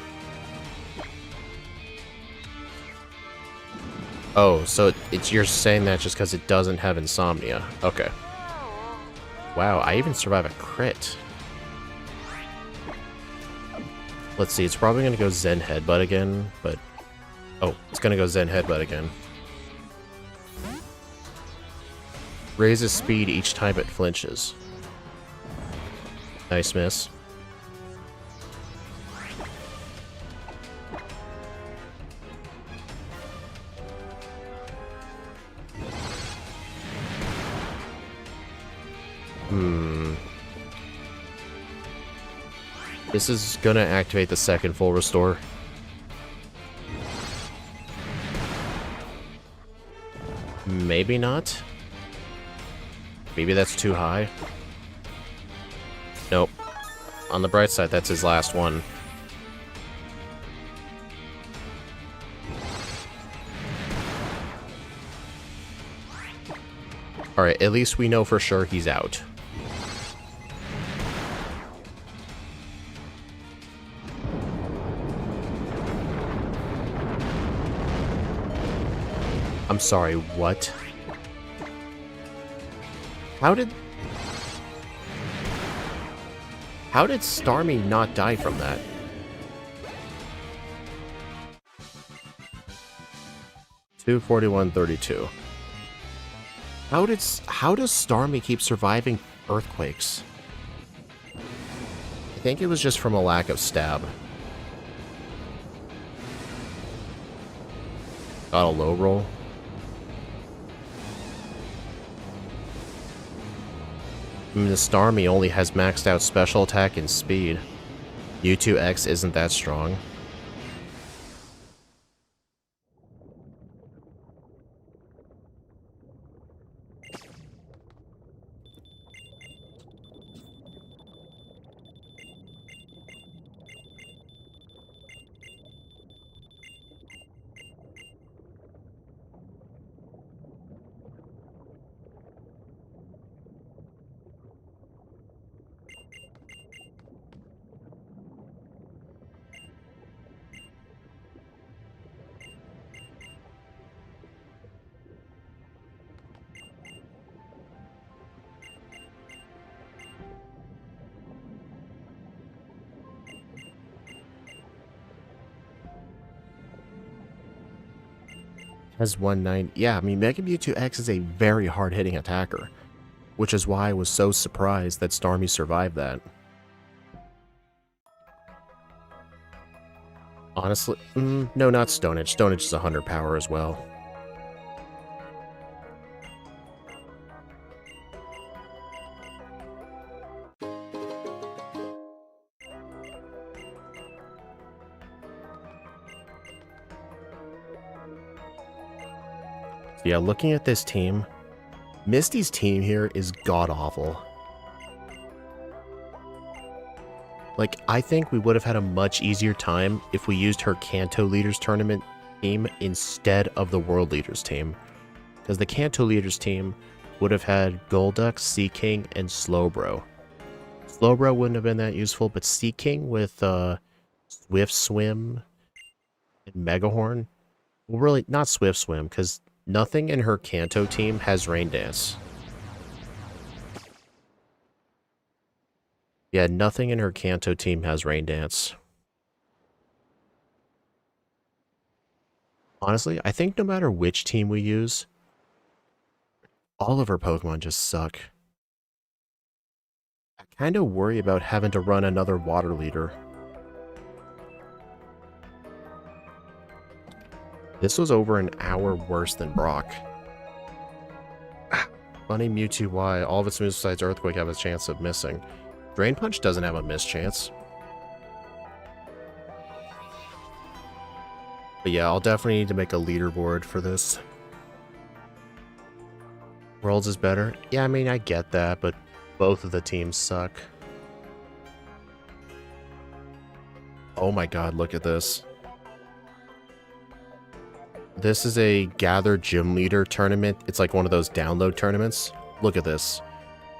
Oh, so you're saying that just because it doesn't have insomnia. Okay. Wow, I even survived a crit. Let's see, it's probably going to go Zen Headbutt again, but... Oh, it's going to go Zen Headbutt again. Raises speed each time it flinches. Nice miss. This is gonna activate the second full restore. Maybe not. Maybe that's too high. Nope. On the bright side, that's his last one. Alright, at least we know for sure he's out. I'm sorry, what? How did Starmie not die from that? $241.32. How does Starmie keep surviving earthquakes? I think it was just from a lack of stab. Got a low roll. I mean, the Starmie only has maxed out special attack and speed. Mewtwo X isn't that strong. Has 190. Yeah, I mean, Mega Mewtwo X is a very hard-hitting attacker, which is why I was so surprised that Starmie survived that. Honestly, no, not Stone Edge. Stone Edge is 100 power as well. Yeah, looking at this team, Misty's team here is god-awful. Like, I think we would have had a much easier time if we used her Kanto Leaders Tournament team instead of the World Leaders team. Because the Kanto Leaders team would have had Golduck, Sea King, and Slowbro. Slowbro wouldn't have been that useful, but Sea King with Swift Swim and Megahorn, well, really, not Swift Swim, because nothing in her Kanto team has Rain Dance. Yeah, nothing in her Kanto team has Rain Dance. Honestly, I think no matter which team we use, all of her Pokemon just suck. I kind of worry about having to run another water leader. This was over an hour worse than Brock. Funny Mewtwo Y, all of its moves besides Earthquake have a chance of missing. Drain Punch doesn't have a miss chance. But yeah, I'll definitely need to make a leaderboard for this. Worlds is better? Yeah, I mean, I get that, but both of the teams suck. Oh my god, look at this. This is a Gather Gym Leader tournament. It's like one of those download tournaments. Look at this.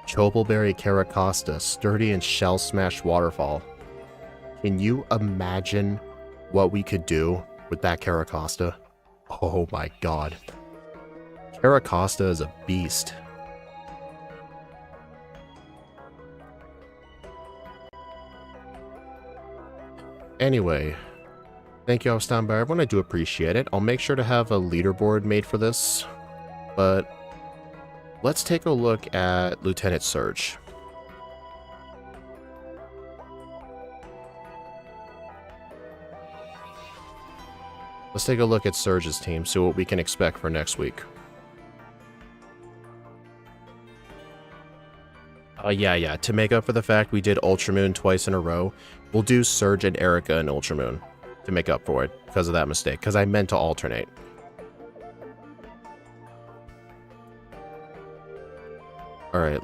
Choppleberry Caracosta, Sturdy and Shell Smash Waterfall. Can you imagine what we could do with that Caracosta? Oh my god. Caracosta is a beast. Anyway, thank you all for stopping by, everyone. I do appreciate it. I'll make sure to have a leaderboard made for this, but let's take a look at Lieutenant Surge. Let's take a look at Surge's team, see what we can expect for next week. Yeah, to make up for the fact we did Ultramoon twice in a row, we'll do Surge and Erica in Ultramoon to make up for it because of that mistake, because I meant to alternate. Alright,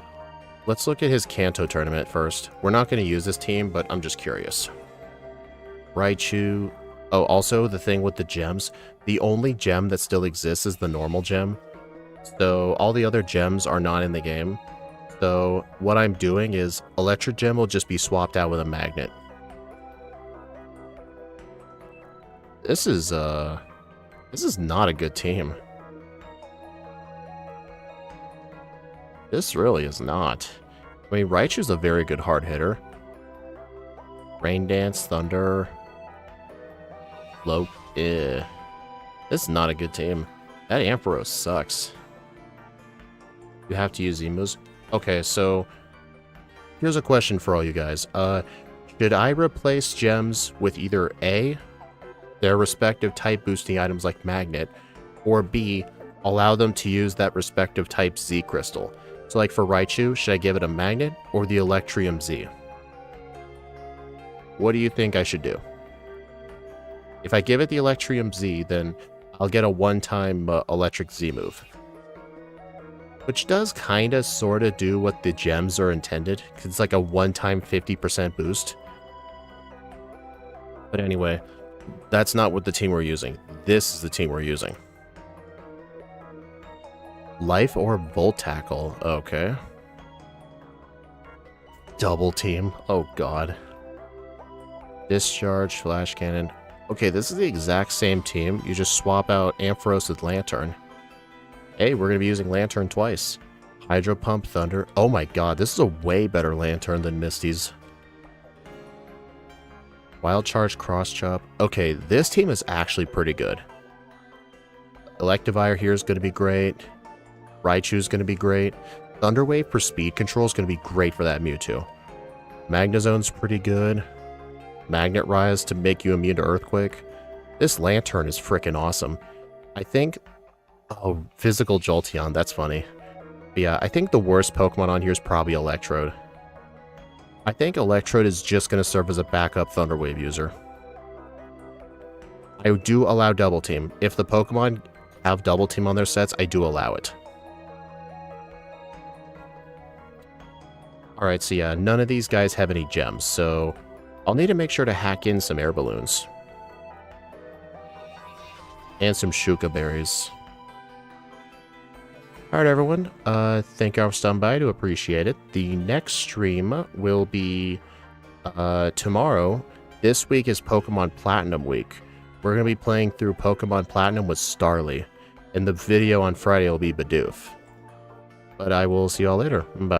let's look at his Kanto tournament first. We're not going to use this team, but I'm just curious. Raichu. Oh, also, the thing with the gems. The only gem that still exists is the normal gem. So, all the other gems are not in the game. So, what I'm doing is, Electric Gem will just be swapped out with a Magnet. This is not a good team. This really is not. I mean, Raichu's a very good hard hitter. Rain Dance, Thunder... Low. This is not a good team. That Ampharos sucks. You have to use Emus. Okay, so here's a question for all you guys. Should I replace gems with either A, their respective type boosting items like Magnet, or B, allow them to use that respective type Z crystal? So like for Raichu, should I give it a Magnet or the Electrium Z? What do you think I should do? If I give it the Electrium Z, then I'll get a one-time Electric Z move. Which does kind of sort of do what the gems are intended, because it's like a one-time 50% boost. But anyway, that's not what the team we're using. This is the team we're using. Life or Volt Tackle, okay. Double team, oh god. Discharge, Flash Cannon. Okay, this is the exact same team. You just swap out Ampharos with Lantern. Hey, we're going to be using Lantern twice. Hydro Pump, Thunder. Oh my god, this is a way better Lantern than Misty's. Wild Charge, Cross Chop. Okay, this team is actually pretty good. Electivire here is going to be great. Raichu is going to be great. Thunder Wave for speed control is going to be great for that Mewtwo. Magnezone's pretty good. Magnet Rise to make you immune to Earthquake. This Lantern is freaking awesome. I think... Oh, Physical Jolteon, that's funny. But yeah, I think the worst Pokemon on here is probably Electrode. I think Electrode is just going to serve as a backup Thunder Wave user. I do allow Double Team. If the Pokemon have double team on their sets, I do allow it. Alright, so yeah, none of these guys have any gems, so I'll need to make sure to hack in some air balloons. And some Shuka berries. Alright everyone, thank you all for stopping by, to appreciate it. The next stream will be tomorrow. This week is Pokemon Platinum week. We're going to be playing through Pokemon Platinum with Starly. And the video on Friday will be Bidoof. But I will see you all later. Bye.